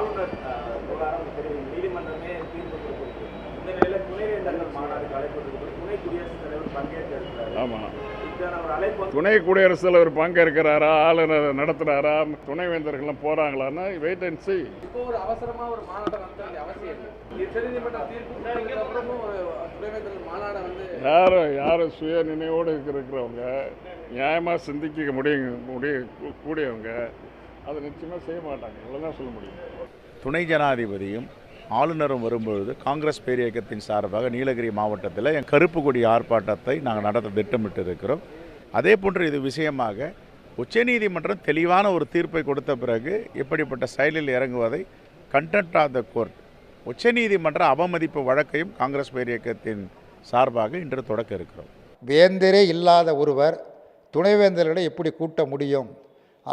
ஆளுநர் விவகாரம் நீதிமன்றமே தீர்ப்பு கொடுத்திருக்கு. இந்த நிலையில துணைவேந்தர்கள் மாநாடு அழைப்பதற்கு துணை குடியரசுத் தலைவர் பங்கேற்க இருக்கிறார். ஆமாம், துணை குடியரசுத் தலைவர் பங்கேற்கிறாரா, ஆளுநர் நடத்துறாரா, துணைவேந்தர்கள்லாம் போறாங்களான்னா வெயிட் அண்ட் see. இப்போ ஒரு அவசரமா ஒரு மாநாட்டை நடத்த அவசியம் இல்லை. உச்சநீதிமன்ற தீர்ப்பு அப்புறமும் துணைவேந்தர்கள் மாநாடை வந்து யாரும் சுய நினைவோடு இருக்கிறவங்க, நியாயமாக சிந்திக்க கூடியவங்க அதை நிச்சயமாக செய்ய மாட்டாங்க. இவ்வளோதான் சொல்ல முடியும். துணை ஜனாதிபதியும் ஆளுநரும் வரும்பொழுது காங்கிரஸ் பேரியக்கத்தின் சார்பாக நீலகிரி மாவட்டத்தில் என் கருப்பு கொடி ஆர்ப்பாட்டத்தை நாங்கள் நடத்த திட்டமிட்டு இருக்கிறோம். அதே போன்று இது விஷயமாக உச்சநீதிமன்றம் தெளிவான ஒரு தீர்ப்பை கொடுத்த பிறகு இப்படிப்பட்ட செயலில் இறங்குவதை கண்டெம்ட் ஆஃப் த கோர்ட், உச்சநீதிமன்ற அவமதிப்பு வழக்கையும் காங்கிரஸ் பேரியக்கத்தின் சார்பாக இன்று தொடக்க இருக்கிறோம். வேந்தரே இல்லாத ஒருவர் துணைவேந்தர்களை எப்படி கூட்ட முடியும்?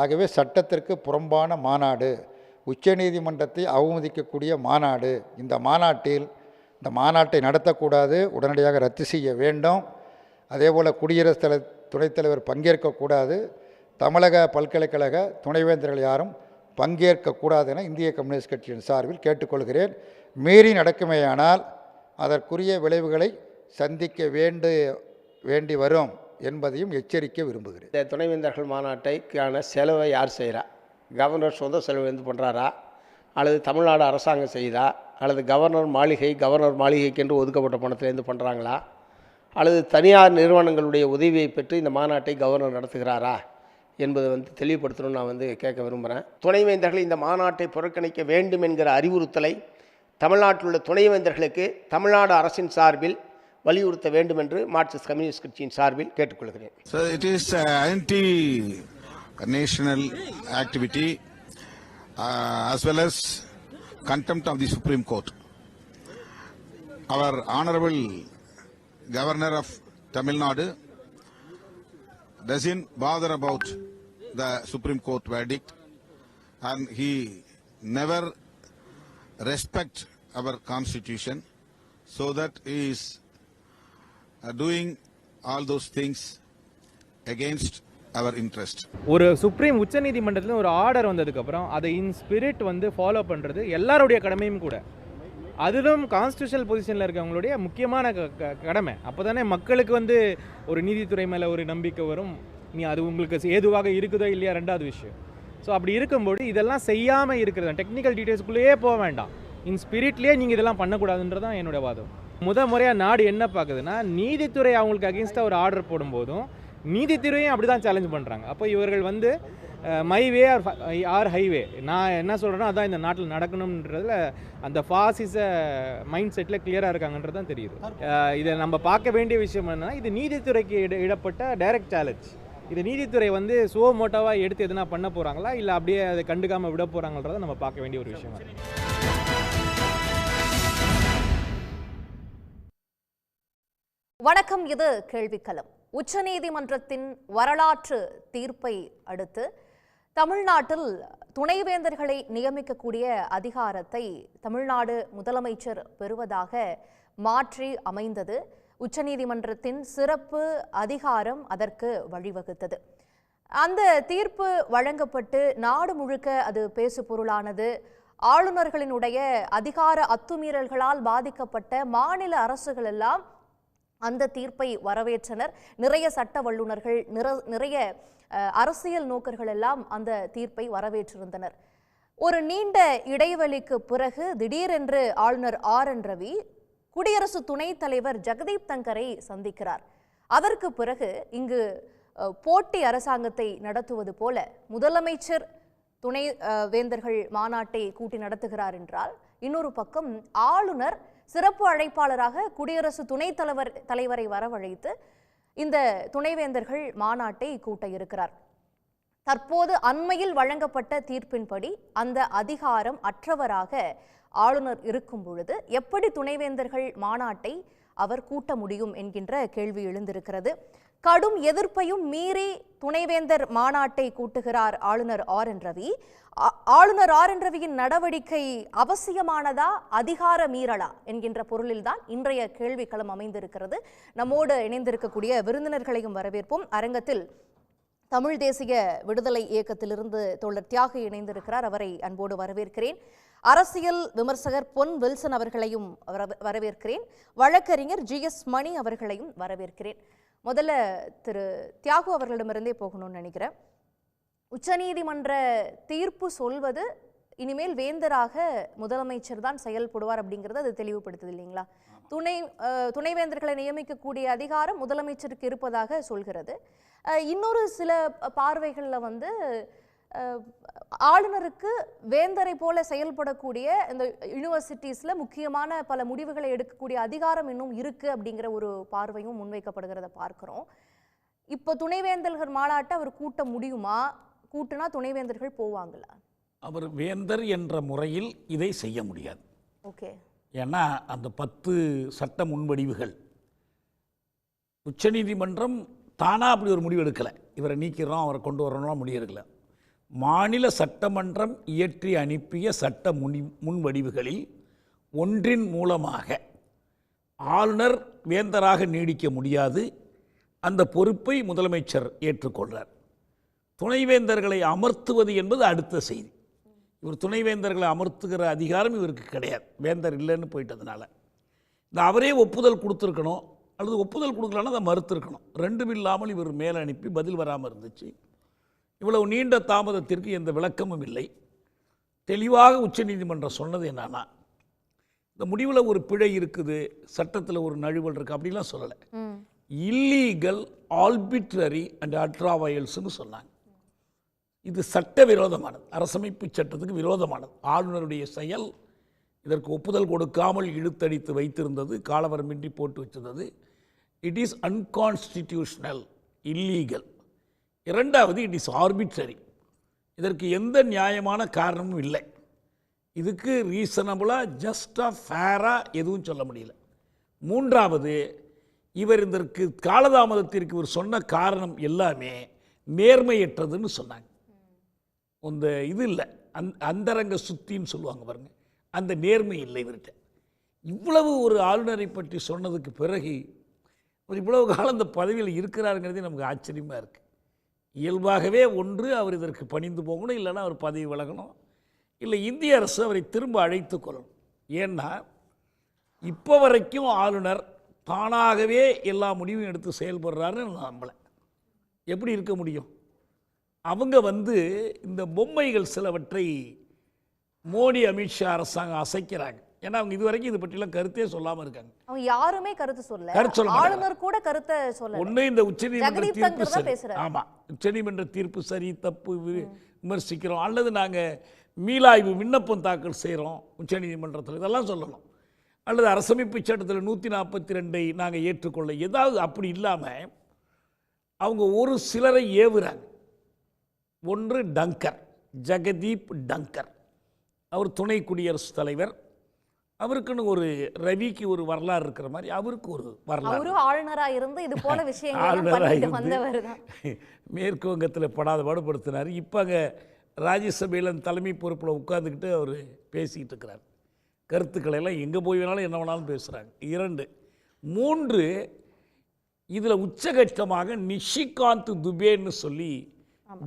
ஆகவே சட்டத்திற்கு புறம்பான மாநாடு, உச்சநீதிமன்றத்தை அவமதிக்கக்கூடிய மாநாடு. இந்த மாநாட்டை நடத்தக்கூடாது, உடனடியாக ரத்து செய்ய வேண்டும். அதேபோல் குடியரசுத் துணைத் தலைவர் பங்கேற்கக்கூடாது, தமிழக பல்கலைக்கழக துணைவேந்தர்கள் யாரும் பங்கேற்கக்கூடாது என இந்திய கம்யூனிஸ்ட் கட்சியின் சார்பில் கேட்டுக்கொள்கிறேன். மீறி நடக்குமேயானால் அதற்குரிய விளைவுகளை சந்திக்க வேண்டி வரும் என்பதையும் எச்சரிக்க விரும்புகிறேன். இந்த துணைவேந்தர்கள் மாநாட்டைக்கான செலவை யார் செய்கிறா? கவர்னர் சொந்த செலவு வந்து பண்ணுறாரா, அல்லது தமிழ்நாடு அரசாங்கம் செய்தா, அல்லது கவர்னர் மாளிகைக்கென்று ஒதுக்கப்பட்ட பணத்திலேருந்து பண்ணுறாங்களா, அல்லது தனியார் நிறுவனங்களுடைய உதவியை பெற்று இந்த மாநாட்டை கவர்னர் நடத்துகிறாரா என்பதை வந்து தெளிவுபடுத்தணும்னு நான் கேட்க விரும்புகிறேன். துணைவேந்தர்கள் இந்த மாநாட்டை புறக்கணிக்க வேண்டும் என்கிற அறிவுறுத்தலை தமிழ்நாட்டில் உள்ள துணைவேந்தர்களுக்கு தமிழ்நாடு அரசின் சார்பில் வலியுறுத்த வேண்டும் என்று மார்க்சிஸ்ட் கம்யூனிஸ்ட் கட்சியின் சார்பில் கேட்டுக்கொள்கிறேன். So it is anti-national activity as well as contempt of the Supreme Court. Our Honorable Governor of Tamil Nadu doesn't bother about the Supreme Court verdict, and he never respects our Constitution, so that he is doing all those things against our interest. ஒரு supreme உச்சநீதிமன்றத்தில் ஒரு order வந்ததுக்கப்புறம் அதை in spirit follow பண்ணுறது எல்லாருடைய கடமையும் கூட. அதிலும் கான்ஸ்டியூஷனல் பொசிஷனில் இருக்கவங்களுடைய முக்கியமான கடமை. அப்போ தானே மக்களுக்கு ஒரு நீதித்துறை மேலே ஒரு நம்பிக்கை வரும். நீ அது உங்களுக்கு ஏதுவாக இருக்குதோ இல்லையா ரெண்டாவது விஷயம். ஸோ அப்படி இருக்கும்போது இதெல்லாம் செய்யாமல் இருக்கிறது, டெக்னிக்கல் டீட்டெயில்ஸ்குள்ளேயே போக வேண்டாம், இன் ஸ்பிரிட்லேயே நீங்கள் இதெல்லாம் பண்ணக்கூடாதுன்றதான் என்னோடய வாதம். முறையாக நாடு என்ன பார்க்குதுன்னா, நீதித்துறை அவங்களுக்கு அகென்ஸ்டாக ஒரு ஆர்டர் போடும்போதும் நீதித்துறையும் அப்படி தான் சேலஞ்ச் பண்ணுறாங்க. அப்போ இவர்கள் மை வே ஆர் ஹைவே, நான் என்ன சொல்கிறேன்னா அதான் இந்த நாட்டில் நடக்கணுன்றதில் அந்த ஃபாசிச மைண்ட் செட்டில் கிளியராக இருக்காங்கன்றது தான் தெரியுது. இதை நம்ம பார்க்க வேண்டிய விஷயம் என்னன்னா, இது நீதித்துறைக்கு இடப்பட்ட டைரக்ட் சேலஞ்ச். இது நீதித்துறை சோ மோட்டாவாக எடுத்து எதுனா பண்ண போகிறாங்களா, இல்லை அப்படியே அதை கண்டுக்காமல் விட போகிறாங்கன்றதை நம்ம பார்க்க வேண்டிய ஒரு விஷயம். வணக்கம், இது கேள்விக்களம். உச்சநீதிமன்றத்தின் வரலாற்று தீர்ப்பை அடுத்து தமிழ்நாட்டில் துணைவேந்தர்களை நியமிக்கக்கூடிய அதிகாரத்தை தமிழ்நாடு முதலமைச்சர் பெறுவதாக மாற்றி அமைந்தது. உச்சநீதிமன்றத்தின் சிறப்பு அதிகாரம் அதற்கு வழிவகுத்தது. அந்த தீர்ப்பு வழங்கப்பட்டு நாடு முழுக்க அது பேசு பொருளானது. ஆளுநர்களினுடைய அதிகார அத்துமீறல்களால் பாதிக்கப்பட்ட மாநில அரசுகள் எல்லாம் அந்த தீர்ப்பை வரவேற்றனர். நிறைய சட்ட வல்லுநர்கள், நிறைய அரசியல் நோக்கர்கள் எல்லாம் அந்த தீர்ப்பை வரவேற்றிருந்தனர். ஒரு நீண்ட இடைவெளிக்கு பிறகு திடீரென்று ஆளுநர் RN ரவி குடியரசு துணைத் தலைவர் ஜெகதீப் தங்கரை சந்திக்கிறார். அதற்கு பிறகு இங்கு போட்டி அரசாங்கத்தை நடத்துவது போல முதலமைச்சர் துணை வேந்தர்கள் மாநாட்டை கூட்டி நடத்துகிறார் என்றால், இன்னொரு பக்கம் ஆளுநர் சிறப்பு அழைப்பாளராக குடியரசு துணைத் தலைவரை வரவழைத்து இந்த துணைவேந்தர்கள் மாநாட்டை கூட்ட இருக்கிறார். தற்போது அண்மையில் வழங்கப்பட்ட தீர்ப்பின்படி அந்த அதிகாரம் அற்றவராக ஆளுநர் இருக்கும் பொழுது எப்படி துணைவேந்தர்கள் மாநாட்டை அவர் கூட்ட முடியும் என்கின்ற கேள்வி எழுந்திருக்கிறது. கடும் எதிர்ப்பையும் மீறி துணைவேந்தர் மாநாட்டை கூட்டுகிறார் ஆளுநர் RN ரவி. ஆளுநர் RN ரவியின் நடவடிக்கை அவசியமானதா, அதிகார மீறலா என்கின்ற பொருளில்தான் இன்றைய கேள்விக்களம் அமைந்திருக்கிறது. நம்மோடு இணைந்திருக்கக்கூடிய விருந்தினர்களையும் வரவேற்போம். அரங்கத்தில் தமிழ் தேசிய விடுதலை இயக்கத்திலிருந்து தோழர் தியாகு இணைந்திருக்கிறார், அவரை அன்போடு வரவேற்கிறேன். அரசியல் விமர்சகர் பொன் வில்சன் அவர்களையும் வரவேற்கிறேன். வழக்கறிஞர் ஜிஎஸ் மணி அவர்களையும் வரவேற்கிறேன். முதல்ல திரு தியாகு அவர்களிடமிருந்தே போகணும்னு நினைக்கிறேன். உச்சநீதிமன்ற தீர்ப்பு சொல்வது இனிமேல் வேந்தராக முதலமைச்சர் தான் செயல்படுவார் அப்படிங்கிறது அது தெளிவுபடுத்துது இல்லைங்களா? துணைவேந்தர்களை நியமிக்கக்கூடிய அதிகாரம் முதலமைச்சருக்கு இருப்பதாக சொல்கிறது. இன்னொரு சில பார்வைகளில் வந்து ஆளுநருக்கு வேந்தரை போல செயல்படக்கூடிய இந்த யூனிவர்சிட்டிஸில் முக்கியமான பல முடிவுகளை எடுக்கக்கூடிய அதிகாரம் இன்னும் இருக்கு அப்படிங்கிற ஒரு பார்வையும் முன்வைக்கப்படுகிறத பார்க்கிறோம். இப்போ துணைவேந்தர்கள் மாநாட்டை அவர் கூட்ட முடியுமா? கூட்டினா துணைவேந்தர்கள் போவாங்களா? அவர் வேந்தர் என்ற முறையில் இதை செய்ய முடியாது. ஓகே. ஏன்னா அந்த 10 சட்ட முன்வடிவுகள் உச்சநீதிமன்றம் தானாக அப்படி ஒரு முடிவு எடுக்கலை. இவரை நீக்கிறோம் அவரை கொண்டு வரணும் முடிவு எடுக்கலை. மாநில சட்டமன்றம் இயற்றி அனுப்பிய சட்ட முன்வடிவுகளில் ஒன்றின் மூலமாக ஆளுநர் வேந்தராக நீடிக்க முடியாது. அந்த பொறுப்பை முதலமைச்சர் ஏற்றுக்கொள்கிறார். துணைவேந்தர்களை அமர்த்துவது என்பது அடுத்த செய்தி. இவர் துணைவேந்தர்களை அமர்த்துகிற அதிகாரம் இவருக்கு கிடையாது, வேந்தர் இல்லைன்னு போயிட்டதுனால. இந்த அவரே ஒப்புதல் கொடுத்துருக்கணும், அல்லது ஒப்புதல் கொடுக்கலன்னா அதை மறுத்துருக்கணும். ரெண்டும் இல்லாமல் இவர் மேலே அனுப்பி பதில் வராமல் இருந்துச்சு. இவ்வளவு நீண்ட தாமதத்திற்கு எந்த விளக்கமும் இல்லை. தெளிவாக உச்சநீதிமன்றம் சொன்னது என்னன்னா, இந்த முடிவில் ஒரு பிழை இருக்குது, சட்டத்தில் ஒரு நழுவல் இருக்குது அப்படிலாம் சொல்லலை. இல்லீகல், ஆர்பிட்ரரி அண்ட் அட்ராவயல்ஸ்னு சொன்னாங்க. இது சட்ட விரோதமானது, அரசமைப்பு சட்டத்துக்கு விரோதமானது. ஆளுநருடைய செயல் இதற்கு ஒப்புதல் கொடுக்காமல் இழுத்தடித்து வைத்திருந்தது, காலவரமின்றி போட்டு வச்சிருந்தது. It is unconstitutional, illegal. இரண்டாவது, இட் இஸ் ஆர்பிட்ரரி. இதற்கு எந்த நியாயமான காரணமும் இல்லை. இதுக்கு ரீசனபுளாக, ஜஸ்டாக, ஃபேராக எதுவும் சொல்ல முடியல. மூன்றாவது, இவர் இதற்கு காலதாமதத்திற்கு இவர் சொன்ன காரணம் எல்லாமே நேர்மையற்றதுன்னு சொன்னாங்க. அந்த இது இல்லை, அந்தரங்க சுத்தின்னு சொல்லுவாங்க பாருங்க, அந்த நேர்மை இல்லை இவர்கிட்ட. இவ்வளவு ஒரு ஆளுநரை பற்றி சொன்னதுக்கு பிறகு ஒரு இவ்வளவு காலம் இந்த பதவியில் இருக்கிறாருங்கிறதே நமக்கு ஆச்சரியமாக இருக்குது. இயல்பாகவே ஒன்று அவர் இதற்கு பணிந்து போகணும், இல்லைன்னா அவர் பதவி விலகணும், இல்லை இந்திய அரசு அவரை திரும்ப அழைத்து கொள்ளணும். ஏன்னா இப்போ வரைக்கும் ஆளுநர் தானாகவே எல்லா முடிவும் எடுத்து செயல்படுறாருன்னு நான் நம்பலை. எப்படி இருக்க முடியும்? அவங்க இந்த பொம்மைகள் சிலவற்றை மோடி, அமித்ஷா அரசாங்கம் அசைக்கிறாங்க. ஏன்னா அவங்க இதுவரைக்கும் இது பற்றிலாம் கருத்தே சொல்லாமல் இருக்காங்க. அவங்க யாருமே கருத்து சொல்ல, ஆளுநர் கூட கருத்தை சொல்ல. ஒன்று இந்த உச்சநீதிமன்ற தீர்ப்பு சரி, ஆமாம், உச்சநீதிமன்ற தீர்ப்பு சரி தப்பு விமர்சிக்கிறோம், அல்லது நாங்கள் மீளாய்வு விண்ணப்பம் தாக்கல் செய்கிறோம் உச்சநீதிமன்றத்தில், இதெல்லாம் சொல்லணும். அல்லது அரசமைப்பு சட்டத்தில் 142 நாங்கள் ஏற்றுக்கொள்ள, ஏதாவது அப்படி இல்லாமல் அவங்க ஒரு சிலரை ஏவுறாங்க. ஒன்று டங்கர், ஜெகதீப் டங்கர். அவர் துணை குடியரசுத் தலைவர். அவருக்குன்னு ஒரு ரவிக்கு ஒரு வரலாறு இருக்கிற மாதிரி அவருக்கு ஒரு வரலாறு. ஆளுநராக இருந்து இது போல விஷயங்கள் மேற்கு வங்கத்தில் படாத பாடுபடுத்தினார். இப்போ அங்கே ராஜ்யசபையில் தலைமை பொறுப்பில் உட்கார்ந்துக்கிட்டு அவர் பேசிக்கிட்டு இருக்கிறார். கருத்துக்களை எல்லாம் எங்கே போய் வேணாலும் என்ன வேணாலும் பேசுகிறாங்க. 2. 3, இதில் உச்சகட்டமாக நிஷிகாந்த் துபேன்னு சொல்லி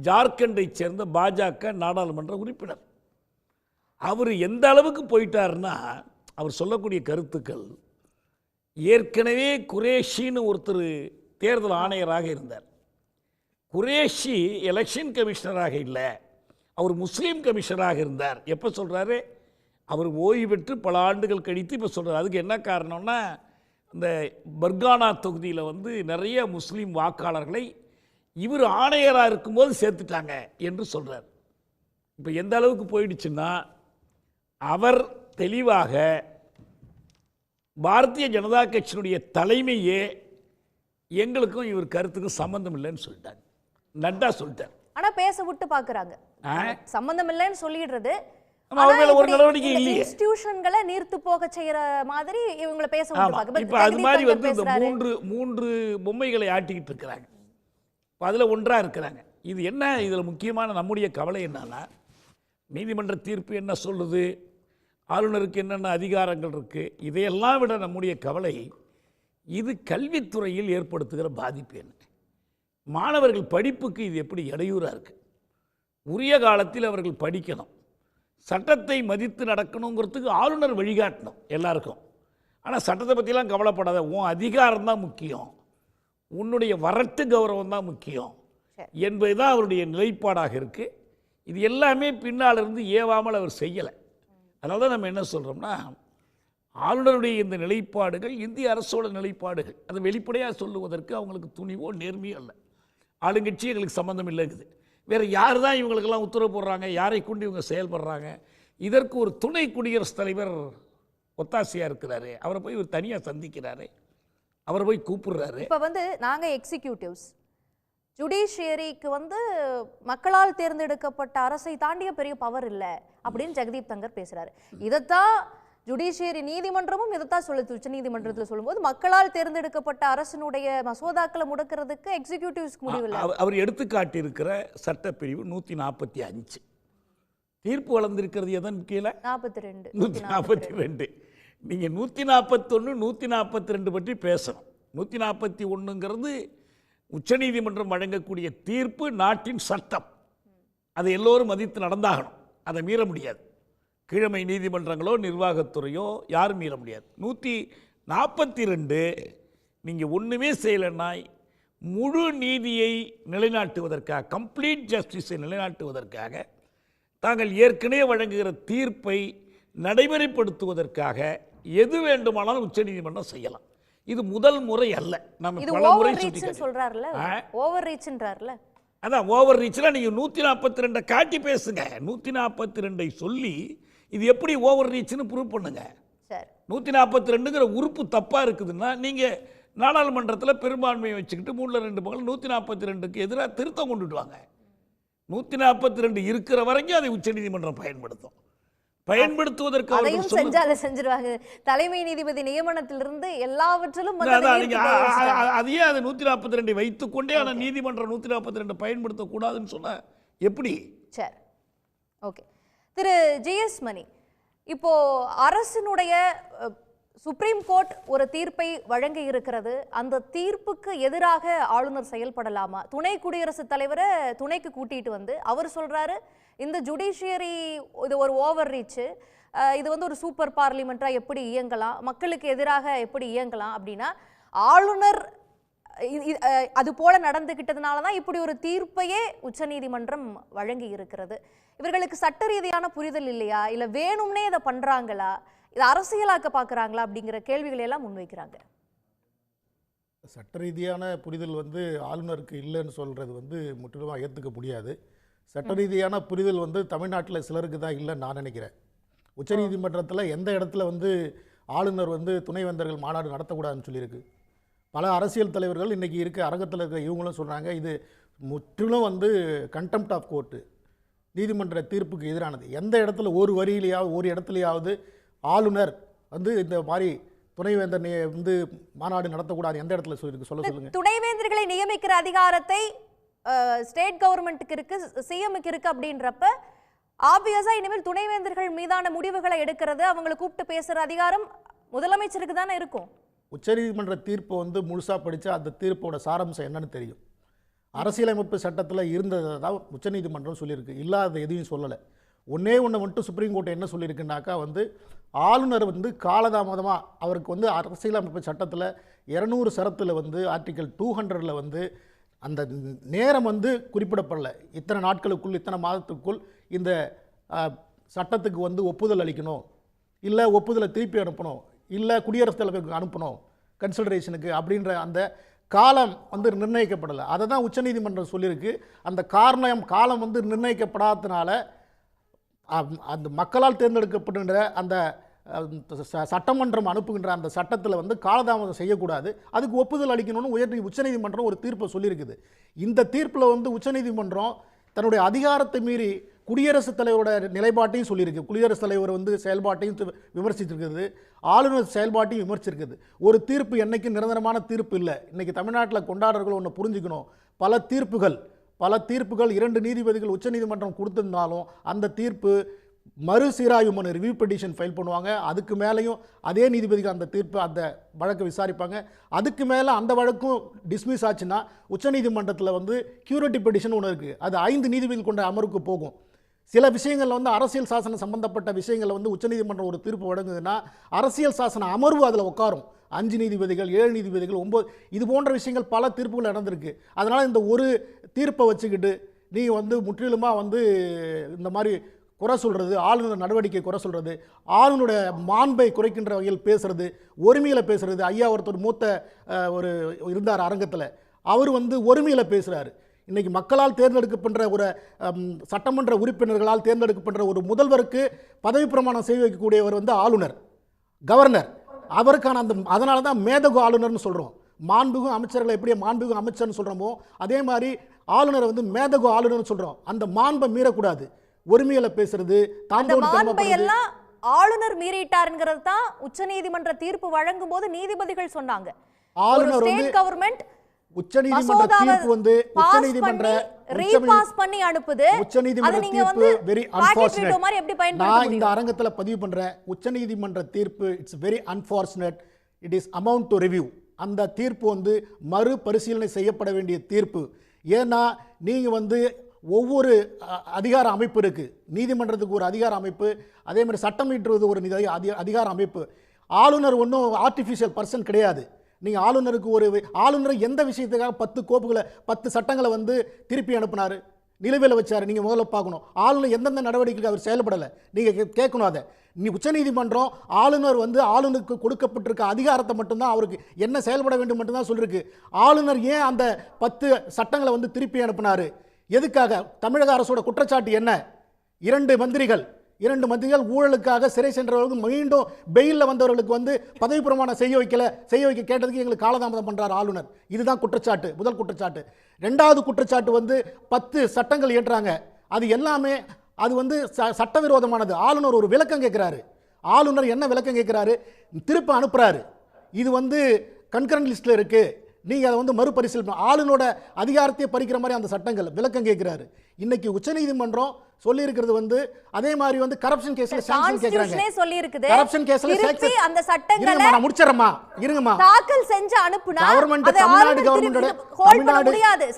ஜார்க்கண்டை சேர்ந்த பாஜக நாடாளுமன்ற உறுப்பினர். அவர் எந்த அளவுக்கு போயிட்டாருன்னா, அவர் சொல்லக்கூடிய கருத்துக்கள், ஏற்கனவே குரேஷின்னு ஒருத்தர் தேர்தல் ஆணையராக இருந்தார். குரேஷி எலெக்ஷன் கமிஷனராக இல்லை, அவர் முஸ்லீம் கமிஷனராக இருந்தார். எப்போ சொல்கிறாரு? அவர் ஓய்வு பெற்று பல ஆண்டுகள் கழித்து இப்போ சொல்கிறார். அதுக்கு என்ன காரணம்னா, இந்த பர்கானா தொகுதியில் நிறைய முஸ்லீம் வாக்காளர்களை இவர் ஆணையராக இருக்கும்போது சேர்த்துட்டாங்க என்று சொல்கிறார். இப்போ எந்த அளவுக்கு போயிடுச்சுன்னா, அவர் தெளிவாக பாரதிய ஜனதா கட்சியினுடைய தலைமையே எங்களுக்கும் இவர் கருத்துக்கும் சம்பந்தம் இல்லைன்னு சொல்லிட்டாங்க. நட்டா சொல்லிட்டார். ஆனால் பேச விட்டு பார்க்குறாங்க, சம்பந்தம் இல்லைன்னு சொல்லிடுறது. ஒரு நடவடிக்கை இல்லையே, இன்ஸ்டிடியூஷன்களை நீர்த்து போக செய்யற மாதிரி இவங்களை பேச விட்டு பார்க்க. இப்போ அது மாதிரி இந்த மூன்று பொம்மைகளை ஆட்டிக்கிட்டு இருக்கிறாங்க. இப்போ அதில் ஒன்றாக இருக்கிறாங்க. இது என்ன, இதில் முக்கியமான நம்முடைய கவலை என்னன்னா, நீதிமன்ற தீர்ப்பு என்ன சொல்லுது, ஆளுநருக்கு என்னென்ன அதிகாரங்கள் இருக்குது, இதையெல்லாம் விட நம்முடைய கவலை இது கல்வித்துறையில் ஏற்படுத்துகிற பாதிப்பு என்ன. மாணவர்கள் படிப்புக்கு இது எப்படி இடையூறாக இருக்குது. உரிய காலத்தில் அவர்கள் படிக்கணும். சட்டத்தை மதித்து நடக்கணுங்கிறதுக்கு ஆளுநர் வழிகாட்டணும் எல்லாருக்கும். ஆனால் சட்டத்தை பற்றிலாம் கவலைப்படாத, உன் அதிகாரம் தான் முக்கியம், உன்னுடைய வரட்டு கௌரவம் தான் முக்கியம் என்பது தான் அவருடைய நிலைப்பாடாக இருக்குது. இது எல்லாமே பின்னால் இருந்து ஏவாமல் அவர் செய்யலை. அதனால தான் நம்ம என்ன சொல்கிறோம்னா, ஆளுநருடைய இந்த நிலைப்பாடுகள் இந்திய அரசோட நிலைப்பாடுகள், அதை வெளிப்படையாக சொல்லுவதற்கு அவங்களுக்கு துணிவோ நேர்மையோ இல்லை. ஆளுங்கட்சி எங்களுக்கு சம்மந்தம் இல்லைங்குது. வேறு யார் தான் இவங்களுக்கெல்லாம் உத்தரவு போடுறாங்க, யாரை கொண்டு இவங்க செயல்படுறாங்க? இதற்கு ஒரு துணை குடியரசுத் தலைவர் ஒத்தாசையாக இருக்கிறாரு. அவரை போய் ஒரு தனியாக சந்திக்கிறாரு, அவரை போய் கூப்பிடுறாரு. இப்போ நாங்கள் எக்ஸிக்யூட்டிவ்ஸ், ஜுடிஷியரிக்கு மக்களால் தேர்ந்தெடுக்கப்பட்ட அரசை தாண்டிய பெரிய பவர் இல்லை அப்படின்னு ஜெகதீப் தங்கர் பேசுகிறாரு. இதைத்தான் ஜுடிஷியரி நீதிமன்றமும் இதைத்தான் சொல்லுது. உச்ச நீதிமன்றத்தில் சொல்லும்போது மக்களால் தேர்ந்தெடுக்கப்பட்ட அரசினுடைய மசோதாக்களை முடக்கிறதுக்கு எக்ஸிக்யூட்டிவ்ஸ்க்கு முடியவில்லை. அவர் எடுத்துக்காட்டியிருக்கிற சட்டப்பிரிவு 145 தீர்ப்பு வளர்ந்திருக்கிறது எதன் கீழே? 142. நீங்கள் 141 142 பற்றி பேசணும். 141ங்கிறது உச்சநீதிமன்றம் வழங்கக்கூடிய தீர்ப்பு, நாட்டின் சட்டம். அதை எல்லோரும் மதித்து நடந்தாகணும், அதை மீற முடியாது. கீழமை நீதிமன்றங்களோ நிர்வாகத்துறையோ யாரும் மீற முடியாது. 142 நீங்கள் ஒன்றுமே செய்யலைன்னா முழு நீதியை நிலைநாட்டுவதற்காக, கம்ப்ளீட் ஜஸ்டிஸை நிலைநாட்டுவதற்காக, தாங்கள் ஏற்கனவே வழங்குகிற தீர்ப்பை நடைமுறைப்படுத்துவதற்காக எது வேண்டுமானாலும் உச்சநீதிமன்றம் செய்யலாம். இது முதல் முறை அல்ல. நம்ம பல முறை சொல்றாருல, ஓவர் ரீச்ன்றாருல. அதான் ஓவர் ரீச்னா நீங்கள் 142 காட்டி பேசுங்க. 142 சொல்லி இது எப்படி ஓவர் ரீச்னு ப்ரூவ் பண்ணுங்க. 142ங்கிற உறுப்பு தப்பாக இருக்குதுன்னா நீங்கள் நாடாளுமன்றத்தில் பெரும்பான்மையை வச்சுக்கிட்டு 3/2 பங்கு 142க்கு எதிராக திருத்தம் கொண்டுட்டு வாங்க. 142 இருக்கிற வரைக்கும் அதை உச்சநீதிமன்றம் பயன்படுத்தும். பயன்படுத்துவதற்கு செஞ்சிருவாங்க. தலைமை நீதிபதி நியமனத்திலிருந்து எல்லாவற்றிலும் அதையே அது 142 வைத்துக்கொண்டே ஆனால் நீதிமன்றம் 142 பயன்படுத்தக்கூடாதுன்னு சொன்ன எப்படி? சரி, ஓகே. திரு ஜிஎஸ் மணி, இப்போ அரசினுடைய சுப்ரீம் கோர்ட் ஒரு தீர்ப்பை வழங்க இருக்கிறது. அந்த தீர்ப்புக்கு எதிராக ஆளுநர் செயல்படலாமா? துணை குடியரசுத் தலைவரை துணைக்கு கூட்டிட்டு அவர் சொல்றாரு இந்த ஜுடிஷியரி இது ஒரு ஓவர் ரீச்சு, இது ஒரு சூப்பர் பார்லிமெண்ட்டா எப்படி இயங்கலாம், மக்களுக்கு எதிராக எப்படி இயங்கலாம் அப்படின்னா, ஆளுநர் அது போல நடந்துகிட்டதுனால தான் இப்படி ஒரு தீர்ப்பையே உச்சநீதிமன்றம் வழங்கி இருக்கிறது. இவர்களுக்கு சட்ட ரீதியான புரிதல் இல்லையா, இல்லை வேணும்னே இதை பண்றாங்களா, இதை அரசியலாக்க பார்க்குறாங்களா அப்படிங்கிற கேள்விகளை எல்லாம் முன்வைக்கிறாங்க. சட்ட ரீதியான புரிதல் ஆளுநருக்கு இல்லைன்னு சொல்கிறது முற்றிலுமாக ஏற்றுக்க முடியாது. சட்ட ரீதியான புரிதல் தமிழ்நாட்டில் சிலருக்கு தான் இல்லைன்னு நான் நினைக்கிறேன். உச்சநீதிமன்றத்தில் எந்த இடத்துல ஆளுநர் துணைவேந்தர்கள் மாநாடு நடத்தக்கூடாதுன்னு சொல்லியிருக்கு. பல அரசியல் தலைவர்கள் இன்றைக்கி இருக்க அரங்கத்தில் இருக்கிற இவங்களும் சொல்கிறாங்க இது முற்றிலும் கண்டெம்ப்ட் ஆஃப் கோர்ட்டு, நீதிமன்ற தீர்ப்புக்கு எதிரானது. எந்த இடத்துல ஒரு வரியிலேயாவது ஒரு இடத்துலையாவது ஆளுநர் இந்த மாதிரி துணைவேந்தர் மாநாடு நடத்தக்கூடாது எந்த இடத்துல சொல்லியிருக்கு? சொல்லுங்க. துணைவேந்தர்களை நியமிக்கிற அதிகாரத்தை ஸ்டேட் கவர்மெண்ட்டுக்கு இருக்கு, சிஎம்க்கு இருக்கு அப்படின்றப்ப ஆப்வியஸா இனிமேல் துணைவேந்தர்கள் மீதான முடிவுகளை எடுக்கிறது, அவங்களை கூப்பிட்டு பேசுற அதிகாரம் முதலமைச்சருக்கு தானே இருக்கும். உச்சநீதிமன்ற தீர்ப்பை முழுசாக படித்தா அந்த தீர்ப்போட சாராம்சம் என்னன்னு தெரியும். அரசியலமைப்பு சட்டத்தில் இருந்ததை தான் உச்சநீதிமன்றம் சொல்லியிருக்கு, இல்லாத எதையும் சொல்லலை. ஒன்றே ஒன்று மட்டும் சுப்ரீம் கோர்ட் என்ன சொல்லியிருக்குனாக்கா ஆளுநர் காலதாமதமாக அவருக்கு அரசியலமைப்பு சட்டத்தில் 200 சரத்தில் ஆர்டிக்கல் 200ல் அந்த நேரம் குறிப்பிடப்படலை. இத்தனை நாட்களுக்குள் இத்தனை மாதத்துக்குள் இந்த சட்டத்துக்கு ஒப்புதல் அளிக்கணும், இல்லை ஒப்புதலை திருப்பி அனுப்பணும், இல்லை குடியரசுத் தலைவருக்கு அனுப்பணும் கன்சிடரேஷனுக்கு அப்படின்ற அந்த காலம் நிர்ணயிக்கப்படலை. அதை தான் உச்சநீதிமன்றம் சொல்லியிருக்கு. அந்த காலம் நிர்ணயிக்கப்படாததுனால அந்த மக்களால் தேர்ந்தெடுக்கப்படுகின்ற அந்த சட்டமன்றம் அனுப்புகின்ற அந்த சட்டத்தில் காலதாமதம் செய்யக்கூடாது, அதுக்கு ஒப்புதல் அளிக்கணும்னு உச்சநீதிமன்றம் ஒரு தீர்ப்பை சொல்லியிருக்குது. இந்த தீர்ப்பில் உச்சநீதிமன்றம் தன்னுடைய அதிகாரத்தை மீறி குடியரசுத் தலைவரோட நிலைப்பாட்டையும் சொல்லியிருக்கு. குடியரசுத் தலைவர் செயல்பாட்டையும் விமர்சிச்சிருக்கிறது, ஆளுநர் செயல்பாட்டையும் விமர்சிச்சிருக்குது. ஒரு தீர்ப்பு என்றைக்கும் நிரந்தரமான தீர்ப்பு இல்லை. இன்றைக்கி தமிழ்நாட்டில் கொண்டாடுறவர்கள் ஒன்று புரிஞ்சுக்கணும், பல தீர்ப்புகள் 2 நீதிபதிகள் உச்சநீதிமன்றம் கொடுத்திருந்தாலும் அந்த தீர்ப்பு மறுசீராய்வு மனு ரிவ்யூ பெட்டிஷன் ஃபைல் பண்ணுவாங்க. அதுக்கு மேலேயும் அதே நீதிபதிகள் அந்த தீர்ப்பு அந்த வழக்கை விசாரிப்பாங்க. அதுக்கு மேலே அந்த வழக்கும் டிஸ்மிஸ் ஆச்சுன்னா உச்சநீதிமன்றத்தில் கியூரேட்டிவ் பெட்டிஷன் ஒன்று இருக்குது, அது 5 நீதிபதிகள் கொண்ட அமர்வுக்கு போகும். சில விஷயங்களில் வந்து அரசியல் சாசனம் சம்பந்தப்பட்ட விஷயங்களை வந்து உச்சநீதிமன்றம் ஒரு தீர்ப்பு வழங்குதுன்னா அரசியல் சாசன அமர்வு அதில் உட்காரும். 5 நீதிபதிகள் 7 நீதிபதிகள் 9 இது போன்ற விஷயங்கள் பல தீர்ப்புகள் நடந்திருக்கு. அதனால் இந்த ஒரு தீர்ப்பை வச்சுக்கிட்டு நீங்கள் வந்து முற்றிலுமாக வந்து இந்த மாதிரி குறை சொல்கிறது, ஆளுநர் நடவடிக்கை குறை சொல்கிறது, ஆளுநருடைய மாண்பை குறைக்கின்ற வகையில் பேசுறது, ஒருமையில் பேசுறது. ஐயா ஒருத்தர் மூத்த ஒரு இருந்தார் அரங்கத்தில், அவர் வந்து ஒருமையில் பேசுகிறாரு. இன்றைக்கி மக்களால் தேர்ந்தெடுக்கப்படுற ஒரு சட்டமன்ற உறுப்பினர்களால் தேர்ந்தெடுக்கப்படுற ஒரு முதல்வருக்கு பதவி பிரமாணம் செய்து வைக்கக்கூடியவர் வந்து ஆளுநர், கவர்னர். அவருக்கான அதனால தான் மேதகு ஆளுநர்னு சொல்கிறோம். மாண்புகு அமைச்சர்களை எப்படி மாண்புகு அமைச்சர்னு சொல்கிறோமோ அதே மாதிரி ஆளுநரை வந்து மேதகு ஆளுநர்னு சொல்கிறோம். அந்த மாண்பை மீறக்கூடாது. ஒருமையில பேசுறது, எல்லாம் ஆளுநர் மீறிட்டாருங்கிறது தான் உச்சநீதிமன்ற தீர்ப்பு வழங்கும் போது நீதிபதிகள் சொன்னாங்க. ஆளுநர் வந்து கவர்மெண்ட் உச்சநீதிமன்ற தீர்ப்பு வந்து உச்சநீதிமன்ற ரீபாஸ் பண்ணி அனுப்புது. உச்சநீதிமன்ற தீர்ப்பு வெரி அன்பார்ச்சுனேட். நான் இந்த அரங்கத்துல பதிவு பண்றேன், உச்சநீதிமன்ற தீர்ப்பு it's very unfortunate. It is amount to review. அந்த தீர்ப்பு வந்து மறுபரிசீலனை செய்யப்பட வேண்டிய தீர்ப்பு. ஏன்னா நீங்க வந்து ஒவ்வொரு அதிகார அமைப்பு இருக்குது. நீதிமன்றத்துக்கு ஒரு அதிகார அமைப்பு, அதே மாதிரி சட்டம் இயற்றுவது ஒரு அதிகார அமைப்பு. ஆளுநர் ஒன்றும் ஆர்டிஃபிஷியல் பர்சன் கிடையாது. நீங்கள் ஆளுநருக்கு ஆளுநர் எந்த விஷயத்துக்காக 10 கோப்புகளை 10 சட்டங்களை வந்து திருப்பி அனுப்புனார், நிலுவையில் வச்சார், நீங்கள் முதல்ல பார்க்கணும். ஆளுநர் எந்தெந்த நடவடிக்கைக்கு அவர் செயல்படலை நீங்கள் கேட்கணும். அதை உச்சநீதிமன்றம் ஆளுநர் வந்து ஆளுநருக்கு கொடுக்கப்பட்டிருக்க அதிகாரத்தை மட்டும்தான், அவருக்கு என்ன செயல்பட வேண்டும் மட்டும்தான் சொல்லியிருக்கு. ஆளுநர் ஏன் அந்த 10 சட்டங்களை வந்து திருப்பி அனுப்பினார், எதுக்காக? தமிழக அரசோட குற்றச்சாட்டு என்ன? 2 மந்திரிகள் ஊழலுக்காக சிறை சென்றவர்களுக்கு மீண்டும் பெயிலில் வந்தவர்களுக்கு வந்து பதவி பிரமாணம் செய்ய வைக்க கேட்டதுக்கு எங்களுக்கு காலதாமதம் பண்றார் ஆளுநர். இதுதான் குற்றச்சாட்டு, முதல் குற்றச்சாட்டு. 2வது குற்றச்சாட்டு வந்து 10 சட்டங்கள் இயற்றாங்க, அது எல்லாமே அது வந்து சட்டவிரோதமானது. ஆளுநர் ஒரு விளக்கம் கேட்கிறாரு. ஆளுநர் என்ன விளக்கம் கேட்கிறாரு? திருப்ப அனுப்புறாரு. இது வந்து கன்கரண்ட் லிஸ்ட்ல இருக்கு, நீங்க அதை வந்து மறுபரிசீலனை. ஆளுநரோட அதிகாரத்தை பறிக்கிற மாதிரி அந்த சட்டங்கள் விளக்கம் கேட்கிறாரு. இன்னைக்கு உச்சநீதிமன்றம் சொல்லி இருக்கிறது வந்து அதே மாதிரி வந்து கரப்ஷன் கேஸ்ல சாங்க்ஷன் கேக்குறாங்க. சொல்லி இருக்குது கரப்ஷன் கேஸ்ல திருப்பி அந்த சட்டங்களை நான் முடிச்சறேம்மா, இருங்கம்மா, தாக்கல் செஞ்சு அனுப்புனா கவர்மெண்ட்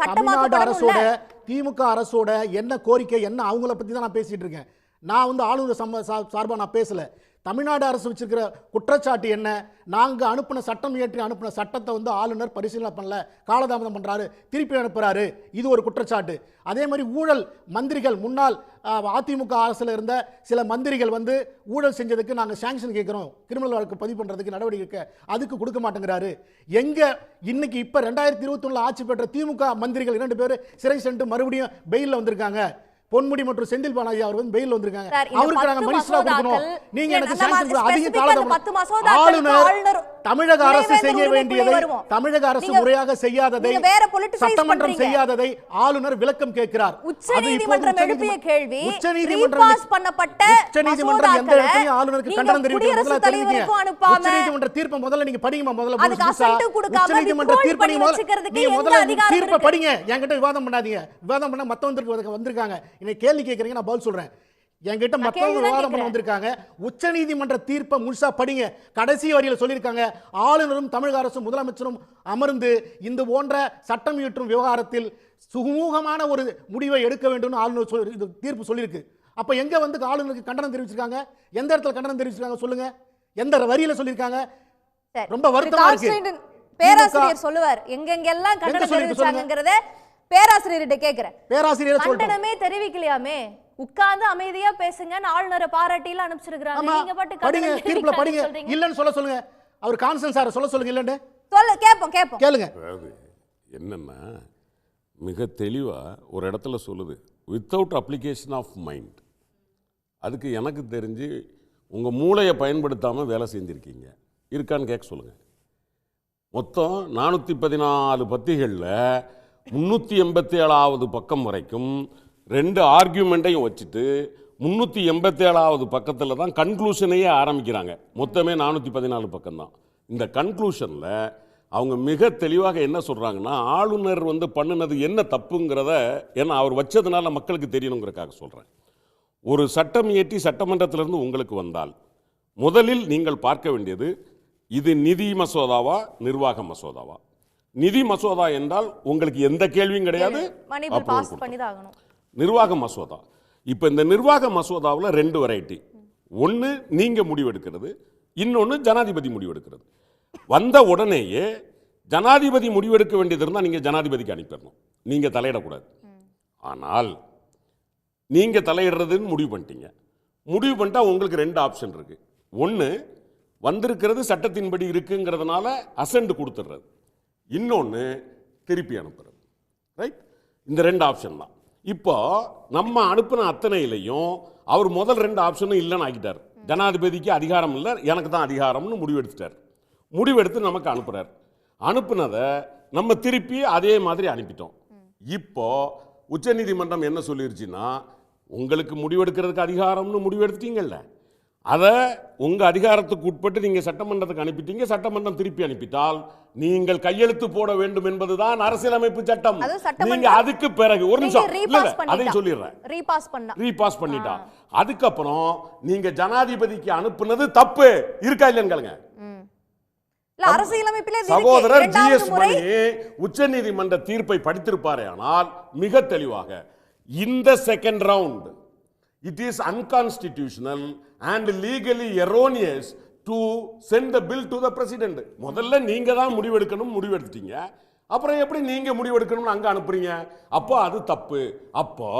தமிழ்நாடு அரசோட திமுக அரசோட என்ன கோரிக்கை என்ன அவங்கள பத்தி தான் நான் பேசிட்டு இருக்கேன். நான் வந்து ஆளுநர் சார்பா நான் பேசல. தமிழ்நாடு அரசு வச்சிருக்கிற குற்றச்சாட்டு என்ன? நாங்கள் அனுப்பின சட்டம் இயற்றி அனுப்பின சட்டத்தை வந்து ஆளுநர் பரிசீலனை பண்ணல, காலதாமதம் பண்ணுறாரு, திருப்பி அனுப்புகிறாரு. இது ஒரு குற்றச்சாட்டு. அதே மாதிரி ஊழல் மந்திரிகள், முன்னாள் அதிமுக அரசில் இருந்த சில மந்திரிகள் வந்து ஊழல் செஞ்சதுக்கு நாங்கள் சாங்ஷன் கேட்குறோம், கிரிமினல் வழக்கு பதிவு பண்ணுறதுக்கு நடவடிக்கை, அதுக்கு கொடுக்க மாட்டேங்கிறாரு. எங்கே இன்னைக்கு இப்போ 2021 ஆட்சி பெற்ற திமுக மந்திரிகள் 2 பேர் சிறை சென்று மறுபடியும் பெயிலில் வந்திருக்காங்க. பொன்முடி மற்றும் செந்தில் பாலாஜி அவர் வந்து பெயில் வந்திருக்காங்க. அவருக்கு நாங்க மனுஷனா கொடுக்கணும். நீங்க எனக்கு சாங்ஷன் அதிக காலதாமதம். ஆளுநர் தமிழக அரசு செய்ய வேண்டியதை, தமிழக அரசு முறையாக செய்யாததை, சட்டமன்றம் செய்யாததை ஆளுநர் விளக்கம் கேட்கிறார். உச்சநீதிமன்றம் எழுப்பிய கேள்வி, உச்சநீதிமன்றம் பண்ணப்பட்ட உச்சநீதிமன்றம் எந்த இடத்துலயும் ஆளுநருக்கு கண்டனம் தெரிவிக்க முதல்ல தெரிவிங்க. உச்சநீதிமன்ற தீர்ப்பை முதல்ல நீங்க படிங்கமா. முதல்ல உச்சநீதிமன்ற தீர்ப்பை நீங்க முதல்ல தீர்ப்பை படிங்க. என்கிட்ட விவாதம் பண்ணாதீங்க. விவாதம் பண்ண மத்தவங்களுக்கு வந்திருக்காங்க. இன்னைக்கு கேள்வி கேட்கறீங்க, நான் பதில் சொல்றேன். என்கிட்ட மத்தவங்க விவாதம் பண்ண வந்திருக்காங்க. உச்சநீதிமன்ற தீர்ப்பை முழுசா படிங்க. கடைசி வரியில் சொல்லியிருக்காங்க, ஆளுநரும் தமிழக அரசும் முதலமைச்சரும் அமர்ந்து இந்த போன்ற சட்டம் இயற்றும் விவகாரத்தில் சுமூகமான ஒரு முடிவை எடுக்க வேண்டும் ஆளுநர் தீர்ப்பு சொல்லியிருக்கு. அப்ப எங்க வந்து ஆளுநருக்கு கண்டனம் தெரிவிச்சிருக்காங்க? எந்த இடத்துல கண்டனம் தெரிவிச்சிருக்காங்க சொல்லுங்க? எந்த வரியில சொல்லியிருக்காங்க? ரொம்ப வருத்தமா இருக்கு. பேராசிரியர் சொல்லுவார் எங்கெங்கெல்லாம் கண்டனம் தெரிவிச்சாங்கங்கறத பேராசிரியர்கிட்ட கேக்குறேன். பேராசிரியர் கண்டனமே தெரிவிக்கலையாமே, உட்கார்ந்து அமைதியா பேசுங்கன்னு ஆளுநரை பாராட்டில அனுப்பிச்சிருக்காங்க. நீங்க பாட்டு படிங்க, தீர்ப்புல படிங்க. இல்லன்னு சொல்லுங்க. அவர் கான்சன்ஸ் சார் சொல்லுங்க. இல்லன்னு கேப்போம் கேளுங்க. என்னன்னா மிக தெளிவா ஒரு இடத்துல சொல்லுது, வித்தவுட் அப்ளிகேஷன் ஆஃப் மைண்ட். அதுக்கு எனக்கு தெரிஞ்சு உங்க மூளையை பயன்படுத்தாம வேலை செஞ்சிருக்கீங்க. இருக்கான்னு கேட்க சொல்லுங்க. மொத்தம் 414 பத்திகளில் 387வது பக்கம் வரைக்கும் 2 ஆர்கியூமெண்ட்டையும் வச்சுட்டு 387வது பக்கத்தில் தான் கன்க்ளூஷனையே ஆரம்பிக்கிறாங்க. மொத்தமே 414 பக்கம் தான். இந்த கன்க்ளூஷனில் அவங்க மிக தெளிவாக என்ன சொல்கிறாங்கன்னா, ஆளுநர் வந்து பண்ணினது என்ன தப்புங்கிறத, ஏன்னா அவர் வச்சதுனால மக்களுக்கு தெரியணுங்கிறக்காக சொல்கிறேன். ஒரு சட்டம் இயற்றி சட்டமன்றத்திலிருந்து உங்களுக்கு வந்தால் முதலில் நீங்கள் பார்க்க வேண்டியது, இது நிதி மசோதாவா நிர்வாக மசோதாவா? நிதி மசோதா என்றால் உங்களுக்கு எந்த கேள்வியும் கிடையாது, நிர்வாக மசோதா. இப்போ இந்த நிர்வாக மசோதாவில் 2 வெரைட்டி. ஒன்று நீங்கள் முடிவெடுக்கிறது, இன்னொன்று ஜனாதிபதி முடிவெடுக்கிறது. வந்த உடனேயே ஜனாதிபதி முடிவெடுக்க வேண்டியது இருந்தால் நீங்கள் ஜனாதிபதிக்கு அனுப்பிடணும், நீங்கள் தலையிடக்கூடாது. ஆனால் நீங்கள் தலையிடுறதுன்னு முடிவு பண்ணிட்டீங்க. முடிவு பண்ணிட்டா உங்களுக்கு 2 ஆப்ஷன் இருக்குது. ஒன்று வந்திருக்கிறது சட்டத்தின்படி இருக்குங்கிறதுனால அசெண்ட் கொடுத்துட்றது, இன்னொன்று திருப்பி அனுப்புறது. ரைட், இந்த 2 ஆப்ஷன் தான். இப்போ நம்ம அனுப்பின அத்தனையிலையும் அவர் முதல் 2 ஆப்ஷனும் இல்லைன்னு ஆக்கிட்டார். ஜனாதிபதிக்கு அதிகாரம் இல்லை, எனக்கு தான் அதிகாரம்னு முடிவெடுத்துட்டார். முடிவெடுத்து நமக்கு அனுப்புகிறார். அனுப்புனதை நம்ம திருப்பி அதே மாதிரி அனுப்பிட்டோம். இப்போ உச்சநீதிமன்றம் என்ன சொல்லிருச்சுன்னா, உங்களுக்கு முடிவெடுக்கிறதுக்கு அதிகாரம்னு முடிவெடுத்துட்டீங்கல்ல, அதை உங்கள் அதிகாரத்துக்கு உட்பட்டு நீங்கள் சட்டமன்றத்துக்கு அனுப்பிட்டீங்க. சட்டமன்றம் திருப்பி அனுப்பிட்டால் நீங்கள் கையெழுத்து போட வேண்டும் என்பதுதான் அரசியலமைப்பு சட்டம். நீங்க அதுக்கு பிறகு ஒரு நிமிஷம் அதையும் சொல்லிடுறேன், ரீபாஸ் பண்ணிட்டா அதுக்கப்புறம் நீங்க ஜனாதிபதிக்கு அனுப்புனது தப்பு இருக்கா இல்லைன்னு சகோதரர் ஜிஎஸ் மணி உச்ச நீதிமன்ற தீர்ப்பை படித்திருப்பாரே ஆனால் மிக தெளிவாக இந்த second round it is unconstitutional and legally erroneous to send the bill to the president. முதல்ல நீங்க தான் முடிவெடுக்கணும், முடிவெடுத்துட்டீங்க. அப்புறம் எப்படி நீங்க முடிவெடுக்கணும்னு அங்க அனுப்புறீங்க? அப்போ அது தப்பு. அப்போ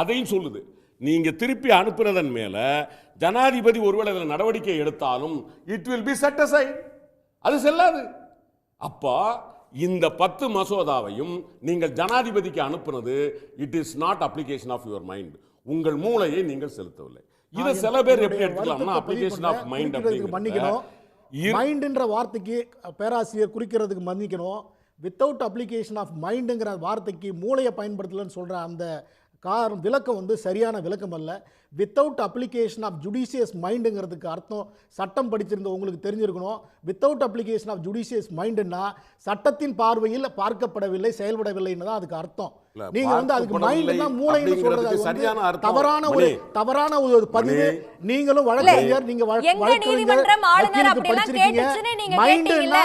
அதையும் சொல்லுது, நீங்க திருப்பி அனுப்புறதன் மேல ஜனாதிபதி ஒருவேளை அதில் நடவடிக்கை எடுத்தாலும் it will be set aside, அது செல்லாது. அப்போ இந்த 10 மசோதாவையும் நீங்கள் ஜனாதிபதிக்கு அனுப்புனது it is not application of your mind, உங்கள் மூளையை நீங்கள் செலுத்தவில்லை. இத சில பேர் எப்படி எடுத்துக்கலாம்னா அப்ளிகேஷன் ஆஃப் மைண்ட் அப்படிங்கிறது மன்னிக்கணும். மைண்ட்ன்ற வார்த்தைக்கு பேராசிரியர் குறிக்கிறதுக்கு மன்னிக்கணும். வித்தவுட் அப்ளிகேஷன் ஆஃப் மைண்டுங்கிற வார்த்தைக்கு மூளையை பயன்படுத்தலன்னு சொல்ற அந்த விளக்கம் வந்து சரியான விளக்கம் அல்ல. வித்தவுட் அப்ளிகேஷன் ஆஃப் ஜுடிஷியஸ் மைண்டுங்கிறதுக்கு அர்த்தம் சட்டம் படிச்சிருந்த உங்களுக்கு தெரிஞ்சிருக்கணும். வித்தவுட் அப்ளிகேஷன் ஆஃப் ஜுடிஷியஸ் மைண்டுன்னா சட்டத்தின் பார்வையில் பார்க்கப்படவில்லை, செயல்படவில்லைன்னு தான் அதுக்கு அர்த்தம். நீங்க வந்து அதுக்கு மைண்ட்னா மூளைன்னு சொல்றது சரியான தவறான ஒரு பதிவு. நீங்களும் வழக்கறிஞர், நீங்க நீதிமன்றம் ஆளுநர் அப்படிலாம் கேட்டுச்சுன்னு நீங்க கேட்டீங்கல்ல,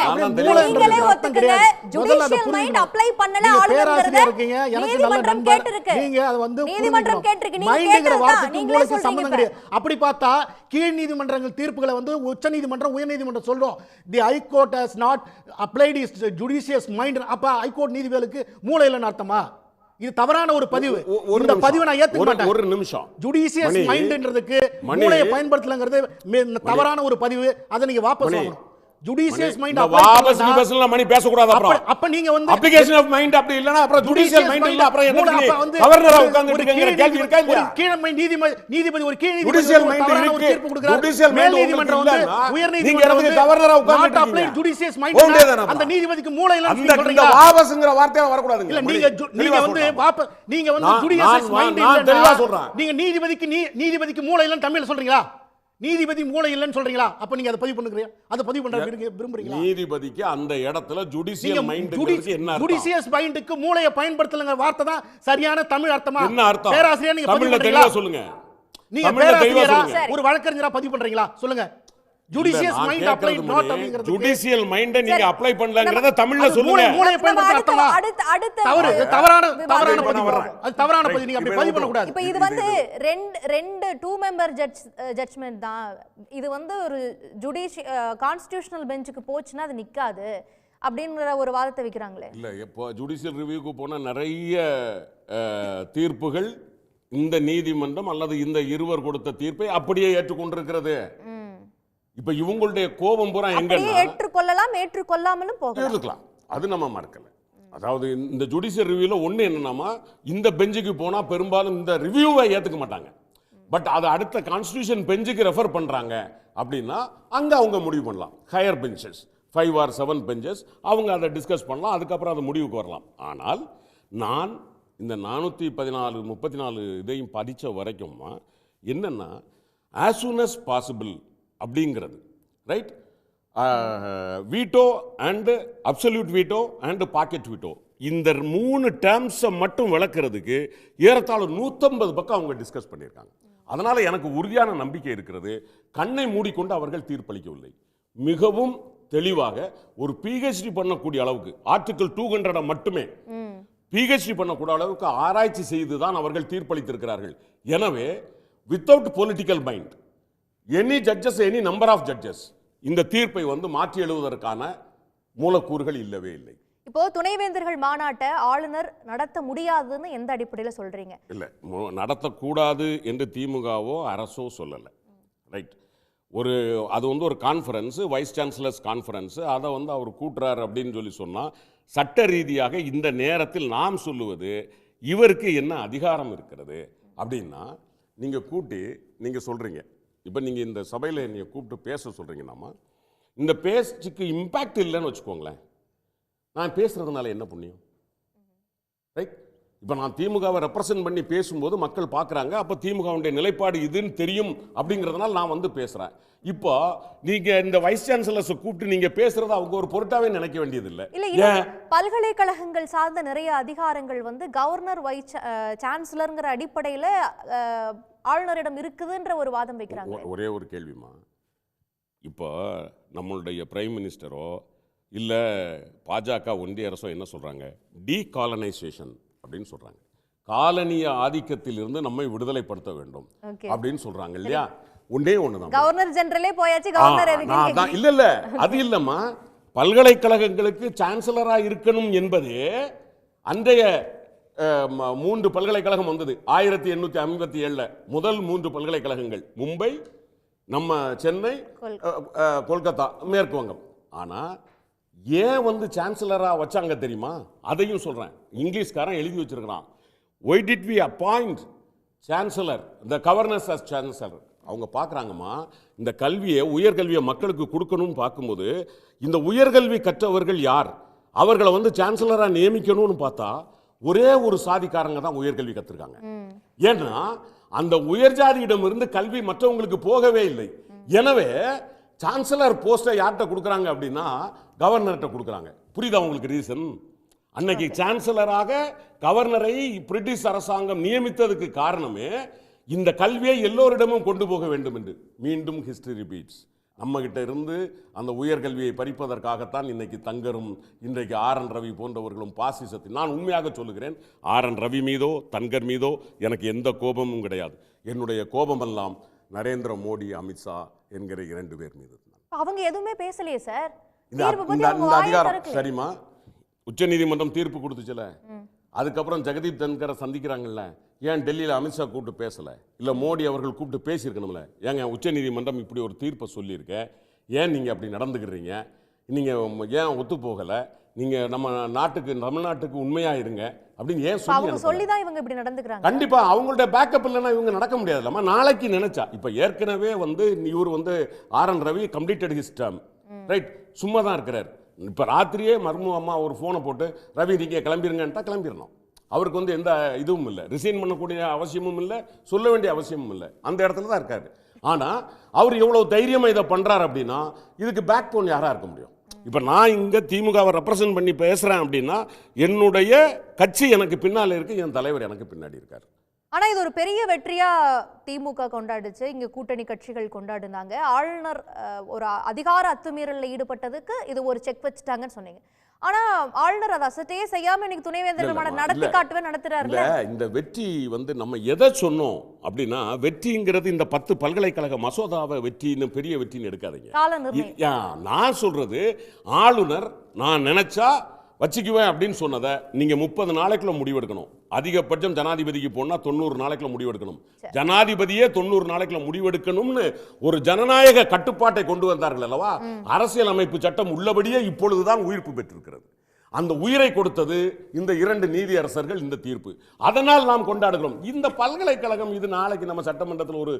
நீங்களே ஒத்துக்குங்க ஜுடிஷியல் மைண்ட் அப்ளை பண்ணல ஆளுநர்ங்கறத இருக்கீங்க. எனக்கு நல்ல நண்பர், நீங்க அது வந்து நீதிமன்றம் கேட்டிருக்கு, நீங்க மைண்ட்ங்கற வார்த்தைக்கு மூளைக்கு சம்பந்தம் கிடையாது. அப்படி பார்த்தா கீழ் நீதிமன்றங்கள் தீர்ப்புகளை வந்து உச்ச நீதிமன்றம் உயர் நீதிமன்றம் சொல்றோம் the high court has not applied is judicious mind. அப்ப ஹை கோர்ட் நீதிபதிகளுக்கு மூளை இல்லைன்னு அர்த்தமா? இது தவறான ஒரு பதிவு. இந்த பதிவை நான் ஏத்துக்க மாட்டேன். ஒரு நிமிஷம், ஜுடிஷியஸ் மைண்ட்ன்றதுக்கு மூளையை பயன்படுத்தலங்கிறது தவறான ஒரு பதிவு. அதை நீங்க வாபஸ் வாங்கணும். ஜுடிஷியஸ் மைண்ட் வாபஸ் நீபஸ்ல மணி பேச கூடாது. அப்புறம் அப்ப நீங்க வந்து அப்ளிகேஷன் ஆஃப் மைண்ட் அப்படி இல்லனா அப்புறம் ஜுடிஷியல் மைண்ட் இல்ல அப்புறம் என்ன கவர்னரா உட்கார்ந்திருக்கீங்க கேள்வி இருக்கா இல்லையா? கீழ நீதிபதி ஒரு கீழ ஜுடிஷியல் மைண்ட் இருக்கு, தீர்ப்பு கொடுக்கிறார். ஜுடிஷியல் மைண்ட் நீதிமன்றம் வந்து உயர் நீதிமன்றம் வந்து கவர்னரா உட்கார்ந்திருக்கீங்க. அப்ளை ஜுடிஷியஸ் மைண்ட் அந்த நீதிபதிக்கு மூளை இல்லன்னு சொல்றீங்க. அந்த வாபஸ்ங்கற வார்த்தையே வர கூடாதுங்க. இல்ல நீங்க வந்து ஜுடிஷியஸ் மைண்ட் இல்ல நீங்க நீதிபதிக்கு மூளை இல்லன்னு தமிழ்ல சொல்றீங்களா? நீதிபதி மூளை இல்லன்னு சொல்றீங்களா? அப்ப நீங்க அதை பதிவு பண்ணுங்க, அதை பதிவு பண்ற விரும்புறீங்களா? நீதிபதிக்கு அந்த இடத்துல ஜுடிஷியல் மைண்ட்ங்கிறது என்ன அர்த்தம்? ஜுடிஷியஸ் மைண்டுக்கு மூளையை பயன்படுத்தலங்க வார்த்தை தான் சரியான தமிழ் அர்த்தமா? என்ன அர்த்தம்? பேராசிரியர் நீங்க தமிழ்ல தெளிவா சொல்லுங்க. நீங்க பேராசிரியரா ஒரு வழக்கறிஞரா பதிவு பண்றீங்களா? சொல்லுங்க. ஜுடிஷியஸ் மைண்ட் அப்ளை நாட் அப்படிங்கிறது ஜுடிஷியல் மைண்ட் நீங்க அப்ளை பண்ணலங்கறத தமிழ்ல சொல்லுங்க. மூளையை பயன்படுத்த அர்த்தமா? தவறான பதிவு. அது தவறான பதிவு. நீங்க அப்படி பதிவு பண்ண கூடாது. இப்போ இது வந்து ரெண்டு 2 மெம்பர் ஜட்ஜ்மென்ட் தான். இது வந்து ஒரு கான்ஸ்டிடியூஷனல் பெஞ்சுக்கு போச்சுன்னா அது நிக்காது அப்படிங்கற ஒரு வாதத்தை வைக்கிறாங்களே. இல்ல இப்போ ஜுடிஷியல் ரிவ்யூக்கு போன நிறைய தீர்ப்புகள் இந்த நீதிமன்றம் அல்லது இந்த இருவர் கொடுத்த தீர்ப்பை அப்படியே ஏற்றுக்கொண்டிருக்கிறது. இப்ப இவங்களுடைய கோபம் பூரா எங்கன்னா ஏற்றுக்கொள்ளலாம், ஏற்றுக்கொள்ளாமலும் போகலாம், அது நம்ம மறக்கல. அதாவது இந்த ஜுடிஷியல் ரிவ்யூல ஒண்ணு என்னன்னா, இந்த பெஞ்சுக்கு போனா பெரும்பாலும் இந்த ரிவ்யூவை ஏத்துக்க மாட்டாங்க. பட் அது அடுத்த கான்ஸ்டிடியூஷன் பெஞ்சுக்கு ரெஃபர் பண்றாங்க அப்படின்னா அங்க அவங்க முடிவு பண்ணலாம். ஹையர் பெஞ்சஸ் 5 or 7 பெஞ்சஸ் அவங்க அதை டிஸ்கஸ் பண்ணலாம், அதுக்கப்புறம் அது முடிவுக்கு வரலாம். ஆனால் நான் இந்த 414 34 இதையும் படிச்ச வரைக்கும் என்னன்னா as soon as possible அப்படிங்கிறது right, veto and absolute veto and pocket veto இந்த 3 டேர்ம்ஸை மட்டும் விளக்குறதுக்கு ஏறத்தாழ 150 பக்கம் அவங்க டிஸ்கஸ் பண்ணியிருக்காங்க. அதனால எனக்கு உறுதியான நம்பிக்கை இருக்கிறது, கண்ணை மூடிக்கொண்டு அவர்கள் தீர்ப்பளிக்கவில்லை. மிகவும் தெளிவாக ஒரு PhD பண்ணக்கூடிய அளவுக்கு ஆர்டிகிள் 200 மட்டுமே பிஹெச்டி பண்ணக்கூடிய அளவுக்கு ஆராய்ச்சி செய்து தான் அவர்கள் தீர்ப்பளித்திருக்கிறார்கள். எனவே without political mind any judges, any number of judges இந்த தீர்ப்பை மாற்றி எழுதுவதற்கான மூலக்கூறுகள் இல்லவே இல்லை. இப்போ துணைவேந்தர்கள் மாநாட்டை ஆளுநர் நடத்த முடியாதுன்னு எந்த அடிப்படையில் சொல்றீங்க? இல்லை, நடத்தக்கூடாது என்று திமுகவோ அரசோ சொல்லலை. ரைட், அது ஒரு கான்ஃபரன்ஸ், வைஸ் சான்சலர்ஸ் கான்ஃபரன்ஸ், அதை அவர் கூட்டுறார் அப்படின்னு சொன்னால் சட்ட ரீதியாக இந்த நேரத்தில் நாம் சொல்லுவது இவருக்கு என்ன அதிகாரம் இருக்கிறது அப்படின்னா, நீங்கள் கூட்டி நீங்கள் சொல்கிறீங்க, இப்போ நீங்கள் இந்த சபையில் என்னை கூப்பிட்டு பேச சொல்கிறீங்கன்னாமா, இந்த பேச்சுக்கு இம்பேக்ட் இல்லைன்னு வச்சுக்கோங்களேன், நான் பேசுகிறதுனால என்ன புண்ணியம்? ரைட், இப்போ நான் திமுகவை ரெப்ரசன்ட் பண்ணி பேசும்போது மக்கள் பார்க்குறாங்க, அப்போ திமுகவுடைய நிலைப்பாடு இதுன்னு தெரியும் அப்படிங்கிறதுனால நான் பேசுகிறேன். இப்போ நீங்கள் இந்த வைஸ் சான்சலர்ஸை கூப்பிட்டு நீங்கள் பேசுகிறத அவங்க ஒரு பொருட்டாவே நினைக்க வேண்டியதில்லை. இல்லை, பல்கலைக்கழகங்கள் சார்ந்த நிறைய அதிகாரங்கள் கவர்னர் வைஸ் சான்சலருங்கிற அடிப்படையில் ஆளுநரிடம் இருக்குதுன்ற ஒரு வாதம் வைக்கிறாங்க. ஒரே ஒரு கேள்விமா, இப்போ நம்மளுடைய பிரைம் மினிஸ்டரோ இல்லை பாஜக ஒன்றிய அரசோ என்ன சொல்கிறாங்க? டீகாலனைசேஷன் அப்படின்னு சொல்கிறாங்க. காலனிய ஆதிக்கத்திலிருந்து நம்மை விடுதலைப்படுத்த வேண்டும் அப்படின்னு சொல்கிறாங்க இல்லையா? ஒன்றே ஒன்று தான், கவர்னர் ஜெனரலே போயாச்சு, கவர்னர் இல்லை அது இல்லைம்மா, பல்கலைக்கழகங்களுக்கு சான்சலராக இருக்கணும் என்பது அன்றைய 3 பல்கலைக்கழகம் வந்தது 1857 முதல் 3 பல்கலைக்கழகங்கள் மும்பை, நம்ம சென்னை, கொல்கத்தா, மேற்கு வங்கம். ஆனால் ஏன் சான்சலராக வச்சாங்க தெரியுமா? அதையும் சொல்கிறேன், இங்கிலீஷ்காரன் எழுதி வச்சிருக்கிறான். Why did we appoint chancellor, the governors as chancellor? அவங்க பார்க்குறாங்கம்மா, இந்த கல்வியை, உயர்கல்வியை மக்களுக்கு கொடுக்கணும்னு பார்க்கும்போது இந்த உயர்கல்வி கற்றவர்கள் யார், அவர்களை சான்சலராக நியமிக்கணும்னு பார்த்தா ஒரே ஒரு சாதிக்காரங்க தான் உயர்கல்வி கற்றுருக்காங்க. ஏன்னா அந்த உயர்ஜாதியிடம் இருந்து கல்வி மற்றவங்களுக்கு போகவே இல்லை. எனவே சான்சலர் போஸ்டை யார்கிட்ட கொடுக்குறாங்க அப்படின்னா கவர்னர்கிட்ட கொடுக்குறாங்க. புரியுதா உங்களுக்கு ரீசன்? அன்னைக்கு சான்சலராக கவர்னரை பிரிட்டிஷ் அரசாங்கம் நியமித்ததுக்கு காரணமே இந்த கல்வியை எல்லோரிடமும் கொண்டு போக வேண்டும் என்று. மீண்டும் ஹிஸ்டரி ரிப்பீட்ஸ். நம்ம கிட்ட இருந்து அந்த உயர்கல்வியை பறிப்பதற்காகத்தான் இன்னைக்கு தங்கரும், இன்றைக்கு RN ரவி போன்றவர்களும் பாசிசத்தில். நான் உண்மையாக சொல்லுகிறேன், RN ரவி மீதோ தன்கர் மீதோ எனக்கு எந்த கோபமும் கிடையாது. என்னுடைய கோபமெல்லாம் நரேந்திர மோடி, அமித்ஷா என்கிற 2 பேர் மீது. அவங்க எதுவுமே பேசலையே சார். இந்த அதிகாரம் சரிமா, உச்ச நீதிமன்றம் தீர்ப்பு கொடுத்துச்சுல, அதுக்கப்புறம் ஜெகதீப் தன்கரை சந்திக்கிறாங்கல்ல, ஏன் டெல்லியில் அமித்ஷா கூப்பிட்டு பேசலை? இல்லை மோடி அவர்கள் கூப்பிட்டு பேசியிருக்கணும்ல? ஏங்க உச்ச நீதிமன்றம் இப்படி ஒரு தீர்ப்பை சொல்லியிருக்கேன், ஏன் நீங்கள் அப்படி நடந்துக்கிறீங்க, நீங்கள் ஏன் ஒத்து போகலை, நீங்கள் நம்ம நாட்டுக்கு, தமிழ்நாட்டுக்கு உண்மையாக இருங்க அப்படின்னு ஏன் சொல்லி தான் இவங்க இப்படி நடந்துக்கிறாங்க? கண்டிப்பாக அவங்கள்ட்ட பேக்கப் இல்லைன்னா இவங்க நடக்க முடியாது இல்லாமல். நாளைக்கு நினைச்சா, இப்போ ஏற்கனவே இவர் RN Ravi completed his term, right, சும்மா தான் இருக்கிறார். இப்போ ராத்திரியே மர்மு அம்மா ஒரு ஃபோனை போட்டு ரவி நீங்கள் கிளம்பிருங்கன்ட்டா கிளம்பிடணும். அவருக்கு எந்த இதுவும் இல்லை, ரிசைன் பண்ணக்கூடிய அவசியமும் இல்லை, சொல்ல வேண்டிய அவசியமும் இல்லை, அந்த இடத்துல தான் இருக்காரு. ஆனால் அவர் எவ்வளோ தைரியமாக இதை பண்ணுறாரு அப்படின்னா இதுக்கு பேக் போன் யாராக இருக்க முடியும்? இப்போ நான் இங்கே திமுகவை ரெப்ரசன்ட் பண்ணி பேசுகிறேன் அப்படின்னா என்னுடைய கட்சி எனக்கு பின்னால் இருக்குது, என் தலைவர் எனக்கு பின்னாடி இருக்கார். ஆனா இது ஒரு பெரிய வெற்றியா திமுக கொண்டாடுச்சு, இங்க கூட்டணி கட்சிகள் கொண்டாடுனாங்க. ஆளுநர் ஒரு அதிகார அத்துமீறல்ல ஈடுபட்டதுக்கு இது ஒரு செக் வச்சுட்டாங்கன்னு சொன்னீங்க. ஆனா ஆளுநர் அதை அசட்டையே செய்யாம இன்னைக்கு துணைவேந்தர் நடத்தி காட்டுவே நடத்துறாருல. இந்த வெற்றி நம்ம எதை சொன்னோம் அப்படின்னா, வெற்றிங்கிறது இந்த 10 பல்கலைக்கழக மசோதாவை வெற்றின்னு பெரிய வெற்றின்னு எடுக்காதீங்க. நான் சொல்றது ஆளுநர் நான் நினைச்சா வச்சுக்குவேன் அப்படின்னு சொன்னதை நீங்க 30 நாளைக்குள்ள முடிவெடுக்கணும். அதிகபட்சம் ஜனாதிபதிக்கு போனா 90 நாளைக்குள்ள முடிவெடுக்கணும். ஜனாதிபதியே 90 நாளைக்குள்ள முடிவெடுக்கணும்னு ஒரு ஜனநாயக கட்டுப்பாட்டை கொண்டு வந்தார்கள் அல்லவா? அரசியல் அமைப்பு சட்டம் உள்ளபடியே இப்பொழுதுதான் உயிர்ப்பு பெற்றிருக்கிறது. அந்த உயிரை கொடுத்தது இந்த 2 நீதியரசர்கள், இந்த தீர்ப்பு. அதனால் நாம் கொண்டாடுகிறோம். இந்த பல்கலைக்கழகம் இது நாளைக்கு நம்ம சட்டமன்றத்தில் ஒரு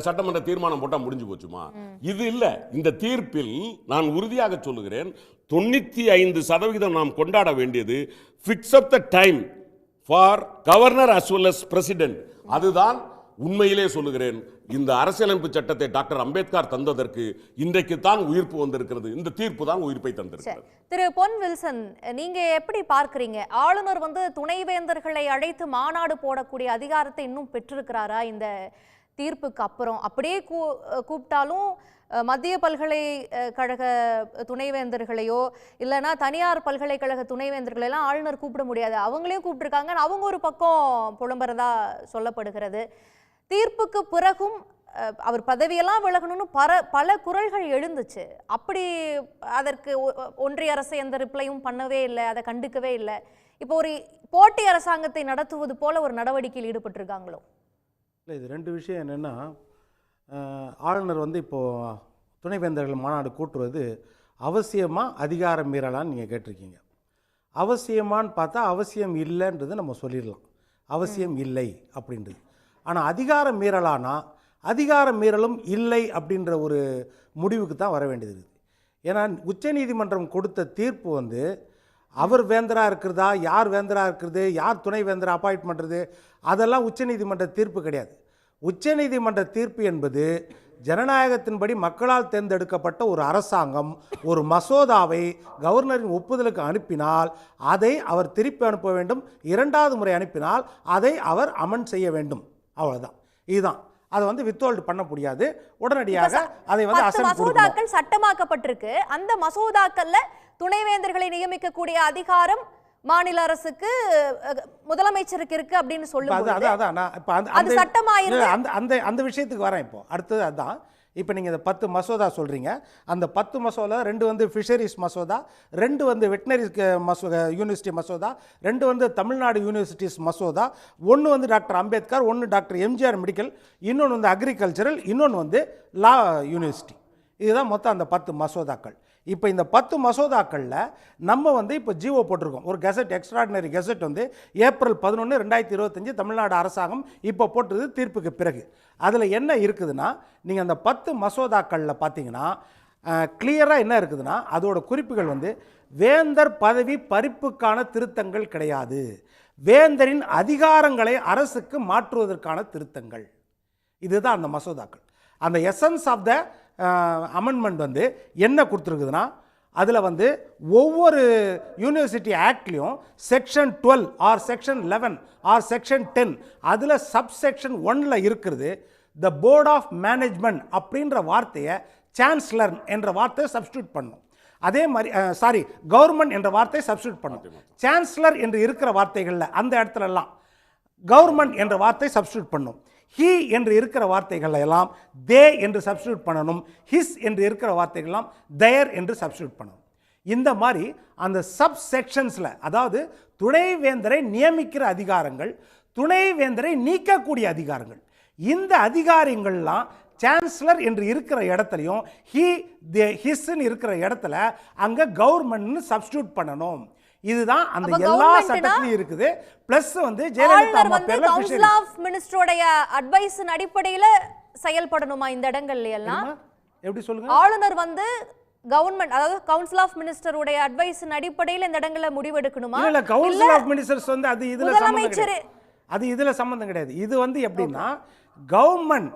சட்டமன்ற தீர்மானம் போட்டால் முடிஞ்சு போச்சுமா? இது இல்லை. இந்த தீர்ப்பில் நான் உறுதியாக சொல்லுகிறேன், 95% நாம் கொண்டாட வேண்டியது fix up the time for governor as well as president. அதுதான் உண்மையிலே சொல்லுகிறேன், இந்த அரசியலமைப்பு சட்டத்தை டாக்டர் அம்பேத்கர் தந்ததற்கு இன்றைக்கு தான் உயிர்ப்பு வந்திருக்கிறது. இந்த தீர்ப்பு தான் உயிர்ப்பை தந்திருக்கிறது. திரு பொன் வில்சன், நீங்க எப்படி பார்க்கிறீங்க? ஆளுநர் துணைவேந்தர்களை அழைத்து மாநாடு போடக்கூடிய அதிகாரத்தை இன்னும் பெற்றிருக்கிறாரா? இந்த தீர்ப்புக்கு அப்புறம் அப்படியே கூப்பிட்டாலும் மத்திய பல்கலைக்கழக துணைவேந்தர்களையோ இல்லைனா தனியார் பல்கலைக்கழக துணைவேந்தர்களெல்லாம் ஆளுநர் கூப்பிட முடியாது. அவங்களையும் கூப்பிட்டுருக்காங்க. அவங்க ஒரு பக்கம் புலம்புறதா சொல்லப்படுகிறது. தீர்ப்புக்கு பிறகும் அவர் பதவியெல்லாம் விலகணும்னு பல குரல்கள் எழுந்துச்சு. அப்படி அதற்கு ஒன்றிய அரசு எந்த ரிப்ளையும் பண்ணவே இல்லை, அதை கண்டுக்கவே இல்லை. இப்போ ஒரு போட்டி அரசாங்கத்தை நடத்துவது போல ஒரு நடவடிக்கையில் ஈடுபட்டிருக்காங்களோ? இல்லை, இது ரெண்டு விஷயம் என்னென்னா, ஆளுநர் வந்து இப்போது துணைவேந்தர்கள் மாநாடு கூட்டுவது அவசியமாக அதிகாரம் மீறலான்னு நீங்கள் கேட்டிருக்கீங்க. அவசியமானு பார்த்தா அவசியம் இல்லைன்றது நம்ம சொல்லிடலாம். அவசியம் இல்லை அப்படின்றது. ஆனால் அதிகாரம் மீறலானா அதிகாரம் மீறலும் இல்லை அப்படின்ற ஒரு முடிவுக்கு தான் வர வேண்டியது இருக்குது. ஏன்னா உச்சநீதிமன்றம் கொடுத்த தீர்ப்பு வந்து அவர் வேந்தராக இருக்கிறதா, யார் வேந்தராக இருக்கிறது, யார் துணை வேந்தராக அப்பாயிண்ட் பண்ணுறது, அதெல்லாம் உச்சநீதிமன்ற தீர்ப்பு கிடையாது. உச்சநீதிமன்ற தீர்ப்பு என்பது ஜனநாயகத்தின்படி மக்களால் தேர்ந்தெடுக்கப்பட்ட ஒரு அரசாங்கம் ஒரு மசோதாவை கவர்னரின் ஒப்புதலுக்கு அனுப்பினால் அதை அவர் திருப்பி அனுப்ப வேண்டும். இரண்டாவது முறை அனுப்பினால் அதை அவர் அமன் செய்ய வேண்டும். அவ்வளோதான். இதுதான். அதை வந்து வித்ஹோல்ட் பண்ண முடியாது. உடனடியாக அதை வந்து அசென்ட் மசோதாக்கள் சட்டமாக்கப்பட்டிருக்கு. அந்த மசோதாக்கள்ல துணைவேந்தர்களை நியமிக்கக்கூடிய அதிகாரம் மாநில அரசுக்கு முதலமைச்சருக்கு இருக்கு அப்படின்னு சொல்லும்போது அது சட்டமாயிருக்கு. அந்த விஷயத்துக்கு வரேன். இப்போ அடுத்தது அதான். இப்போ நீங்கள் இந்த 10 மசோதா சொல்கிறீங்க. அந்த 10 மசோதா 2 வந்து ஃபிஷரிஸ் மசோதா, 2 வந்து வெட்டினரி யூனிவர்சிட்டி மசோதா, 2 வந்து தமிழ்நாடு யூனிவர்சிட்டிஸ் மசோதா, 1 வந்து doctor Ambedkar, 1 doctor MGR medical, இன்னொன்று வந்து அக்ரிகல்ச்சரல், இன்னொன்று வந்து லா யூனிவர்சிட்டி. இதுதான் மொத்தம் அந்த 10 மசோதாக்கள். இப்போ இந்த 10 மசோதாக்களில் நம்ம வந்து இப்போ ஜிஓ போட்டிருக்கோம். ஒரு கெசட், எக்ஸ்ட்ராடினரி கெசட் வந்து ஏப்ரல் 11, 2025 தமிழ்நாடு அரசாங்கம் இப்போ போட்டது தீர்ப்புக்கு பிறகு. அதில் என்ன இருக்குதுன்னா, நீங்கள் அந்த 10 மசோதாக்களில் பார்த்தீங்கன்னா கிளியராக என்ன இருக்குதுன்னா, அதோட குறிப்புகள் வந்து வேந்தர் பதவி பறிப்புக்கான திருத்தங்கள் கிடையாது, வேந்தரின் அதிகாரங்களை அரசுக்கு மாற்றுவதற்கான திருத்தங்கள். இதுதான் அந்த மசோதாக்கள். அந்த எசன்ஸ் ஆஃப் த அமெண்ட்மெண்ட் வந்து என்ன கொடுத்துருக்குதுன்னா, அதில் வந்து ஒவ்வொரு யூனிவர்சிட்டி ஆக்ட்லேயும் section 12 or section 11 or section 10 அதில் சப்செக்ஷன் 1ல் இருக்கிறது த போர்ட் ஆஃப் மேனேஜ்மெண்ட் அப்படின்ற வார்த்தையை சான்சலர் என்ற வார்த்தையை சப்ஸ்டியூட் பண்ணும். அதே மாதிரி கவர்மெண்ட் என்ற வார்த்தையை சப்ஸ்டியூட் பண்ணும். சான்சலர் என்று இருக்கிற வார்த்தைகளில் அந்த இடத்துலலாம் கவர்மெண்ட் என்ற வார்த்தை சப்ஸ்டியூட் பண்ணும். ஹீ என்று இருக்கிற வார்த்தைகள் எல்லாம் தே என்று சப்ஸ்டியூட் பண்ணணும். ஹிஸ் என்று இருக்கிற வார்த்தைகள் எல்லாம் தயர் என்று சப்ஸ்டியூட் பண்ணணும். இந்த மாதிரி அந்த சப் செக்ஷன்ஸில், அதாவது துணைவேந்தரை நியமிக்கிற அதிகாரங்கள், துணைவேந்தரை நீக்கக்கூடிய அதிகாரங்கள், இந்த அதிகாரங்கள்லாம் சான்சலர் என்று இருக்கிற இடத்துலையும் ஹீ ஹிஸ்ன்னு இருக்கிற இடத்துல அங்கே கவர்மெண்ட்னு சப்ஸ்டியூட் பண்ணணும். இதுதான் அந்த எல்லா சட்டத்திலும் இருக்குது. பிளஸ் வந்து ஜெயலலிதா அம்மா பேர்ல கவுன்சில் ஆஃப் மினிஸ்டரோட அட்வைஸின் அடிப்படையில் செயல்படணுமா இந்த இடங்கள்ல எல்லாம்? எப்படி சொல்லுங்க? ஆளுநர் வந்து கவர்மெண்ட், அதாவது கவுன்சில் ஆஃப் மினிஸ்டருடைய அட்வைஸின் அடிப்படையில் இந்த இடங்கள்ல முடிவெடுக்கணுமா? இல்ல, கவுன்சில் ஆஃப் மினிஸ்டர்ஸ் வந்து அது இதுல சம்பந்தம் கிடையாது. இது வந்து எப்படின்னா, கவர்மெண்ட்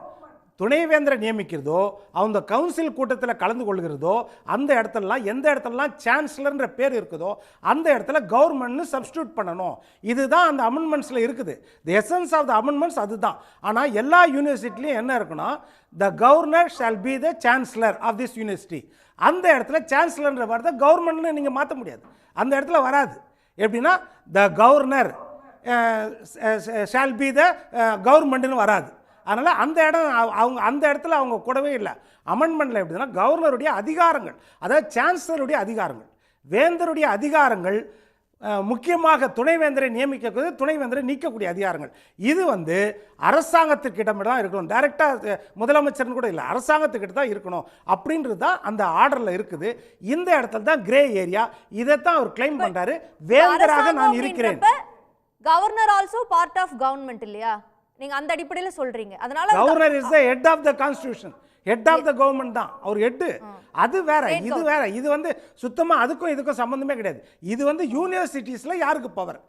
துணைவேந்தரை நியமிக்கிறதோ, அவங்க கவுன்சில் கூட்டத்தில் கலந்து கொள்கிறதோ, அந்த இடத்துலலாம் எந்த இடத்துலலாம் சான்சலர்ன்ற பேர் இருக்குதோ அந்த இடத்துல கவர்மெண்ட்னு சப்ஸ்டியூட் பண்ணணும். இதுதான் அந்த அமெண்ட்மெண்ட்ஸில் இருக்குது. The essence of the amendments அதுதான். ஆனால் எல்லா யூனிவர்சிட்டிலையும் என்ன இருக்குன்னா, the governor shall be the chancellor of this university. அந்த இடத்துல சான்சலர்ன்ற வார்த்தை கவர்மெண்ட்னு நீங்கள் மாற்ற முடியாது. அந்த இடத்துல வராது. எப்படின்னா த கவர்னர் ஷால் பி த கவர்மெண்ட்னு வராது. அதனால் அந்த இடம் அந்த இடத்துல அவங்க கூடவே இல்லை. அமெண்ட்மெண்ட்டில் எப்படின்னா, கவர்னருடைய அதிகாரங்கள், அதாவது சான்சலருடைய அதிகாரங்கள், வேந்தருடைய அதிகாரங்கள், முக்கியமாக துணைவேந்தரை நியமிக்கக்கூடிய, துணைவேந்தரை நீக்கக்கூடிய அதிகாரங்கள், இது வந்து அரசாங்கத்துக்கிட்ட தான் இருக்கணும். டைரெக்டாக முதலமைச்சர்னு கூட இல்லை, அரசாங்கத்துக்கிட்ட தான் இருக்கணும் அப்படின்றது தான் அந்த ஆர்டரில் இருக்குது. இந்த இடத்துல தான் கிரே ஏரியா. இதைத்தான் அவர் கிளைம் பண்ணுறாரு, வேந்தராக நான் இருக்கிறேன். Governor also part of government இல்லையா? நீங்க அந்த அடிப்படையில் சொல்றீங்க. அதனால governor is the head of the constitution, head of the government தான் அவர் ஹெட். அது வேற, இது வேற. இது வந்து சுத்தமா அதுக்கும் இதுக்கும் சம்பந்தமே கிடையாது. இது வந்து யூனிவர்சிட்டிஸ்ல யாருக்கு பவர்?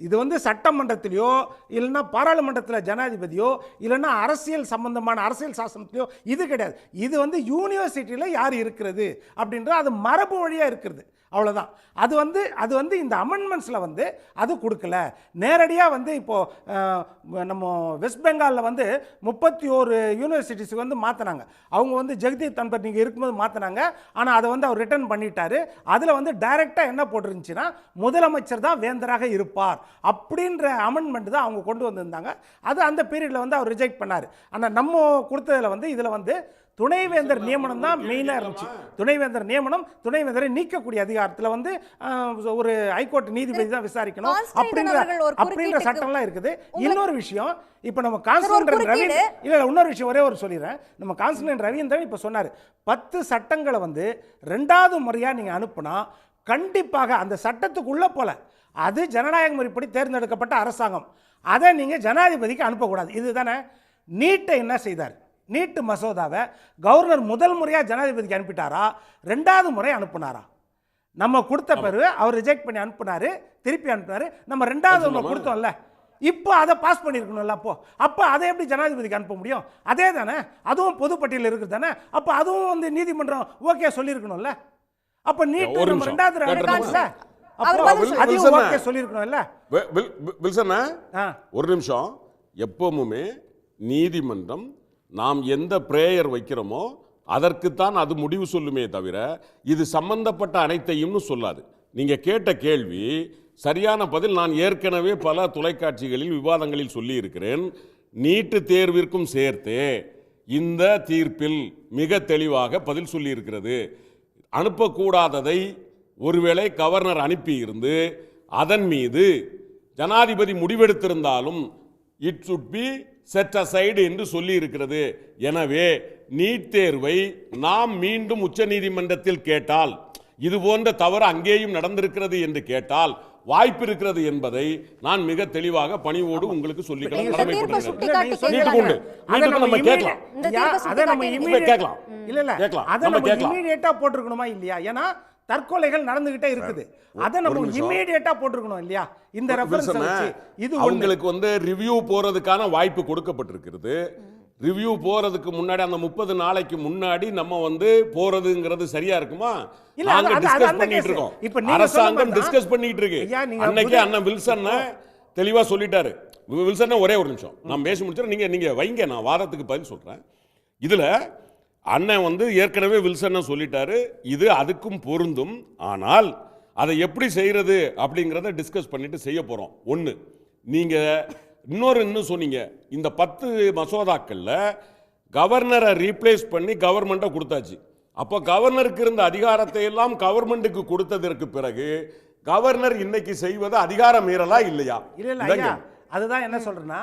இது வந்து சட்டமன்றத்திலையோ இல்லைன்னா பாராளுமன்றத்தில் ஜனாதிபதியோ இல்லைன்னா அரசியல் சம்பந்தமான அரசியல் சாசனத்திலையோ இது கிடையாது. இது வந்து யூனிவர்சிட்டியில் யார் இருக்கிறது அப்படின்ற அது மரபு வழியாக இருக்கிறது. அவ்வளோதான். அது வந்து இந்த அமெண்ட்மெண்ட்ஸில் வந்து அது கொடுக்கல. நேரடியாக வந்து இப்போது நம்ம வெஸ்ட் பெங்காலில் வந்து 31 யூனிவர்சிட்டிஸுக்கு வந்து மாற்றினாங்க. அவங்க வந்து ஜெகதீப் தன்பர் நீங்கள் இருக்கும்போது மாற்றினாங்க. ஆனால் அதை வந்து அவர் ரிட்டர்ன் பண்ணிட்டாரு. அதில் வந்து டைரெக்டாக என்ன போட்டிருந்துச்சுன்னா முதலமைச்சர் தான் வேந்தராக இருப்பார் அப்படின்ற அமெண்ட்மெண்ட் தான் அவங்க கொண்டு வந்திருந்தாங்க. அது அந்த பீரியடில் வந்து அவர் ரிஜெக்ட் பண்ணார். ஆனால் நம்ம கொடுத்ததில் வந்து இதில் வந்து துணைவேந்தர் நியமனம் தான் மெயினாக இருந்துச்சு. துணைவேந்தர் நியமனம், துணைவேந்தரை நீக்கக்கூடிய அதிகாரத்தில் வந்து ஒரு ஹைகோர்ட் நீதிபதி தான் விசாரிக்கணும் அப்படின்ற சட்டம்லாம் இருக்குது. இன்னொரு விஷயம், இப்போ நம்ம கான்ஸ்டன்டைன் ரவீந்திரன் இன்னொரு விஷயம் ஒரே ஒரு சொல்லிடுறேன். நம்ம கான்ஸ்டன்டைன் ரவீந்திரன் இப்போ சொன்னார் 10 சட்டங்களை வந்து 2வது முறையாக நீங்கள் அனுப்புனா கண்டிப்பாக அந்த சட்டத்துக்குள்ளே போல அது ஜனநாயக முறைப்படி தேர்ந்தெடுக்கப்பட்ட அரசாங்கம், அதை நீங்கள் ஜனாதிபதிக்கு அனுப்பக்கூடாது. இதுதானே. நீட்டை என்ன செய்தார்? நீட்டு மசோதாவை கவர்னர் முதல் முறையாக ஜனாதிபதிக்கு அனுப்பிட்டாரா, 2வது முறை அனுப்புனாரா? நம்ம கொடுத்த பிறகு அவர் ரிஜெக்ட் பண்ணி அனுப்புனாரு, திருப்பி அனுப்புனாரு. நம்ம 2வது ஒன்று கொடுத்தோம்ல, இப்போ அதை பாஸ் பண்ணியிருக்கணும்ல. அப்போ அதை எப்படி ஜனாதிபதிக்கு அனுப்ப முடியும்? அதே தானே, அதுவும் பொதுப்பட்டியலில் இருக்குது தானே. அப்போ அதுவும் வந்து நீதிமன்றம் ஓகே சொல்லியிருக்கணும்ல. அப்போ நீட் 2வது அதையும் ஓகே சொல்லியிருக்கணும்ல. ஒரு நிமிஷம். எப்பவுமே நீதிமன்றம் நாம் எந்த பிரேயர் வைக்கிறோமோ அதற்குத்தான் அது முடிவு சொல்லுமே தவிர இது சம்பந்தப்பட்ட அனைத்தையும் சொல்லாது. நீங்க கேட்ட கேள்வி சரியான பதில். நான் ஏற்கனவே பல தொலைக்காட்சிகளில் விவாதங்களில் சொல்லி இருக்கிறேன். நீட்டு தேர்விற்கும் சேர்த்தே இந்த தீர்ப்பில் மிக தெளிவாக பதில் சொல்லி இருக்கிறது. அனுப்பக்கூடாததை ஒருவேளை கவர்னர் அனுப்பி இருந்து அதன் மீது ஜனாதிபதி முடிவெடுத்திருந்தாலும் it should be set aside என்று சொல்லி இருக்கிறது. எனவே நீட் தேர்வை நாம் மீண்டும் உச்ச நீதிமன்றத்தில் கேட்டால் இது போன்ற தவறு அங்கேயும் நடந்திருக்கிறது என்று கேட்டால் வாய்ப்பு இருக்கிறது என்பதை நான் மிக தெளிவாக பணிவோடு உங்களுக்கு சொல்லிக்கலாம். போட்டிருக்கணுமா இல்லையா? ஏன்னா தற்கொலைகள் நடந்துகிட்டே இருக்குது. அதை நம்ம இமிடியேட்டா போட்டுக்கணும் இல்லையா? இந்த ரெஃபரன்ஸ் வச்சு இது உங்களுக்கு வந்து ரிவ்யூ போறதுக்கான வாய்ப்பு கொடுக்கப்பட்டிருக்கிறது. ரிவ்யூ போறதுக்கு முன்னாடி அந்த 30 நாளைக்கு முன்னாடி நம்ம வந்து போறதுங்கிறது சரியா இருக்குமா? நாங்க டிஸ்கஸ் பண்ணிட்டு இருக்கோம். அரசாங்கம் டிஸ்கஸ் பண்ணிட்டு இருக்கு. அன்னைக்கு அண்ணன் வில்சன் தெளிவா சொல்லிட்டாரு. வில்சன் ஒரே ஒரு நிமிஷம் நான் பேசி முடிச்சிடறேன். நீங்க வைங்க, நான் வாதத்துக்கு பதில் சொல்றேன். இதுல அண்ணன் வந்து ஏற்கனவே வில்சன் சொல்லிட்டாரு, இது அதுக்கும் பொருந்தும். ஆனால் அதை எப்படி செய்யறது அப்படிங்கிறத டிஸ்கஸ் பண்ணிட்டு செய்ய போறோம். ஒன்று, நீங்க இன்னும் சொன்னீங்க, இந்த 10 மசோதாக்கள்ல கவர்னரை ரீப்ளேஸ் பண்ணி கவர்மெண்ட்டை கொடுத்தாச்சு. அப்போ கவர்னருக்கு இருந்த அதிகாரத்தை எல்லாம் கவர்மெண்ட்டுக்கு கொடுத்ததற்கு பிறகு கவர்னர் இன்னைக்கு செய்வது அதிகார மீறலா இல்லையா? இல்ல, அதுதான் என்ன சொல்றேன்னா,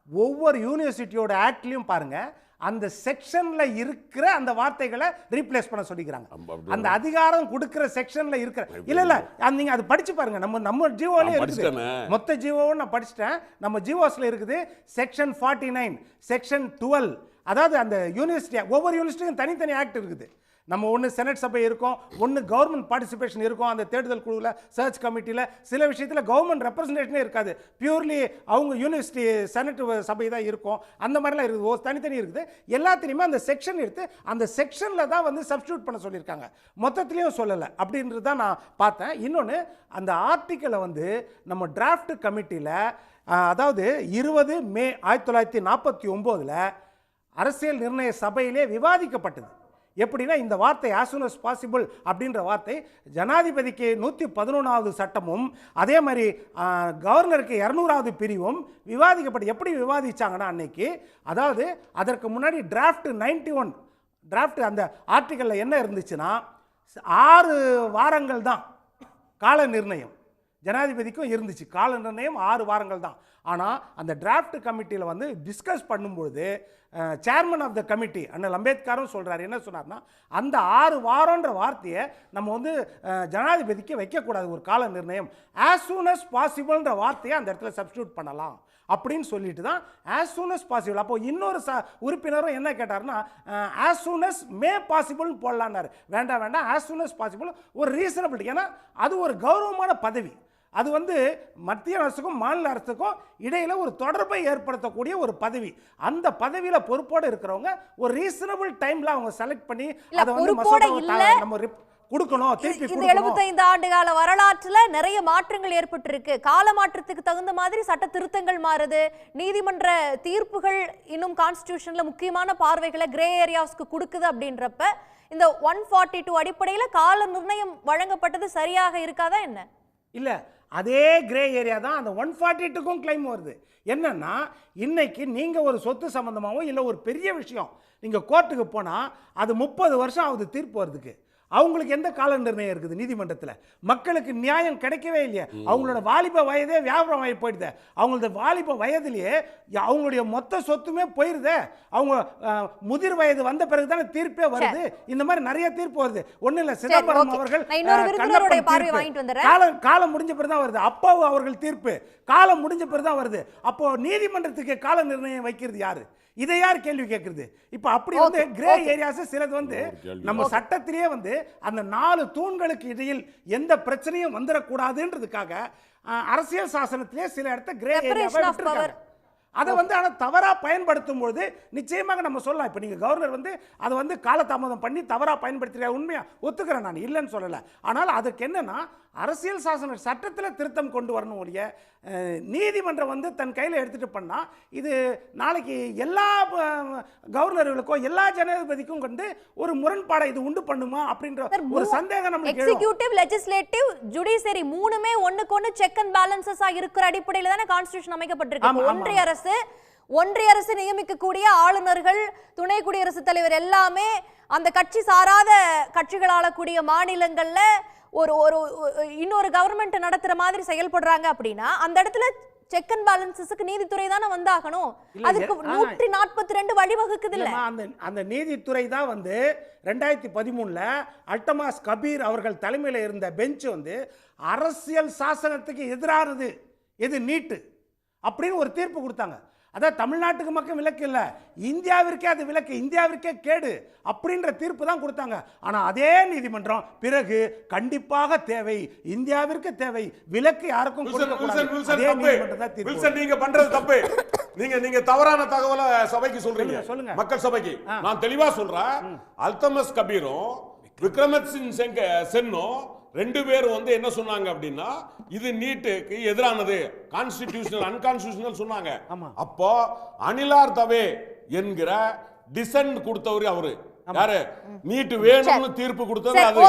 ஒவ்வொரு யூனிவர்சிட்டியோட ஆக்ட்லயும் பாருங்க, அந்த செக்ஷன்ல இருக்கிற அந்த வார்த்தைகளை ரீப்ளேஸ் பண்ண சொல்லிக்கிறாங்க. அந்த அதிகாரம் கொடுக்கிற செக்ஷன்ல இருக்கிற இல்ல நீங்க அது படிச்சு பாருங்க. நம்ம ஜியோல இருக்குது, மொத்த ஜியோவும் நான் படிச்சிட்டேன். நம்ம ஜியோஸ்ல இருக்குது செக்ஷன் 49, செக்ஷன் 12. அதாவது அந்த யூனிவர்சிட்டி, ஒவ்வொரு யூனிவர்சிட்டியும் தனித்தனி ஆக்ட் இருக்குது. நம்ம ஒன்று செனட் சபை இருக்கும், ஒன்று கவர்மெண்ட் பார்ட்டிசிபேஷன் இருக்கும். அந்த தேடுதல் குழுவில், சர்ச் கமிட்டியில் சில விஷயத்தில் கவர்மெண்ட் ரெப்ரசன்டேஷனே இருக்காது. பியூர்லி அவங்க யூனிவர்சிட்டி செனட் சபை தான் இருக்கும். அந்த மாதிரிலாம் இருக்குது, தனித்தனி இருக்குது. எல்லாத்துலேயுமே அந்த செக்ஷன் எடுத்து அந்த செக்ஷனில் தான் வந்து சப்ஸ்டியூட் பண்ண சொல்லியிருக்காங்க. மொத்தத்துலேயும் சொல்லலை அப்படின்றது தான் நான் பார்த்தேன். இன்னொன்று, அந்த ஆர்டிக்கலை வந்து நம்ம டிராஃப்ட் கமிட்டியில், அதாவது 20 மே 1949 அரசியல் நிர்ணய சபையிலே விவாதிக்கப்பட்டது. எப்படின்னா, இந்த வார்த்தை as soon as possible அப்படின்ற வார்த்தை ஜனாதிபதிக்கு 111வது சட்டமும் அதே மாதிரி கவர்னருக்கு 200வது பிரிவும் விவாதிக்கப்பட்டு, எப்படி விவாதிச்சாங்கன்னா அன்னைக்கு, அதாவது அதற்கு முன்னாடி டிராஃப்ட் 91 டிராஃப்ட் அந்த ஆர்டிக்கலில் என்ன இருந்துச்சுன்னா 6 வாரங்கள் தான் கால நிர்ணயம். ஜனாதிபதிக்கும் இருந்துச்சு கால நிர்ணயம் 6 வாரங்கள் தான். ஆனால் அந்த டிராஃப்ட் கமிட்டியில் வந்து டிஸ்கஸ் பண்ணும்பொழுது சேர்மன் ஆஃப் த கமிட்டி அண்ணல் அம்பேத்கரும் சொல்கிறார். என்ன சொன்னார்னா, அந்த 6 வாரன்ற வார்த்தையை நம்ம வந்து ஜனாதிபதிக்கு வைக்கக்கூடாது ஒரு கால நிர்ணயம். as soon as possibleன்ற வார்த்தையை அந்த இடத்துல சப்ஸ்டியூட் பண்ணலாம் அப்படின்னு சொல்லிட்டு தான் as soon as possible. அப்போ இன்னொரு உறுப்பினரும் என்ன கேட்டார்னா, as soon as may possible போடலான்னாரு. வேண்டாம், as soon as possible ஒரு ரீசனபிள். ஏன்னா அது ஒரு கௌரவமான பதவி. அது வந்து மத்திய அரசுக்கும் மாநில அரசுக்கும் இடையில ஒரு தொடர்பை ஏற்படுத்தக்கூடிய ஒரு பதவி. அந்த பதவியில பொறுப்போடு இருக்கிறவங்க ஒரு ரீசனபிள் டைம்ல அவங்க செலக்ட் பண்ணி அதை வந்து நம்ம கொடுக்கணும், திருப்பி இந்த கொடுக்கணும். 75 ஆண்டு கால வரலாற்றுல நிறைய மாற்றங்கள் ஏற்பட்டிருக்கு. கால மாற்றத்துக்கு தகுந்த மாதிரி சட்ட திருத்தங்கள் மாறுது. நீதிமன்ற தீர்ப்புகள் இன்னும் கான்ஸ்டிடியூஷன்ல முக்கியமான பார்வைகளை கிரே ஏரியாஸ்க்கு கொடுக்குது. அப்படின்றப்ப இந்த 142 அடிப்படையில கால நிர்ணயம் வழங்கப்பட்டது சரியாக இருக்காதா என்ன? இல்ல, அதே கிரே ஏரியா தான் அந்த 142க்கும் கிளைம் வருது. என்னன்னா இன்னைக்கு நீங்க ஒரு சொத்து சம்பந்தமாவோ இல்லை ஒரு பெரிய விஷயம் நீங்க கோர்ட்டுக்கு போனா அது 30 வருஷம் ஆகுது தீர்ப்பு வருதுக்கு. அவங்களுக்கு எந்த கால நிர்ணயம் இருக்குது நீதிமன்றத்தில்? மக்களுக்கு நியாயம் கிடைக்கவே இல்லையே. அவங்களோட வாலிப வயதே வியாபாரம் ஆகி போயிடுது. அவங்களோட வாலிப வயதிலேயே அவங்களுடைய மொத்த சொத்துமே போயிருதே. அவங்க முதிர் வயது வந்த பிறகு தானே தீர்ப்பே வருது. இந்த மாதிரி நிறைய தீர்ப்பு வருது. ஒன்றும் இல்லை, சிதம்பரம் அவர்கள் காலம் முடிஞ்ச பிறகு தான் வருது. அப்பாவு அவர்கள் தீர்ப்பு காலம் முடிஞ்ச பிறகு தான் வருது. அப்போ நீதிமன்றத்துக்கு கால நிர்ணயம் வைக்கிறது யாரு? இதை யார் கேள்வி கேட்கறது? இப்ப அப்படி வந்து கிரே ஏரியாஸ் சிலது வந்து நம்ம சட்டத்திலேயே வந்து அந்த 4 தூண்களுக்கு இடையில் எந்த பிரச்சனையும் வந்துடக்கூடாதுன்றதுக்காக அரசியல் சாசனத்திலே சில இடத்த கிரே ஏரியாவை விட்டுருக்காங்க. அதை வந்து ஆனால் தவறாக பயன்படுத்தும் பொழுது நிச்சயமாக நம்ம சொல்லலாம். இப்போ நீங்கள் கவர்னர் வந்து அதை வந்து காலதாமதம் பண்ணி தவறாக பயன்படுத்துகிற உண்மையாக ஒத்துக்கிறேன், நான் இல்லைன்னு சொல்லலை. ஆனால் அதுக்கு என்னன்னா அரசியல் சாசன சட்டத்தில் திருத்தம் கொண்டு வரணும் ஒழிய நீதிமன்றம் வந்து தன் கையில் எடுத்துகிட்டு பண்ணால் இது நாளைக்கு எல்லா கவர்னர்களுக்கோ எல்லா ஜனாதிபதிக்கும் வந்து ஒரு முரண்பாடை இது உண்டு பண்ணுமா அப்படின்ற ஒரு சந்தேகம் நம்மளுக்கு. எக்ஸிகியூட்டிவ், லெஜிஸ்லேட்டிவ், ஜுடிஷியரி மூணுமே ஒண்ணுக்கு ஒன்று செக் அண்ட் பேலன்சஸா இருக்கிற அடிப்படையில் தானே கான்ஸ்டிடியூஷன் அமைக்கப்பட்டிருக்கு. ஒன்றிய அரசு நியமிக்கக்கூடிய ஆளுநர்கள், துணை குடியரசுத் தலைவர் எல்லாமே அந்த கட்சி சாராத கட்சிகள் ஆளக்கூடிய மாநிலங்கள்ல ஒரு இன்னொரு கவர்மெண்ட் நடத்துற மாதிரி செயல்படுறாங்க அப்படின்னா அந்த இடத்துல செக் அண்ட் பேலன்சஸ்க்கு நீதித்துறை தானே வந்தாகணும். அதுக்கு 142 வழிவகுக்குது இல்ல. அந்த நீதித்துறை தான் வந்து 2013ல அல்டமாஸ் கபீர் அவர்கள் தலைமையில் இருந்த பெஞ்ச் வந்து அரசியல் சாசனத்துக்கு எதிரானது எது நீட்டு அப்படின்னு ஒரு தீர்ப்பு கொடுத்தாங்க. அதான் தமிழ்நாட்டுக்கு மக்கள் விலக்கு இல்லை, இந்தியாவிற்கே அது விலக்கு, இந்தியாவிற்கே கேடு அப்படின்ற தீர்ப்பு தான் கொடுத்தாங்க. ஆனால் அதே நீதிமன்றம் பிறகு கண்டிப்பாக தேவை, இந்தியாவிற்கு தேவை, விலக்கு யாருக்கும் நீங்க பண்றது தப்பு. நீங்க தவறான தகவலை சபைக்கு சொல்றீங்க. சொல்லுங்க, மக்கள் சபைக்கு நான் தெளிவா சொல்றேன். அல்தமஸ் கபீரும் விக்ரமத் சிங் சென்னும் 2 பேரும் வந்து என்ன சொன்னாங்க அப்படின்னா இது நீட்டுக்கு எதிரானது, கான்ஸ்டிடியூஷனல் அன்கான்ஸ்டிடியூஷனல் சொன்னாங்க. அப்போ அனிலார் தவே என்கிற டிசன்ட் கொடுத்தவர் அவரு யாரு? நீட் வேணும்னு தீர்ப்பு கொடுத்தது அது.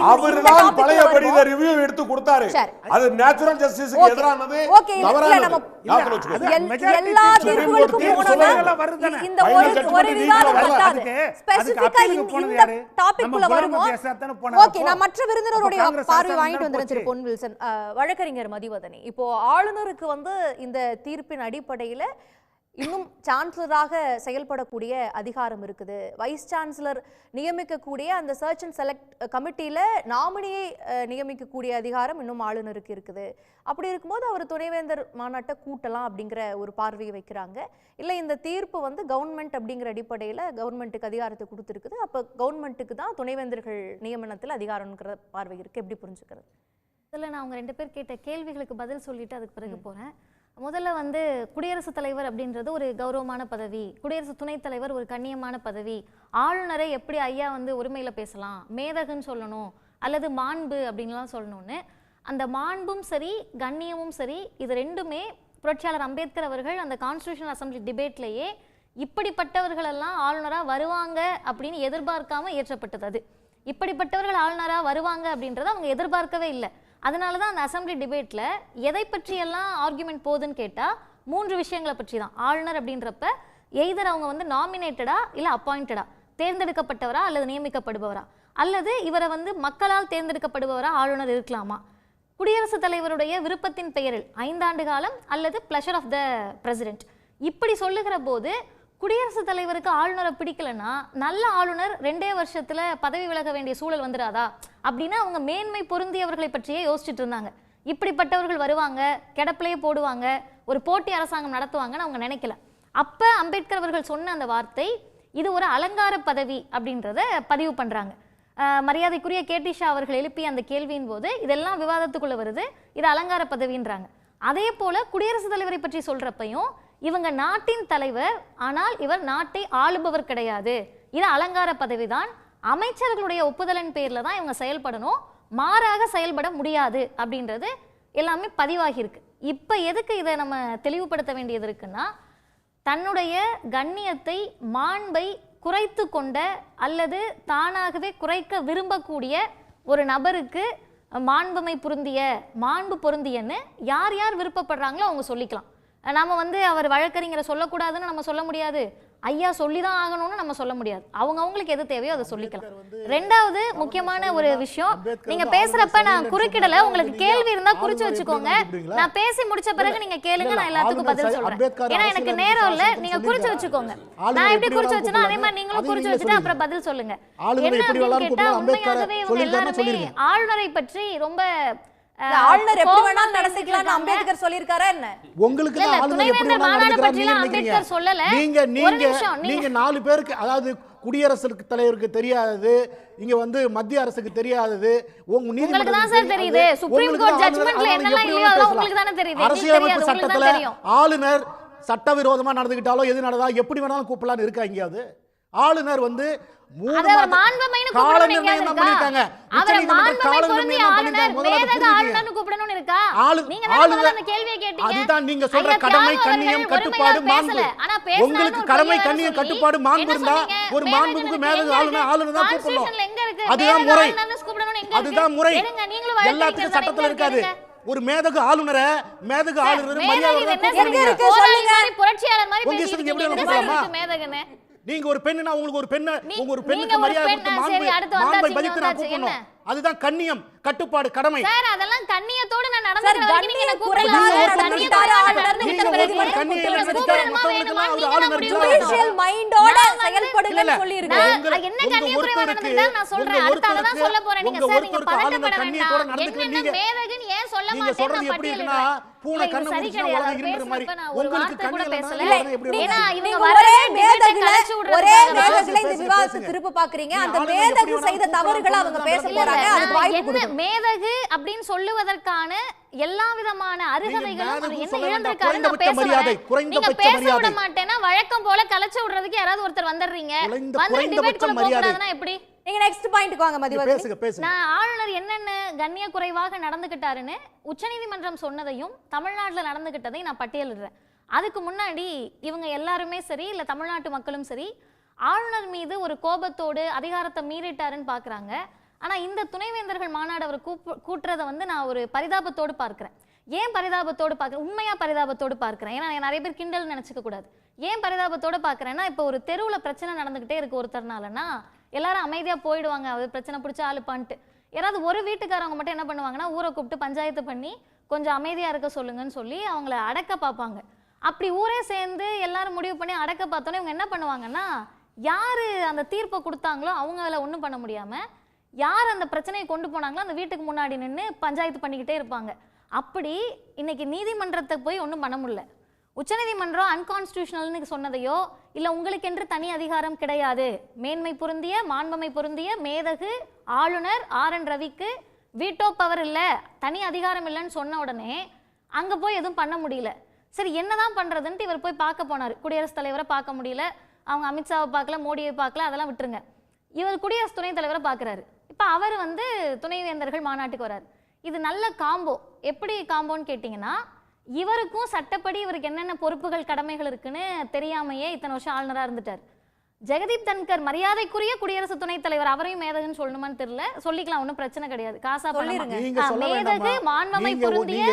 அவர்தான் பழையபடி இந்த ரிவ்யூ எடுத்து கொடுத்தாரு. அது நேச்சுரல் ஜஸ்டிஸ்க்கு எதிரானது, தவறானது. எல்லா தீர்ப்புகளுக்கும் இந்த ஒரு விவாதம் பத்தாது. ஸ்பெசிஃபிக்கா இந்த டாபிக்குள்ள வருவோம். ஓகே, நான் மற்ற விருந்தினருடைய பார்வை வாங்கிட்டு வந்துறேன் திரு பொன் வில்சன். வழக்கறிஞர் மதிவதனி, இப்போ ஆளுநருக்கு வந்து இந்த தீர்ப்பின் அடிப்படையில் இன்னும் சான்சலராக செயல்படக்கூடிய அதிகாரம் இருக்குது. வைஸ் சான்சலர் நியமிக்கக்கூடிய அந்த சர்ச் அண்ட் செலக்ட் கமிட்டியில் நாமினியை நியமிக்கக்கூடிய அதிகாரம் இன்னும் ஆளுநருக்கு இருக்குது. அப்படி இருக்கும்போது அவர் துணைவேந்தர் மாநாட்டை கூட்டலாம் அப்படிங்கிற ஒரு பார்வையை வைக்கிறாங்க. இல்லை, இந்த தீர்ப்பு வந்து கவர்மெண்ட் அப்படிங்கிற அடிப்படையில் கவர்மெண்ட்டுக்கு அதிகாரத்தை கொடுத்துருக்குது, அப்போ கவர்மெண்ட்டுக்கு தான் துணைவேந்தர்கள் நியமனத்தில் அதிகாரம்ங்கிற பார்வை இருக்குது. எப்படி புரிஞ்சுக்கிறது? இதில் நான் அவங்க 2 பேர் கேட்ட கேள்விகளுக்கு பதில் சொல்லிட்டு அதுக்கு பிறகு போகிறேன். முதல்ல வந்து குடியரசுத் தலைவர் அப்படின்றது ஒரு கௌரவமான பதவி, குடியரசு துணைத் தலைவர் ஒரு கண்ணியமான பதவி. ஆளுநரை எப்படி ஐயா வந்து உரிமையில் பேசலாம், மேதகுன்னு சொல்லணும் அல்லது மாண்பு அப்படின்லாம் சொல்லணும்னு. அந்த மாண்பும் சரி கண்ணியமும் சரி இது ரெண்டுமே புரட்சியாளர் அம்பேத்கர் அவர்கள் அந்த கான்ஸ்டிடியூஷனல் அசம்பிளி டிபேட்லேயே இப்படிப்பட்டவர்களெல்லாம் ஆளுநராக வருவாங்க அப்படின்னு எதிர்பார்க்காம இயற்றப்பட்டது. அது இப்படிப்பட்டவர்கள் ஆளுநராக வருவாங்க அப்படின்றத அவங்க எதிர்பார்க்கவே இல்லை. அதனால தான் அந்த அசம்பிளி டிபேட்டில் எதை பற்றியெல்லாம் ஆர்குமெண்ட் போகுதுன்னு கேட்டால் 3 விஷயங்களை பற்றி தான். ஆளுநர் அப்படின்றப்ப எய்தர் அவங்க வந்து நாமினேட்டடா இல்லை அப்பாயிண்டடா, தேர்ந்தெடுக்கப்பட்டவரா அல்லது நியமிக்கப்படுபவரா, அல்லது இவரை வந்து மக்களால் தேர்ந்தெடுக்கப்படுபவரா ஆளுநர் இருக்கலாமா, குடியரசுத் தலைவருடைய விருப்பத்தின் பெயரில் 5 ஆண்டு காலம் அல்லது பிளஷர் ஆஃப் த பிரசிடென்ட். இப்படி சொல்லுகிற போது குடியரசுத் தலைவருக்கு ஆளுநரை பிடிக்கலன்னா நல்ல ஆளுநர் 2 வருஷத்துல பதவி விலக வேண்டிய சூழல் வந்துடாதா அப்படின்னு அவங்க மேன்மை பொருந்தியவர்களை பற்றியே யோசிச்சுட்டு இருந்தாங்க. இப்படிப்பட்டவர்கள் வருவாங்க, கிடப்பிலேயே போடுவாங்க, ஒரு போட்டி அரசாங்கம் நடத்துவாங்கன்னு அவங்க நினைக்கல. அப்போ அம்பேத்கர் அவர்கள் சொன்ன அந்த வார்த்தை இது ஒரு அலங்கார பதவி அப்படின்றத பதிவு பண்ணுறாங்க. மரியாதைக்குரிய கேடி ஷா அவர்கள் எழுப்பிய அந்த கேள்வியின் போது இதெல்லாம் விவாதத்துக்குள்ளே வருது, இது அலங்கார பதவின்றாங்க. அதே போல் குடியரசுத் தலைவரை பற்றி சொல்கிறப்பையும் இவங்க நாட்டின் தலைவர், ஆனால் இவர் நாட்டை ஆளுபவர் கிடையாது, இது அலங்கார பதவி தான். அமைச்சர்களுடைய ஒப்புதலின் பேர்ல தான் இவங்க செயல்படணும், மாறாக செயல்பட முடியாது அப்படின்றது எல்லாமே பதிவாகி இருக்கு. இப்ப எதுக்கு இதை நம்ம தெளிவுபடுத்த வேண்டியது இருக்குன்னா, தன்னுடைய கண்ணியத்தை மாண்பை குறைத்து கொண்ட அல்லது தானாகவே குறைக்க விரும்பக்கூடிய ஒரு நபருக்கு மாண்பு பொருந்தியன்னு யார் யார் விருப்பப்படுறாங்களோ அவங்க சொல்லிக்கலாம். நம்ம வந்து அவர் வழக்கறிஞரை சொல்லக்கூடாதுன்னு நம்ம சொல்ல முடியாது, ஐயா சொல்லிதான் ஆகணும்னு நம்ம சொல்ல முடியாது. அவங்களுக்கு எது தேவையோ அதை சொல்லிக்கலாம். ரெண்டாவது முக்கியமான ஒரு விஷயம், நீங்க பேசுறப்ப நான் குறுக்கிடல, உங்களுக்கு கேள்வி இருந்தா குறிச்சு வச்சுக்கோங்க. நான் பேசி முடிச்ச பிறகு நீங்க கேளுங்க, நான் எல்லாத்துக்கும் பதில் சொல்றேன். ஏன்னா எனக்கு நேரம் இல்ல, நீங்க குறிச்சு வச்சுக்கோங்க. நான் எப்படி குறிச்சு வச்சேன்னா அதே மாதிரி நீங்களும் குறிச்சு வச்சுட்டு அப்புறம் பதில் சொல்லுங்க. என்ன அப்படின்னு கேட்டா, உண்மையாகவே இவங்க எல்லாருமே ஆளுநரை பற்றி ரொம்ப ஆளுநர் எப்படி வேணாலும் நடந்துக்கலாம்னு அம்பேத்கர் சொல்லிருக்காரா என்ன? உங்களுக்கு ஆளுநர் எப்படி வேணாலும் நடந்துக்கலாம்னு நீங்க 4 பேருக்கு, அதாவது குடியரசுத் தலைவருக்கு தெரியாதது, இங்க வந்து மத்திய அரசுக்கு தெரியாதது, உங்களுக்கு தான் சார் தெரியுது. சுப்ரீம் கோர்ட் ஜட்ஜ்மென்ட்ல என்னெல்லாம் இல்லையோ அதெல்லாம் உங்களுக்கு தான தெரியுது. அரசியலமைப்பு சட்டத்துல ஆளுநர் சட்டவிரோதமா நடந்துக்கிட்டாலோ எது நடந்தா எப்படி வேணாலும் கூப்பிடலாம்னு இருக்கா எங்கேயாவது? ஆளுநர் வந்து அதுதான் நீங்க சொல்ற கடமை கண்ணியம் கட்டுப்பாடு மாண்பு. உங்களுக்கு கடமை கண்ணியம் கட்டுப்பாடு மாண்பு இருந்தா ஒரு மாண்புக்கு மேல ஆளுநர் தான் கூப்பிடணும். அதுதான் முறை, அதுதான் முறை. எல்லாத்துக்கும் சட்டத்துல இருக்காது. ஒரு மேதகு ஆளுநரை மரியாதை, நீங்க ஒரு பெண்ணுனா உங்களுக்கு ஒரு பெண்ணுக்கு மரியாதை கொடுத்து மாண்பை மதித்து நான் கூப்பிடணும். அதுதான் கண்ணியம் கட்டுப்பாடு கடமை. சார் அதெல்லாம் கண்ணியத்தோட நான் நடந்துக்கிற வரைக்கும் நீங்க என்ன கூப்பிடலாம். கண்ணியத்தோட ஆளுநர் கிட்ட பிறகு பொலிட்டிஷியல் மைண்டோட செயல்படுங்கன்னு சொல்லிருக்காங்க. என்ன கண்ணியக்குறைவா நடந்துட்டா நான் சொல்றேன். அடுத்து அத தான் சொல்ல போறேன். நீங்க சார் நீங்க பதட்டப்பட வேண்டாம். என்ன மேதகுன்னு ஏன் சொல்ல மாட்டேன்னு நான் பட்டியலிடுறேன். பூனை கண்ணு முடிச்சா உலகம் இருந்துற மாதிரி உங்களுக்கு கூட பேசல. ஏன்னா இவங்க ஒரே மேதகுல இந்த விவாதத்தை திருப்ப பாக்குறீங்க. அந்த மேதகு செய்த தவறுகளை அவங்க பேச போறாங்க. அதுக்கு வாய்ப்பு கொடுங்க. மேதகு அப்படினு சொல்லுவதற்கான எல்லா விதமான அருகதைகளும் என்ன இழந்திருக்காரு நான் பேசுறேன். நீங்க பேச விட மாட்டேன்னா வழக்கம் போல கலச்ச விடுறதுக்கு யாராவது ஒருத்தர் வந்துடுறீங்க. வந்து டிபேட் குள்ள போறாதுன்னா எப்படி? நீங்க நெக்ஸ்ட் பாயிண்ட்க்கு வாங்க மதிவதனி. நான் ஆளுநர் என்னென்ன கண்ணிய குறைவாக நடந்துக்கிட்டாருன்னு உச்சநீதிமன்றம் சொன்னதையும் தமிழ்நாட்டில் நடந்துக்கிட்டதையும் நான் பட்டியலிடுறேன். அதுக்கு முன்னாடி இவங்க எல்லாருமே சரி இல்லை தமிழ்நாட்டு மக்களும் சரி ஆளுநர் மீது ஒரு கோபத்தோடு அதிகாரத்தை மீறிட்டாருன்னு பார்க்குறாங்க. ஆனால் இந்த துணைவேந்தர்கள் மாநாடு அவர் கூட்டுறதை வந்து நான் ஒரு பரிதாபத்தோடு பார்க்குறேன். ஏன் பரிதாபத்தோடு பார்க்குறேன்? உண்மையாக பரிதாபத்தோடு பார்க்குறேன். ஏன்னா நிறைய பேர் கிண்டல் நினச்சிக்க கூடாது. ஏன் பரிதாபத்தோடு பார்க்குறேன்னா, இப்போ ஒரு தெருவில் பிரச்சனை நடந்துக்கிட்டே இருக்குது ஒருத்தர்னாலன்னா எல்லாரும் அமைதியாக போயிடுவாங்க, அவர் பிரச்சனை பிடிச்சா ஆளுப்பான்ட்டு. யாராவது ஒரு வீட்டுக்காரவங்க மட்டும் என்ன பண்ணுவாங்கன்னா ஊரை கூப்பிட்டு பஞ்சாயத்து பண்ணி கொஞ்சம் அமைதியாக இருக்க சொல்லுங்கன்னு சொல்லி அவங்கள அடக்க பார்ப்பாங்க. அப்படி ஊரே சேர்ந்து எல்லாரும் முடிவு பண்ணி அடக்க பார்த்தோன்னே இவங்க என்ன பண்ணுவாங்கன்னா, யார் அந்த தீர்ப்பை கொடுத்தாங்களோ அவங்கள ஒன்றும் பண்ண முடியாமல் யார் அந்த பிரச்சனையை கொண்டு போனாங்களோ அந்த வீட்டுக்கு முன்னாடி நின்று பஞ்சாயத்து பண்ணிக்கிட்டே இருப்பாங்க. அப்படி இன்னைக்கு நீதிமன்றத்தை போய் ஒன்றும் பண்ண முடியல. உச்சநீதிமன்றம் அன்கான்ஸ்டியூஷனல்னு சொன்னதையோ இல்லை உங்களுக்கென்று தனி அதிகாரம் கிடையாது, மேன்மை பொருந்திய மாண்புமை பொருந்திய மேதகு ஆளுநர் RN ரவிக்கு வீட்டோ பவர் இல்லை, தனி அதிகாரம் இல்லைன்னு சொன்ன உடனே அங்கே போய் எதுவும் பண்ண முடியல. சரி என்னதான் பண்ணுறதுன்ட்டு இவர் போய் பார்க்க போனார். குடியரசுத் தலைவரை பார்க்க முடியல, அவங்க அமித்ஷாவை பார்க்கல, மோடியை பார்க்கல, அதெல்லாம் விட்டுருங்க. இவர் குடியரசு துணைத் தலைவரை பார்க்குறாரு. இப்போ அவர் வந்து துணைவேந்தர்கள் மாநாட்டுக்கு வராரு. இது நல்ல காம்போ. எப்படி காம்போன்னு கேட்டிங்கன்னா, இவருக்கும் சட்டப்படி இவருக்கு என்னென்ன பொறுப்புகள் கடமைகள் இருக்குன்னு தெரியாமையே இத்தனை வருஷம் ஆளுநராக இருந்துட்டார். ஜெகதீப் தன்கர் மரியாதைக்குரிய குடியரசு துணைத் தலைவர், அவரையும் மேதகுன்னு சொல்லணுமான்னு தெரியல, சொல்லிக்கலாம், ஒன்றும் பிரச்சனை கிடையாது. காசா மேதகு மாண்புமை பொருந்திய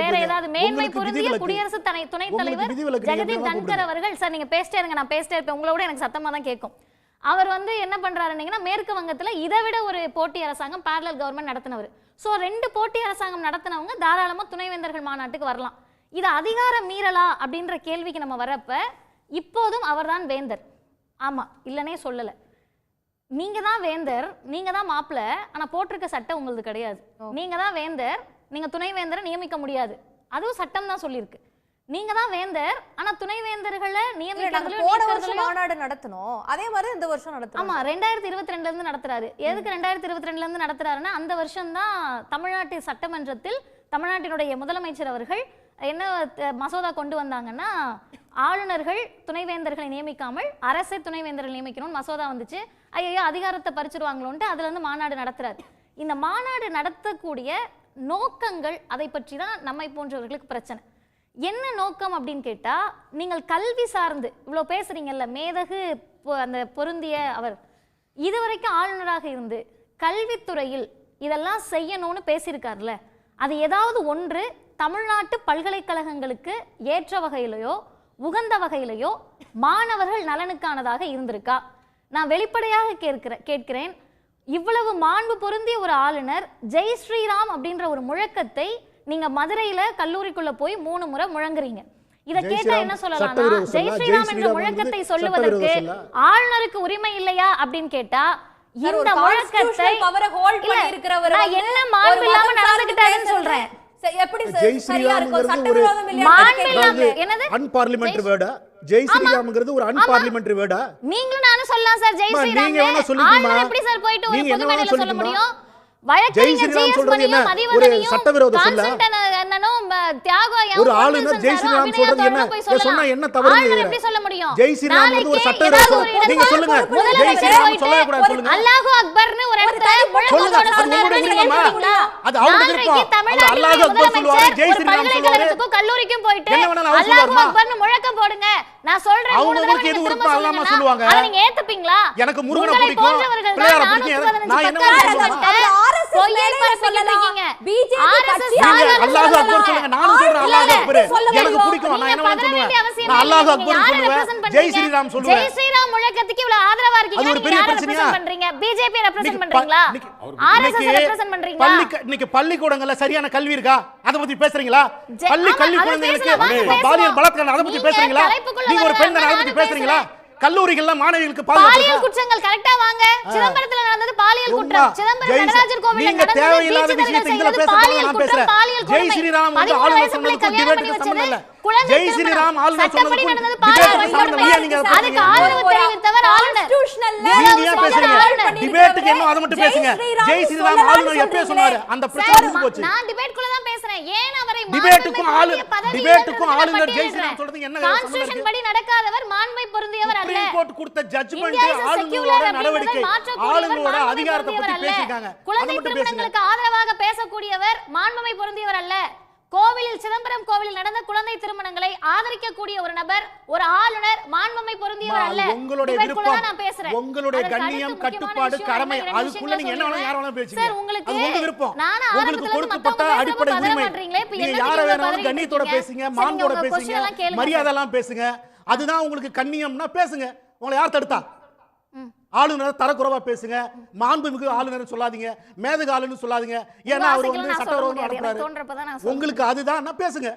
வேற ஏதாவது மேன்மை பொருந்திய குடியரசு துணைத் தலைவர் ஜெகதீப் தன்கர் அவர்கள். சார் நீங்க பேசிட்டே இருங்க, நான் பேசிட்டே இருப்பேன், உங்களோட எனக்கு சத்தமா தான் கேட்கும். அவர் வந்து என்ன பண்றாருன்னா, மேற்கு வங்கத்தில் இதை விட ஒரு போட்டி அரசாங்கம் பேரலல் கவர்மெண்ட் நடத்தினவர். ஸோ 2 போட்டி அரசாங்கம் நடத்தினவங்க தாராளமாக துணைவேந்தர்கள் மாநாட்டுக்கு வரலாம். இது அதிகார மீறலா அப்படின்ற கேள்விக்கு நம்ம வரப்ப இப்போதும் அவர் தான் வேந்தர். ஆமாம், இல்லைன்னே சொல்லலை. நீங்கள் தான் வேந்தர், நீங்கள் தான் மாப்பிள்ள, ஆனால் போட்டிருக்க சட்டம் உங்களுக்கு கிடையாது. நீங்கள் தான் வேந்தர், நீங்கள் துணைவேந்தரை நியமிக்க முடியாது, அதுவும் சட்டம் தான் சொல்லியிருக்கு. நீங்க தான் வேந்தர், ஆனா துணைவேந்தர்களை நியமிக்கிறதுல போன வருஷம் மாநாடு நடத்தணும், அதே மாதிரி இந்த வருஷம் நடத்தணும். ஆமா, 2022ல இருந்து நடத்துறாரு. எதுக்கு 2022ல இருந்து நடத்துறாருன்னா, அந்த வருஷம் தான் தமிழ்நாட்டு சட்டமன்றத்தில் தமிழ்நாட்டினுடைய முதலமைச்சர் அவர்கள் என்ன மசோதா கொண்டு வந்தாங்கன்னா, ஆளுநர்கள் துணைவேந்தர்களை நியமிக்காமல் அரசே துணைவேந்தர்கள் நியமிக்கணும்னு மசோதா வந்துச்சு. ஐயோ அதிகாரத்தை பறிச்சிருவாங்களோன்ட்டு அதுல இருந்து மாநாடு நடத்துறாரு. இந்த மாநாடு நடத்தக்கூடிய நோக்கங்கள், அதை பற்றி தான் நம்மை போன்றவர்களுக்கு பிரச்சனை. என்ன நோக்கம் அப்படின்னு கேட்டா, நீங்கள் கல்வி சார்ந்து இவ்வளோ பேசுறீங்கல்ல, மேதகு அந்த பொருந்திய அவர் இதுவரைக்கும் ஆளுநராக இருந்து கல்வித்துறையில் இதெல்லாம் செய்யணும்னு பேசியிருக்காருல்ல, அது ஏதாவது ஒன்று தமிழ்நாட்டு பல்கலைக்கழகங்களுக்கு ஏற்ற வகையிலையோ உகந்த வகையிலையோ மாணவர்கள் நலனுக்கானதாக இருந்திருக்கா? நான் வெளிப்படையாக கேட்கிறேன். இவ்வளவு மாண்பு பொருந்திய ஒரு ஆளுநர் ஜெய் ஸ்ரீராம் அப்படின்ற ஒரு முழக்கத்தை நீங்க மதுரையில கல்லூரிக்குள்ள போய் 3 முறை முழங்குறீங்க. இத கேட்டா என்ன சொல்லலாம்னா, ஜெய் ஸ்ரீராம் என்ற முழக்கத்தை சொல்லுவதற்கு ஆளுநருக்கு உரிமை இல்லையா அப்படின்னு கேட்டா, இந்த முழக்கத்தை நான் என்ன மாண்பு இல்லாம நடந்துக்கிட்டாருன்னு சொல்றேன். எப்படி சரியா இருக்கும்? சட்டவிரோதம் இல்லையா? என்னது அன்பார்லிமெண்டரி வேர்டா? ஜெய் ஸ்ரீராம்ங்கிறது ஒரு அன்பார்லிமெண்டரி வேர்டா? நீங்களும் நானும் சொல்லலாம் சார். ஜெய் ஸ்ரீராம் நீங்க என்ன சொல்லுவீங்க? எப்படி சார் போயிட்டு ஒரு நீங்க பொது மேடையில சொல்ல முடியும்? ஜெய் ஸ்ரீராம் சொல்றது என்ன? ஒரு சட்டவிரோத சொல்ல? ஒரு ஆளுநர் ஜெய் ஸ்ரீராம் சொல்றது என்ன? சொன்னா என்ன தவறு? எப்படி சொல்ல முடியும்? ஜெய் ஸ்ரீராம் ஒரு சட்டவிரோத சொல்ல. நீங்க சொல்லுங்க. ஜெய் ஸ்ரீராம் சொல்லவே கூடாது சொல்லுங்க. அல்லாஹு அக்பர்னு ஒரு இடத்துல முழக்கத்தோட சொன்னாரு. அது அவங்க விருப்பம். அது அல்லாஹு அக்பர் சொல்வாரு, ஜெய் ஸ்ரீராம் சொல்வாரு. கல்லூரிக்கும் போயிட்டு அல்லாஹு அக்பர்னு முழக்கம் போடுங்க. நான் சொல்றேன், உங்களுக்கு எது விருப்பம் அல்லாம சொல்லுவாங்க. அத நீங்க ஏத்துப்பீங்களா? எனக்கு முருகனை பிடிக்கும், பிள்ளையார பிடிக்கும். நான் என்ன சொல்றேன்? அல்லாஹ் அக்பர் சொல்லுங்க. நானும் சொல்றேன் அல்லாஹ் அக்பர். எனக்கு பிடிக்கும். நான் என்ன சொல்லுவேன்? நான் அல்லாஹ் அக்பர் சொல்லுவேன். ஜெய் ஸ்ரீராம் சொல்லுவேன். ஜெய் ஸ்ரீராம் முழக்கத்துக்கு இவ்வளவு ஆதரவா இருக்கீங்க. அது ஒரு பெரிய பிரச்சனையா பண்றீங்க? பிஜேபி ரெப்ரசன்ட் பண்றீங்களா? ஆர்எஸ்எஸ் ரெப்ரசன்ட் பண்றீங்களா? இன்னைக்கு பள்ளிக்கூடங்கள்ல சரியான கல்வி இருக்கா? அத பத்தி பேசுறீங்களா? பள்ளிக்கூடங்களுக்கு பாலியல் பலாத்காரம் அத பத்தி பேசுறீங்களா? நீங்க ஒரு பெண் அத பத்தி பேசுறீங்களா? கல்லூரிகள்ல மாணவிகளுக்கு பாலியல் குற்றங்கள் கரெக்ட்டா வாங்க. சிதம்பரத்துல நடந்தது பாலியல் குற்றம். சிதம்பரம் நடராஜர் கோவில்ல நடந்தது தேவையில்லாத விஷயத்தை இதுல பேசுறீங்க. நான் பேசுறேன். ஜெய் ஸ்ரீராம் வந்து ஆளுநர் சொன்னதுக்கு டிபேட்டுக்கு சம்பந்தம் இல்ல. ஜெய் ஸ்ரீராம் ஆளுநர் சொன்னதுக்கு டிபேட்டுக்கு சம்பந்தம் இல்ல. நீங்க அதுக்கு ஆதரவு தெரிவித்தவர் ஆளுநர். நீங்க ஏன் பேசுறீங்க? டிபேட்டுக்கு என்ன அத மட்டும் பேசுங்க. ஜெய் ஸ்ரீராம் ஆளுநர் எப்பவே சொன்னாரு? அந்த பிரச்சனை முடிஞ்சு போச்சு. நான் டிபேட்க்குள்ள தான் பேசுறேன். ஏன் அவரை டிபேட்டுக்கும் ஆளுநர் ஜெய் ஸ்ரீராம் சொல்றது என்ன? கான்ஸ்டிடியூஷன் படி நடக்காதவர் மாண்பை பொருந்தியவர் அல்ல. சுப்ரீம் கோர்ட் கொடுத்த ஜட்ஜ்மென்ட் ஆளுநரோட நடவடிக்கை, ஆளுநரோட அதிகாரத்தை பத்தி பேசிட்டாங்க. குழந்தை திருமணங்களுக்கு ஆதரவாக பேசக்கூடியவர் மாண்புமை பொருந்தியவர் அல்ல. கோவிலில் சிதம்பரம் கோவிலில் நடந்த குழந்தை திருமணங்களை ஆதரிக்கக்கூடிய ஒரு நபர், ஒரு ஆளுநர் மாண்புமை பொருந்தியவர் அல்ல. உங்களுடைய விருப்பம், நான் பேசுறேன். உங்களுடைய கண்ணியம், கட்டுப்பாடு, கடமை, அதுக்குள்ள நீங்க என்ன வேணாலும் யார வேணாலும் பேசுங்க. சார், உங்களுக்கு உங்க விருப்பம். உங்களுக்கு கொடுக்கப்பட்ட அடிப்படை உரிமை. நீங்க யார வேணாலும் கண்ணியத்தோட பேசுங்க, மாண்போட பேசுங்க, மரியாதைலாம் பேசுங்க. அதுதான் உங்களுக்கு கண்ணியம்னா பேசுங்க. உங்களை யார் தடுத்தா? ஆளுநர் தரக்குறைவா பேசுங்க, மாண்புமிகு ஆளுநர் சொல்லாதீங்க, மேதகு ஆளுநர் சொல்லாதீங்க. ஏன்னா அவர் வந்து சட்டவிரோதமா நடக்கிறாரு. உங்களுக்கு அதுதான் பேசுங்க.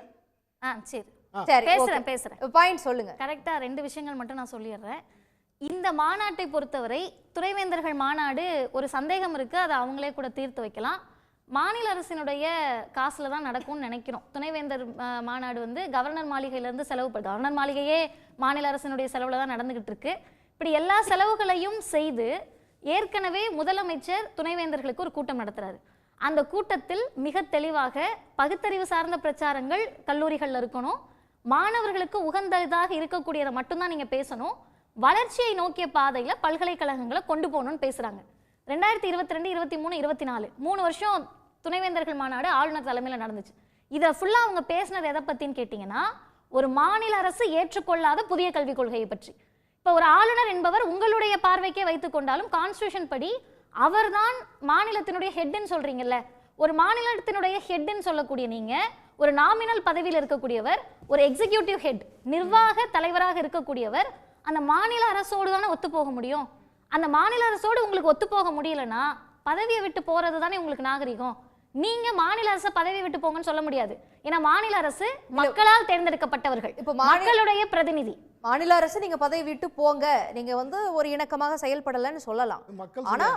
சரி, பேசுறேன். பாயிண்ட் சொல்லுங்க. கரெக்டா 2 விஷயங்கள் மட்டும் நான் சொல்லிடுறேன். இந்த மாநாட்டை பொறுத்தவரை துணைவேந்தர்கள் மாநாடு ஒரு சந்தேகம் இருக்கு, அதை அவங்களே கூட தீர்த்து வைக்கலாம். மாநில அரசினுடைய காசுல தான் நடக்கும்னு நினைக்கிறோம். துணைவேந்தர் மாநாடு வந்து கவர்னர் மாளிகையிலேருந்து கவர்னர் மாளிகையே மாநில அரசினுடைய செலவுல தான் நடந்துகிட்டு இருக்கு. இப்படி எல்லா செலவுகளையும் செய்து ஏற்கனவே முதலமைச்சர் துணைவேந்தர்களுக்கு ஒரு கூட்டம் நடத்துறாரு. அந்த கூட்டத்தில் மிக தெளிவாக பகுத்தறிவு சார்ந்த பிரச்சாரங்கள் கல்லூரிகள்ல இருக்கணும், மாணவர்களுக்கு உகந்ததாக இருக்கக்கூடியதை மட்டும்தான் நீங்க பேசணும், வளர்ச்சியை நோக்கிய பாதையில பல்கலைக்கழகங்களை கொண்டு போகணும்னு பேசுறாங்க. 2022, 23, 24 3 வருஷம் துணைவேந்தர்கள் மாநாடு ஆளுநர் தலைமையில் நடந்துச்சு. இதை ஃபுல்லா அவங்க பேசினது எதை பத்தின்னு கேட்டீங்கன்னா, ஒரு மாநில அரசு ஏற்றுக்கொள்ளாத புதிய கல்விக் கொள்கையை பற்றி. இப்போ ஒரு ஆளுநர் என்பவர் உங்களுடைய பார்வைக்கே வைத்துக் கொண்டாலும் கான்ஸ்டிடியூஷன் படி அவர்தான் மாநிலத்தினுடைய ஹெட்ன்னு சொல்றீங்கல்ல. ஒரு மாநிலத்தினுடைய ஹெட்ன்னு சொல்லக்கூடிய நீங்க ஒரு நாமினல் பதவியில் இருக்கக்கூடியவர், ஒரு எக்ஸிகியூட்டிவ் ஹெட், நிர்வாக தலைவராக இருக்கக்கூடியவர் அந்த மாநில அரசோடு தானே ஒத்து போக முடியும். அந்த மாநில அரசோடு உங்களுக்கு ஒத்து போக முடியலன்னா பதவியை விட்டு போறது தானே உங்களுக்கு நாகரிகம். நீங்க மாநில அரசு பதவி விட்டு போங்கன்னு சொல்ல முடியாது. ஏன்னா மாநில அரசு மக்களால் தேர்ந்தெடுக்கப்பட்டவர்கள், இப்போ மக்களுடைய பிரதிநிதி. மாநில அரசு நீங்க பதவி விட்டு போங்க, நீங்க வந்து ஒரு இணக்கமாக செயல்படலன்னு சொல்லலாம். ஆனா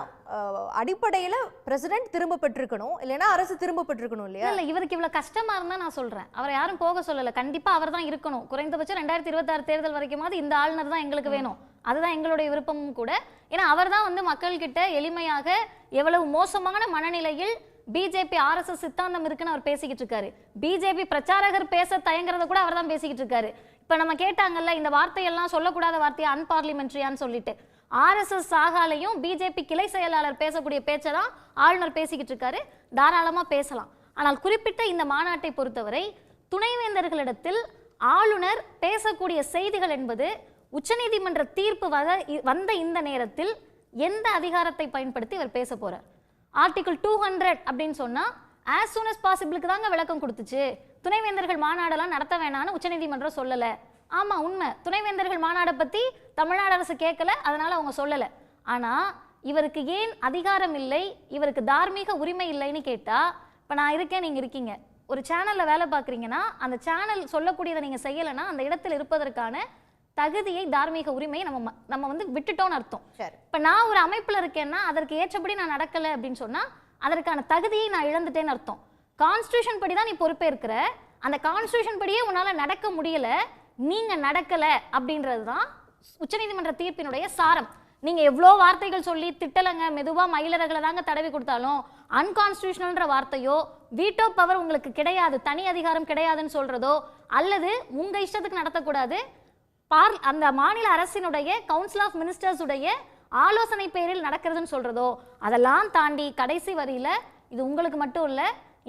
அடிப்படையில பிரசிடென்ட் திரும்ப பெற்றிருக்கணும், இல்லைன்னா அரசு திரும்ப பெற்றிருக்கணும் இல்லையா? இல்ல, இவருக்கு இவ்வளவு கஷ்டமா இருந்தா நான் சொல்றேன், அவரை யாரும் போக சொல்லல. கண்டிப்பா அவர் தான் இருக்கணும். குறைந்தபட்சம் 2026 தேர்தல் வரைக்குமாவது இந்த ஆளுநர் தான் எங்களுக்கு வேணும். அதுதான் எங்களுடைய விருப்பமும் கூட. ஏன்னா அவர் தான் வந்து மக்கள் கிட்ட எளிமையாக எவ்வளவு மோசமான மனநிலையில் பிஜேபி RSS சித்தாந்தம் இருக்குன்னு அவர் பேசிக்கிட்டு இருக்காரு. பிஜேபி பிரச்சாரகர் பேச தயங்குறத கூட அவர் தான் பேசிக்கிட்டு இருக்காரு. இப்ப நம்ம கேட்டாங்கல்ல இந்த வார்த்தையெல்லாம் சொல்லக்கூடாத வார்த்தையை அன்பார்லிமெண்ட்ரியான்னு சொல்லிட்டு, RSS சாகாலையும் பிஜேபி கிளை செயலாளர் பேசக்கூடிய பேச்சை தான் ஆளுநர் பேசிக்கிட்டு இருக்காரு. தாராளமா பேசலாம். ஆனால் குறிப்பிட்ட இந்த மாநாட்டை பொறுத்தவரை துணைவேந்தர்களிடத்தில் ஆளுநர் பேசக்கூடிய செய்திகள் என்பது உச்சநீதிமன்ற தீர்ப்பு வந்த இந்த நேரத்தில் எந்த அதிகாரத்தை பயன்படுத்தி இவர் பேச போறார்? ஆர்டிகிள் 200 அப்படின்னு சொன்னா as soon as possibleக்கு தாங்க விளக்கம் கொடுத்துச்சு. துணைவேந்தர்கள் மாநாடெல்லாம் நடத்த வேணான்னு உச்சநீதிமன்றம் சொல்லல. ஆமா உண்மை, துணைவேந்தர்கள் மாநாடை பத்தி தமிழ்நாடு அரசு கேட்கல, அதனால அவங்க சொல்லல. ஆனா இவருக்கு ஏன் அதிகாரம் இல்லை, இவருக்கு தார்மீக உரிமை இல்லைன்னு கேட்டா, இப்ப நான் இருக்கேன், நீங்க இருக்கீங்க, ஒரு சேனல்ல வேலை பார்க்குறீங்கன்னா அந்த சேனல் சொல்லக்கூடியதை நீங்க செய்யலைன்னா அந்த இடத்தில் இருப்பதற்கான தகுதியை தார்மீக உரிமையை நம்ம வந்து விட்டுட்டோம்னு அர்த்தம். இப்ப நான் ஒரு அமைப்புல இருக்கேன்னா அதற்கு ஏற்றபடி நான் நடக்கல அப்படின்னு சொன்னா அதற்கான தகுதியை நான் இழந்துட்டேன்னு அர்த்தம். கான்ஸ்டிடியூஷன் படி தான் நீ பொறுப்பேற்கிற, அந்த கான்ஸ்டிடியூஷன் படியே உன்னால நடக்க முடியல, நீங்க நடக்கல அப்படின்றது தான் உச்சநீதிமன்ற தீர்ப்பினுடைய சாரம். நீங்க எவ்வளோ வார்த்தைகள் சொல்லி திட்டலங்க, மெதுவா மயிலறகளை தாங்க தடவி கொடுத்தாலும் அன்கான்ஸ்டிடியூஷனல்ன்ற வார்த்தையோ வீட்டோ பவர் உங்களுக்கு கிடையாது, தனி அதிகாரம் கிடையாதுன்னு சொல்றதோ, அல்லது உங்க இஷ்டத்துக்கு நடத்தக்கூடாது, அந்த மாநில அரசினுடைய கவுன்சில் ஆஃப் மினிஸ்டர்ஸ் உடைய ஆலோசனை பேரில் நடக்கிறதுன்னு சொல்றதோ, அதெல்லாம் தாண்டி கடைசி வரியில இது உங்களுக்கு மட்டும் இல்ல,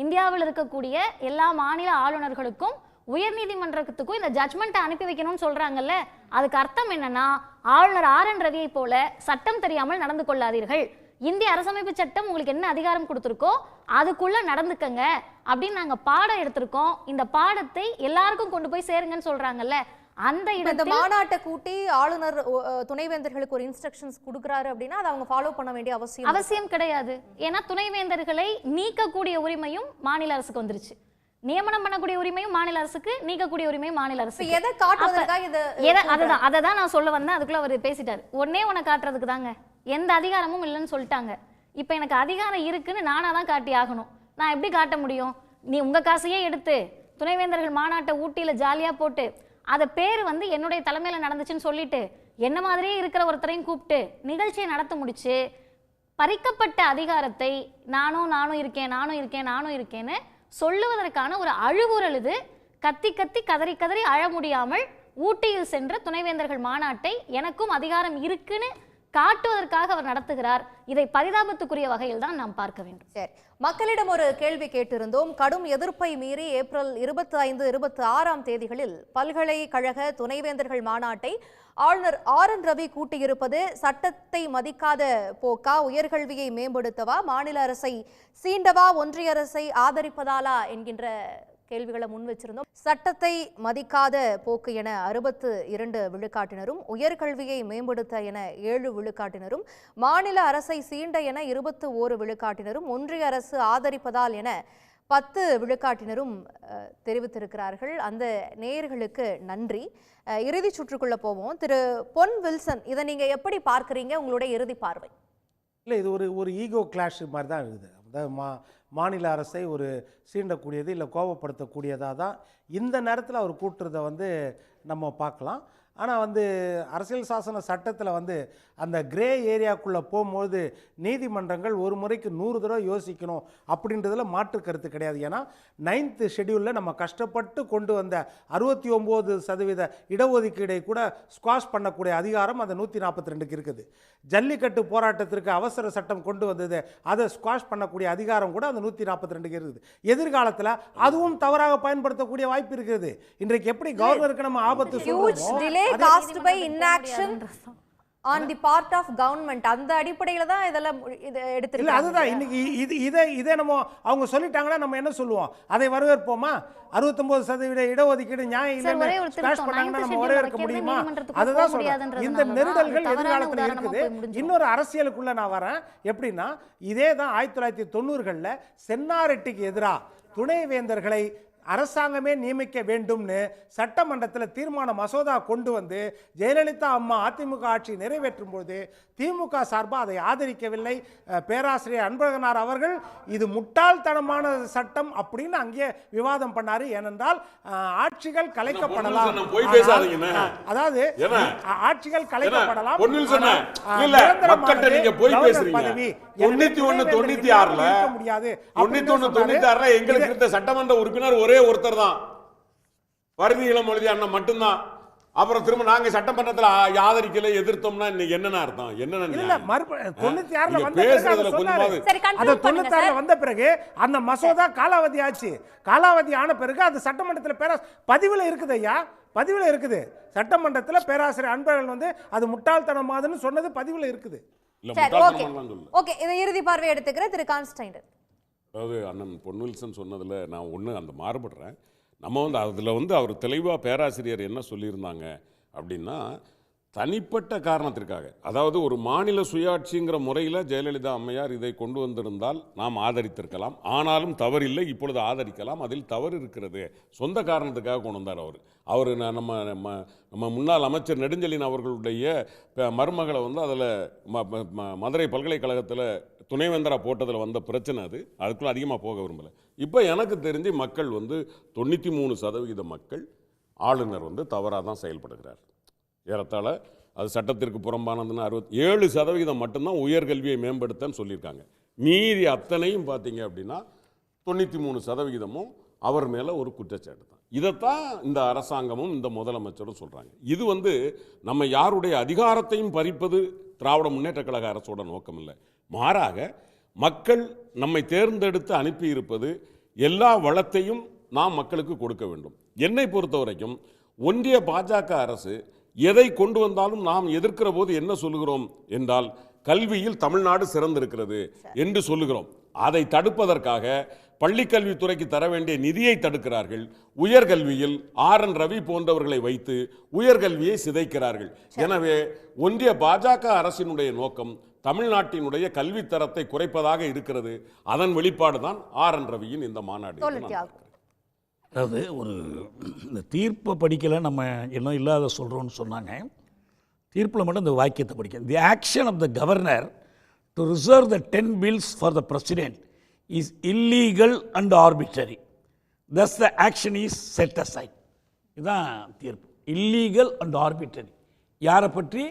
இந்தியாவில் இருக்கக்கூடிய எல்லா மாநில ஆளுநர்களுக்கும் உயர்நீதிமன்றத்துக்கும் இந்த ஜட்மெண்ட்டை அனுப்பி வைக்கணும்னு சொல்றாங்கல்ல, அதுக்கு அர்த்தம் என்னன்னா ஆளுநர் RN ரவியை போல சட்டம் தெரியாமல் நடந்து கொள்ளாதீர்கள், இந்திய அரசமைப்பு சட்டம் உங்களுக்கு என்ன அதிகாரம் கொடுத்துருக்கோ அதுக்குள்ள நடந்துக்கங்க அப்படின்னு நாங்க பாடம் எடுத்திருக்கோம். இந்த பாடத்தை எல்லாருக்கும் கொண்டு போய் சேருங்கன்னு சொல்றாங்கல்ல, அந்த இந்த மாநாட்டை கூட்டி ஆளுநர் துணைவேந்தர்களுக்கு ஒரு இன்ஸ்ட்ரக்ஷன்ஸ் கொடுக்குறாரு அப்படின்னா அதை அவங்க ஃபாலோ பண்ண வேண்டிய அவசியம் கிடையாது. ஏன்னா துணைவேந்தர்களை நீக்கக்கூடிய உரிமையும் மாநில அரசுக்கு வந்துருச்சு, நியமனம் பண்ணக்கூடிய உரிமையும் மாநில அரசுக்கு, நீக்கக்கூடிய உரிமையும் மாநில அரசு. எதை காட்டுவதற்காக அதை தான் நான் சொல்ல வந்தேன். அதுக்குள்ள அவர் பேசிட்டாரு. ஒன்னே காட்டுறதுக்கு தாங்க, எந்த அதிகாரமும் இல்லைன்னு சொல்லிட்டாங்க. இப்ப எனக்கு அதிகாரம் இருக்குன்னு நானா தான் காட்டி ஆகணும். நான் எப்படி காட்ட முடியும்? நீ உங்க காசையே எடுத்து துணைவேந்தர்கள் மாநாட்டை ஊட்டியில ஜாலியா போட்டு அதை பேர் வந்து என்னுடைய தலைமையில நடந்துச்சுன்னு சொல்லிட்டு என்ன மாதிரியே இருக்கிற ஒருத்தரையும் கூப்பிட்டு நிகழ்ச்சியை நடத்த முடிச்சு பறிக்கப்பட்ட அதிகாரத்தை நானும் இருக்கேன்னு சொல்லுவதற்கான ஒரு அழுகுரல் இது. கத்தி கத்தி கதறி கதறி அழ முடியாமல் ஊட்டியில் சென்ற துணைவேந்தர்கள் மாநாட்டை எனக்கும் அதிகாரம் இருக்குன்னு காட்டுவதற்காக அவர் நடத்துகிறார். இதை பரிதாபத்துக்குரிய வகையில் தான் நாம் பார்க்க வேண்டும். சரி, மக்களிடம் ஒரு கேள்வி கேட்டிருந்தோம். கடும் எதிர்ப்பை மீறி ஏப்ரல் 25, 26 தேதிகளில் பல்கலைக்கழக துணைவேந்தர்கள் மாநாட்டை ஆளுநர் RN ரவி கூட்டியிருப்பது சட்டத்தை மதிக்காத போக்கா, உயர்கல்வியை மேம்படுத்தவா, மாநில அரசை சீண்டவா, ஒன்றிய அரசை ஆதரிப்பதாலா என்கின்ற கேள்விகளை முன் வச்சிருந்தோம். சட்டத்தை மதிக்காத போக்கு என 62 விழுக்காட்டினரும், உயர்கல்வியை மேம்படுத்த என 7 விழுக்காட்டினரும், மாநில அரசை சீண்ட என 21 விழுக்காட்டினரும், ஒன்றிய அரசு ஆதரிப்பதால் என 10 விழுக்காட்டினரும் தெரிவித்திருக்கிறார்கள். அந்த நேயர்களுக்கு நன்றி. இறுதி சுற்றுக்குள்ள போவோம். திரு பொன் வில்சன், இதை நீங்க எப்படி பார்க்குறீங்க? உங்களுடைய இறுதி பார்வை. இல்லை, இது ஒரு ஈகோ கிளாஷ் மாதிரி தான் இருக்குது. மாநில அரசை ஒரு சீண்டக்கூடியது இல்லை கோபப்படுத்தக்கூடியதாக தான் இந்த நேரத்தில் அவர் கூட்டுறதை வந்து நம்ம பார்க்கலாம். ஆனால் அரசியல் சாசன சட்டத்தில் அந்த கிரே ஏரியாக்குள்ளே போகும்போது நீதிமன்றங்கள் ஒரு முறைக்கு 100 தடவை யோசிக்கணும் அப்படின்றதில் மாற்று கருத்து கிடையாது. ஏன்னா 9th ஷெட்யூலில் நம்ம கஷ்டப்பட்டு கொண்டு வந்த 69% இடஒதுக்கீடை கூட ஸ்குவாஷ் பண்ணக்கூடிய அதிகாரம் அந்த 142க்கு இருக்குது. ஜல்லிக்கட்டு போராட்டத்திற்கு அவசர சட்டம் கொண்டு வந்தது, அதை ஸ்குவாஷ் பண்ணக்கூடிய அதிகாரம் கூட அந்த 142க்கு இருக்குது. எதிர்காலத்தில் அதுவும் தவறாக பயன்படுத்தக்கூடிய வாய்ப்பு இருக்குது. இன்றைக்கு எப்படி கவர்னருக்கு நம்ம ஆபத்து சொல்றோமோ caused by inaction on the part of government, அந்த அடிப்படையில் தான் இதெல்லாம் எடுத்துருக்காங்க. அதுதான் இன்னைக்கு இதை நம்ம அவங்க சொல்லிட்டாங்கன்னா நம்ம என்ன சொல்லுவோம்? அதை வரவேற்போமா? 69% இடஒதுக்கீடு நியாயம் இல்லைன்னு ஸ்கிராஷ் பண்ணாங்கன்னா நம்ம வரவேற்க முடியுமா? அதுதான் சொல்றேன். இந்த நெருடல்கள் எதிர்காலத்தில் இருக்குது. இன்னொரு அரசியலுக்குள்ள நான் வரேன். எப்படின்னா இதே தான் 1990களில் சென்னாரெட்டிக்கு எதிராக துணைவேந்தர்களை அரசாங்கமே நியமிக்க வேண்டும்னு சட்டமன்றத்தில் தீர்மான மசோதா கொண்டு வந்து ஜெயலலிதா அம்மா அதிமுக ஆட்சி நிறைவேற்றும் பொழுது திமுக சார்பாக அதை ஆதரிக்கவில்லை. பேராசிரியர் அன்பழகனார் அவர்கள் இது முட்டாள்தனமான சட்டம் அப்படின்னு அங்கே விவாதம் பண்ணாரு. ஏனென்றால் ஆட்சிகள் கலைக்கப்படலாம், அதாவது ஆட்சிகள் கலைக்கப்படலாம், பதவி 91-96 எங்களுக்கு இருந்த சட்டமன்ற உறுப்பினர் ஒரே ஒருத்தர் தான், பரிதி இளமொழி அண்ணன் மட்டும்தான். அப்புறம் திரும்ப நாங்க சட்டமன்றத்தில் ஆதரிக்கல, எதிர்த்தோம்னா இன்னைக்கு என்னன்னு அர்த்தம்? இல்ல 96 வந்த பிறகு அந்த மசோதா காலாவதி ஆச்சு. காலாவதி ஆன பிறகு அது சட்டமன்றத்தில் பதிவுல இருக்குது ஐயா, பதிவுல இருக்குது. சட்டமன்றத்தில் பேராசிரியர் அன்பழகன் வந்து அது முட்டாள்தனமாதுன்னு சொன்னது பதிவுல இருக்குது. ஓகே, இதை இறுதி பார்வை எடுத்துக்கிற திரு கான்ஸ்டைனர். அதாவது அண்ணன் பொன்வில்சன் சொன்னதுல நான் ஒன்று அந்த மாறுபடுறேன். நம்ம வந்து அதில் வந்து அவர் தெளிவாக பேராசிரியர் என்ன சொல்லியிருந்தாங்க அப்படின்னா, தனிப்பட்ட காரணத்திற்காக, அதாவது ஒரு மாநில சுயாட்சிங்கிற முறையில் ஜெயலலிதா அம்மையார் இதை கொண்டு வந்திருந்தால் நாம் ஆதரித்திருக்கலாம், ஆனாலும் தவறில்லை, இப்பொழுது ஆதரிக்கலாம், அதில் தவறு இருக்கிறது, சொந்த காரணத்துக்காக கொண்டு வந்தார் அவர். நம்ம முன்னாள் அமைச்சர் நெடுஞ்செழியன் அவர்களுடைய மருமகளை வந்து அதில் மதுரை பல்கலைக்கழகத்தில் துணைவேந்தரா போட்டதில் வந்த பிரச்சனை அதுக்குள்ள அதிகமாக போக விரும்பலை. இப்போ எனக்கு தெரிஞ்சு மக்கள் வந்து 93% மக்கள் ஆளுநர் வந்து தவறாக தான் செயல்படுகிறார். ஏறத்தாழ அது சட்டத்திற்கு புறம்பானதுன்னு 67% மட்டும்தான் உயர்கல்வியை மேம்படுத்தன்னு சொல்லியிருக்காங்க. மீதி அத்தனையும் பார்த்தீங்க அப்படின்னா 93% அவர் மேலே ஒரு குற்றச்சாட்டு தான். இதைத்தான் இந்த அரசாங்கமும் இந்த முதலமைச்சரும் சொல்கிறாங்க. இது வந்து நம்ம யாருடைய அதிகாரத்தையும் பறிப்பது திராவிட முன்னேற்ற கழக அரசோட நோக்கம் இல்லை. மாறாக மக்கள் நம்மை தேர்ந்தெடுத்து அனுப்பியிருப்பது எல்லா வளத்தையும் நாம் மக்களுக்கு கொடுக்க வேண்டும். என்னை பொறுத்த வரைக்கும் ஒன்றிய பாஜக அரசு எதை கொண்டு வந்தாலும் நாம் எதிர்க்கிற போது என்ன சொல்லுகிறோம் என்றால், கல்வியில் தமிழ்நாடு சிறந்திருக்கிறது என்று சொல்லுகிறோம். அதை தடுப்பதற்காக பள்ளிக்கல்வித்துறைக்கு தர வேண்டிய நிதியை தடுக்கிறார்கள். உயர்கல்வியில் RN ரவி போன்றவர்களை வைத்து உயர்கல்வியை சிதைக்கிறார்கள். எனவே ஒன்றிய பாஜக அரசினுடைய நோக்கம் தமிழ்நாட்டினுடைய கல்வித்தரத்தை குறைப்பதாக இருக்கிறது. அதன் வெளிப்பாடு தான் RN ரவியின் இந்த மாநாடு. அதாவது இந்த தீர்ப்பை படிக்கலை, நம்ம இன்னும் இல்லாத சொல்கிறோன்னு சொன்னாங்க. தீர்ப்பில் மட்டும் இந்த வாக்கியத்தை படிக்க, the action of the governor to reserve the 10 bills for the president is illegal and arbitrary, thus the action is set aside. இதுதான் தீர்ப்பு. இல்லீகல் அண்ட் ஆர்பிட்ரரி யாரை பற்றி?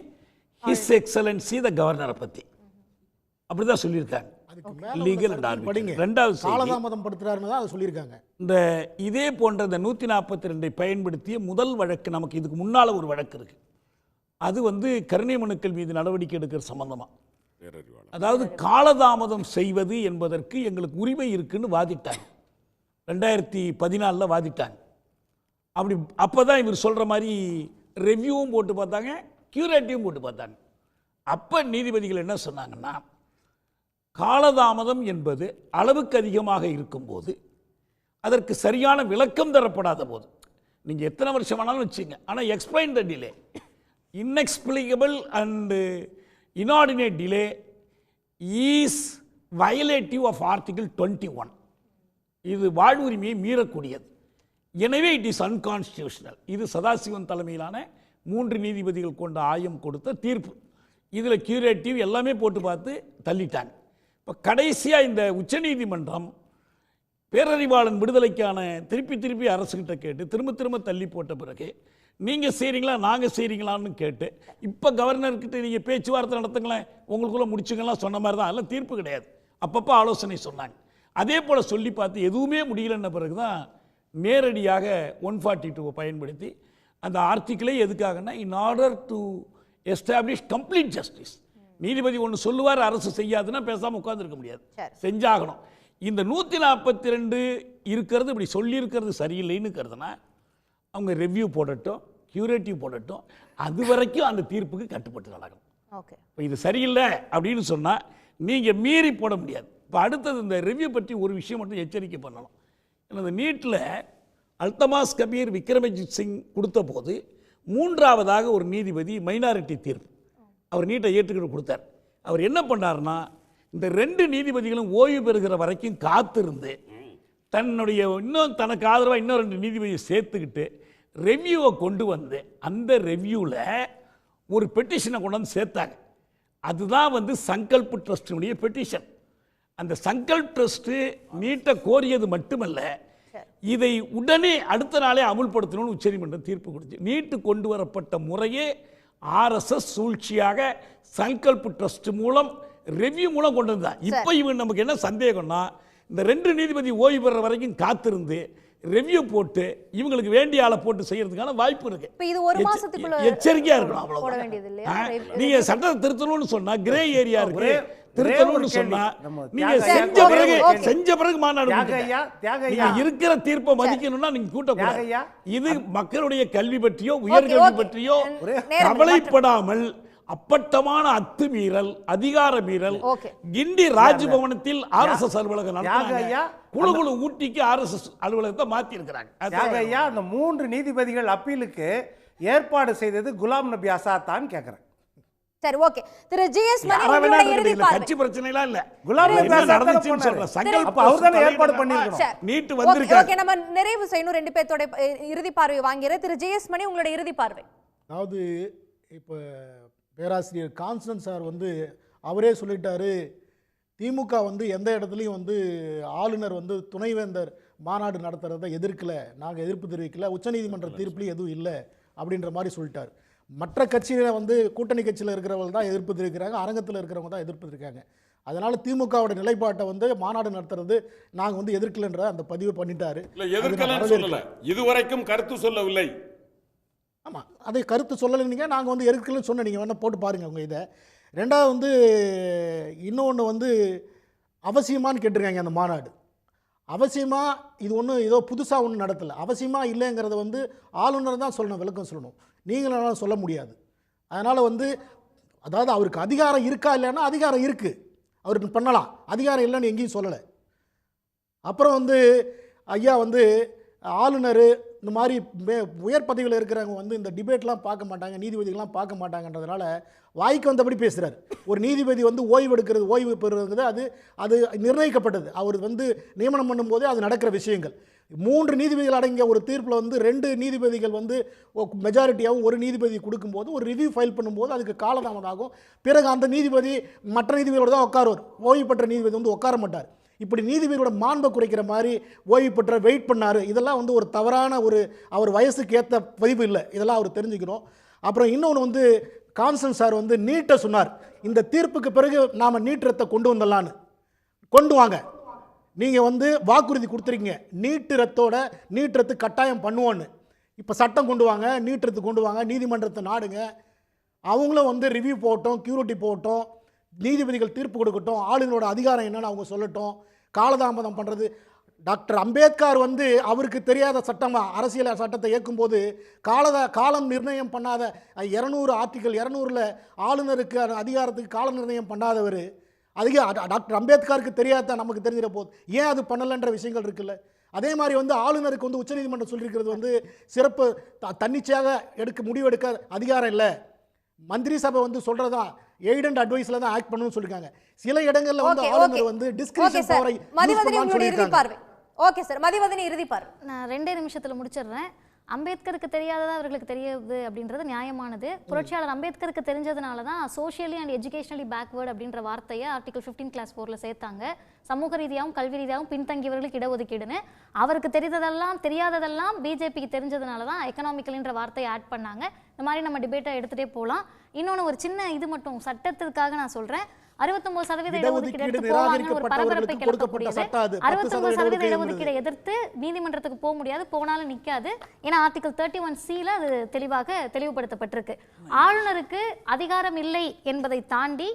ஹிஸ் எக்ஸலன்சி த கவர்னரை பற்றி அப்படி தான் சொல்லியிருக்காங்க. ரெண்டாவது காலதாமதம் படுத்துறாருன்னு தான் சொல்லியிருக்காங்க. இந்த இதே போன்ற இந்த 142 பயன்படுத்திய முதல் வழக்கு நமக்கு இதுக்கு முன்னால் ஒரு வழக்கு இருக்கு. அது வந்து கருணை மனுக்கள் மீது நடவடிக்கை எடுக்கிற சம்பந்தமா, அதாவது காலதாமதம் செய்வது என்பதற்கு எங்களுக்கு உரிமை இருக்குன்னு வாதிட்டாங்க. 2014 வாதிட்டாங்க. அப்படி அப்போதான் இவர் சொல்கிற மாதிரி ரெவ்யூவும் போட்டு பார்த்தாங்க, கியூரேட்டிவும் போட்டு பார்த்தாங்க. அப்போ நீதிபதிகள் என்ன சொன்னாங்கன்னா, காலதாமதம் என்பது அளவுக்கு அதிகமாக இருக்கும்போது, அதற்கு சரியான விளக்கம் தரப்படாத போது, நீங்கள் எத்தனை வருஷம் வேணாலும் வச்சுங்க, ஆனால் explain the delay, inexplicable and inordinate delay is violative of article 21. இது வாழ்வுரிமையை மீறக்கூடியது. எனவே இட் இஸ் அன்கான்ஸ்டியூஷனல். இது சதாசிவன் தலைமையிலான 3 நீதிபதிகள் கொண்ட ஆயம் கொடுத்த தீர்ப்பு. இதில் கியூரேட்டிவ் எல்லாமே போட்டு பார்த்து தள்ளிட்டாங்க. இப்போ கடைசியாக இந்த உச்சநீதிமன்றம் பேரறிவாளன் விடுதலைக்கான திருப்பி அரசுகிட்ட கேட்டு திரும்ப தள்ளி போட்ட பிறகு, நீங்கள் செய்கிறீங்களா நாங்கள் செய்கிறீங்களான்னு கேட்டு, இப்போ கவர்னர்கிட்ட நீங்கள் பேச்சுவார்த்தை நடத்துங்களேன், உங்களுக்குள்ளே முடிச்சுக்கலாம் சொன்ன மாதிரி தான். அதெல்லாம் தீர்ப்பு கிடையாது. அப்பப்போ ஆலோசனை சொன்னாங்க. அதே போல் சொல்லி பார்த்து எதுவுமே முடியலன்ன பிறகு தான் நேரடியாக 142 பயன்படுத்தி அந்த ஆர்டிக்கிளே எதுக்காகனா, in order to establish complete justice. நீதிபதி ஒன்று சொல்லுவார், அரசு செய்யாதுன்னா பேசாமல் உட்காந்துருக்க முடியாது, செஞ்சாகணும். இந்த 142 இருக்கிறது இப்படி சொல்லியிருக்கிறது சரியில்லைன்னு கருதுனா அவங்க ரெவ்யூ போடட்டும், கியூரேட்டிவ் போடட்டும், அது வரைக்கும் அந்த தீர்ப்புக்கு கட்டுப்பட்டு நடக்கணும். இப்போ இது சரியில்லை அப்படின்னு சொன்னால் நீங்கள் மீறி போட முடியாது. இப்போ அடுத்தது இந்த ரெவ்யூ பற்றி ஒரு விஷயம் மட்டும் எச்சரிக்கை பண்ணணும். இந்த நீட்டில் அல்தமாஸ் கபீர் விக்ரமஜித் சிங் கொடுத்த போது 3ஆவதாக ஒரு நீதிபதி மைனாரிட்டி தீர்ப்பு அவர் நீட்டை ஏற்றுக்கிட்டு கொடுத்தார். அவர் என்ன பண்ணார்னா, இந்த 2 நீதிபதிகளும் ஓய்வு பெறுகிற வரைக்கும் காத்திருந்து இன்னும் தனக்கு ஆதரவாக இன்னும் 2 நீதிபதியை சேர்த்துக்கிட்டு ரெவ்யூவை கொண்டு வந்து அந்த ரெவ்யூவில் ஒரு பெட்டிஷனை கொண்டு வந்து சேர்த்தாங்க. அதுதான் சங்கல்ப் ட்ரஸ்டினுடைய பெட்டிஷன். அந்த சங்கல்ப் ட்ரஸ்ட்டு நீட்டை கோரியது மட்டுமல்ல, இதை உடனே அடுத்த நாளே அமுல்படுத்தணும்னு உச்சநீதிமன்றம் தீர்ப்பு கொடுத்து, நீட்டு கொண்டு வரப்பட்ட முறையே RSS சூழ்ச்சியாக சங்கல்ப் ட்ரஸ்ட் மூலம் ரெவ்யூ மூலம் கொண்டு வந்தா. இப்போ இவங்க நமக்கு என்ன சந்தேகம்னா, இந்த 2 நீதிபதி ஓய்வு பெற வரைக்கும் காத்திருந்து ரெவ்யூ போட்டு இவங்களுக்கு வேண்டிய ஆளை போட்டு செய்யறதுக்கான வாய்ப்பு இருக்கு. இது ஒரு மாசத்துக்குள்ள எச்சரிக்கையா இருக்கணும். அவ்வளவு நீங்க சட்டத்தை திருத்தணும்னு சொன்னா கிரே ஏரியா இருக்கு, திருத்தணும்னு சொன்னா நீங்க செஞ்ச பிறகு மாநாடு இருக்கிற தீர்ப்பை மதிக்கணும்னா நீங்க கூட்டக்கூடாது. இது மக்களுடைய கல்வி பற்றியோ உயர்கல்வி பற்றியோ கவலைப்படாமல் அப்பட்டமான அத்துமீறல், அதிகார மீறல். கிண்டி ராஜ்பவனத்தில் RSS அலுவலகம் குழு ஊட்டிக்கு RSS அலுவலகத்தை மாத்தி இருக்கிறாங்க. அந்த 3 நீதிபதிகள் அப்பீலுக்கு ஏற்பாடு செய்தது குலாம் நபி ஆசாத் தான் கேக்குறேன். சரி, ஓகே. திரு ஜிஎஸ் மணி உங்களுடைய இறுதி பார்வை. கட்சி பிரச்சனை எல்லாம் இல்ல, குலாம் நபி ஆசாத் நடந்துச்சுன்னு சொல்றேன். சங்கல்ப் அப்ப அவர் தான் ஏற்பாடு பண்ணிருக்கணும். நீட் வந்திருக்காங்க. ஓகே, நம்ம நிறைவு செய்யணும். 2 பேத்தோட இறுதி பார்வை வாங்குறேன். திரு ஜிஎஸ் மணி உங்களுடைய இறுதி பார்வை. அதாவது இப்போ பேராசிரியர் கான்ஸ்டன்ட் சார் அவரே சொல்லிட்டாரு, திமுக எந்த இடத்துலையும் ஆளுநர் துணைவேந்தர் மாநாடு நடத்துறதை எதிர்க்கல, நாங்கள் எதிர்ப்பு தெரிவிக்கல, உச்சநீதிமன்ற தீர்ப்புலையும் எதுவும் இல்லை அப்படின்ற மாதிரி சொல்லிட்டார். மற்ற கட்சியில் கூட்டணி கட்சியில் இருக்கிறவங்க தான் எதிர்ப்பு தெரிவிக்கிறாங்க, அரங்கத்தில் இருக்கிறவங்க தான் எதிர்ப்பு தெரிவிக்கிறாங்க. அதனால் திமுகவோட நிலைப்பாட்டை மாநாடு நடத்துறது நாங்கள் எதிர்க்கலன்ற அந்த பதிவு பண்ணிட்டாரு. இதுவரைக்கும் கருத்து சொல்லவில்லை. ஆமாம், அதை கருத்து சொல்லலைங்க, நாங்கள் எதிர்க்கலன்னு சொன்ன, நீங்கள் வேணால் போட்டு பாருங்கள் உங்கள் இதை. ரெண்டாவது இன்னொன்று அவசியமானு கேட்டிருக்காங்க அந்த மாநாடு. அவசியமாக இது ஒன்றும் ஏதோ புதுசாக ஒன்றும் நடத்தலை. அவசியமாக இல்லைங்கிறத ஆளுநர் தான் சொல்லணும், விளக்கம் சொல்லணும். நீங்களும் சொல்ல முடியாது. அதனால் அதாவது அவருக்கு அதிகாரம் இருக்கா இல்லைன்னா அதிகாரம் இருக்குது, அவருக்கு பண்ணலாம். அதிகாரம் இல்லைன்னு எங்கேயும் சொல்லலை. அப்புறம் ஐயா ஆளுநர் இந்த மாதிரி உயர் பதவியில் இருக்கிறவங்க இந்த டிபேட்லாம் பார்க்க மாட்டாங்க, நீதிபதிகள்லாம் பார்க்க மாட்டாங்கன்றதுனால வாய்க்கு வந்தபடி பேசுகிறார். ஒரு நீதிபதி ஓய்வு எடுக்கிறது, ஓய்வு பெறுறது அது அது நிர்ணயிக்கப்பட்டது. அவர் நியமனம் பண்ணும்போதே அது நடக்கிற விஷயங்கள். 3 நீதிபதிகள் அடங்கிய ஒரு தீர்ப்பில் 2 நீதிபதிகள் மெஜாரிட்டியாகவும் ஒரு நீதிபதி கொடுக்கும்போது ஒரு ரிவ்யூ ஃபைல் பண்ணும்போது அதுக்கு காலதாமதம் ஆகும். பிறகு அந்த நீதிபதி மற்ற நீதிபதியோடு தான் உட்காருவார், ஓய்வு பெற்ற நீதிபதி உட்கார மாட்டார். இப்படி நீதிபதியோட மாண்பை குறைக்கிற மாதிரி ஓய்வு பெற்ற வெயிட் பண்ணார். இதெல்லாம் ஒரு தவறான அவர் வயசுக்கு ஏற்ற பதிவு இல்லை, இதெல்லாம் அவர் தெரிஞ்சுக்கணும். அப்புறம் இன்னொன்று கான்ஸ்டன்ட் சார் நீட்டை சொன்னார். இந்த தீர்ப்புக்கு பிறகு நாம் நீட் ரத்தை கொண்டு வந்துடலான்னு. கொண்டு வாங்க, நீங்கள் வாக்குறுதி கொடுத்துருக்கீங்க நீட் ரத்து கட்டாயம் பண்ணுவோன்னு. இப்போ சட்டம் கொண்டு வாங்க, நீட் ரத்து கொண்டு வாங்க, நீதிமன்றத்தை நாடுங்க, அவங்களும் ரிவ்யூ போகட்டும், கியூரிட்டி போகட்டும், நீதிபதிகள் தீர்ப்பு கொடுக்கட்டும், ஆளுநரோட அதிகாரம் என்னன்னு அவங்க சொல்லட்டும். காலதாமதம் பண்ணுறது, டாக்டர் அம்பேத்கர் அவருக்கு தெரியாத சட்டம், அரசியல் சட்டத்தை இயக்கும்போது காலம் நிர்ணயம் பண்ணாத 200 ஆர்டிக்கல் 200ல் ஆளுநருக்கு அதிகாரத்துக்கு கால நிர்ணயம் பண்ணாதவர், டாக்டர் அம்பேத்கருக்கு தெரியாத நமக்கு தெரிஞ்சிட போகுது. ஏன் அது பண்ணலைன்ற விஷயங்கள் இருக்குல்ல. அதே மாதிரி ஆளுநருக்கு உச்சநீதிமன்றம் சொல்லியிருக்கிறது சிறப்பு தன்னிச்சையாக முடிவெடுக்க அதிகாரம் இல்லை, மந்திரி சபை சொல்றதா எய்ட் அண்ட் அட்வைஸ்ல தான் ஆக்ட் பண்ணணும்னு சொல்லிருக்காங்க. சில இடங்கள்ல ஆளுநர் டிஸ்கிரிஷன் பவரை சொல்லிருக்காங்க. ஓகே சார், மதிவதனி இறுதி பார்வை. நான் 2 நிமிஷத்துல முடிச்சிடுறேன். அம்பேத்கருக்கு தெரியாததா அவர்களுக்கு தெரியுது அப்படின்றது நியாயமானது. புரட்சியாளர் அம்பேத்கருக்கு தெரிஞ்சதுனால தான் சோஷியலி அண்ட் எஜுகேஷனலி பேக்வேர்டு அப்படின்ற வார்த்தையை ஆர்டிகல் 15 கிளாஸ் 4ல சேர்த்தாங்க. சமூக ரீதியாகவும் கல்வி ரீதியாகவும் பின்தங்கியவர்களுக்கு இடஒதுக்கீடுன்னு. அவருக்கு தெரியாததெல்லாம் பிஜேபிக்கு தெரிஞ்சதுனால தான் எக்கனாமிக்கல்ன்ற வார்த்தையை ஆட் பண்ணாங்க. இந்த மாதிரி நம்ம டிபேட்டை எடுத்துகிட்டே போகலாம். இன்னொன்று ஒரு சின்ன இது மட்டும் சட்டத்திற்காக நான் சொல்கிறேன். 69% இடஒதுக்கீடு எடுத்து போவாங்கன்னு ஒரு பரபரப்பை கிளப்பக்கூடியது. 69% இடஒதுக்கீடை எதிர்த்து நீதிமன்றத்துக்கு போக முடியாது, போனாலும் நிற்காது. ஏன்னா ஆர்டிகல் 31C அது தெளிவுபடுத்தப்பட்டிருக்கு. ஆளுநருக்கு அதிகாரம் இல்லை என்பதை தாண்டி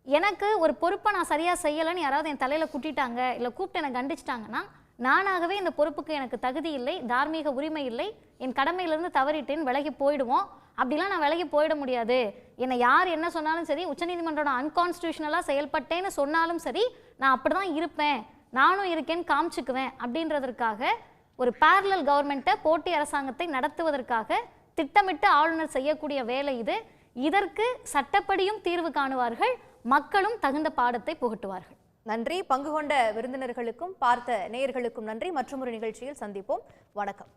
எனக்கு ஒரு பொறுப்பை நான் சரியாக செய்யலைன்னு யாராவது என் தலையில் குட்டிட்டாங்க, இல்லை கூப்பிட்டு என்னை கண்டிச்சிட்டாங்கன்னா நானாகவே இந்த பொறுப்புக்கு எனக்கு தகுதி இல்லை, தார்மீக உரிமை இல்லை, என் கடமையிலிருந்து தவறிட்டேன்னு விலகி போயிடுவோம். அப்படிலாம் நான் விலகி போயிட முடியாது. என்னை யார் என்ன சொன்னாலும் சரி, உச்சநீதிமன்றோட அன்கான்ஸ்டியூஷனலாக செயல்பட்டேன்னு சொன்னாலும் சரி, நான் அப்படி தான் இருப்பேன், நானும் இருக்கேன்னு காமிச்சுக்குவேன் அப்படின்றதற்காக ஒரு பேரலல் கவர்மெண்ட்டை, போட்டி அரசாங்கத்தை நடத்துவதற்காக திட்டமிட்டு ஆளுநர் செய்யக்கூடிய வேலை இது. இதற்கு சட்டப்படியும் தீர்வு காணுவார்கள், மக்களும் தகுந்த பாடத்தை புகட்டுவார்கள். நன்றி. பங்கு கொண்ட விருந்தினர்களுக்கும் பார்த்த நேயர்களுக்கும் நன்றி. மற்றொரு நிகழ்ச்சியில் சந்திப்போம். வணக்கம்.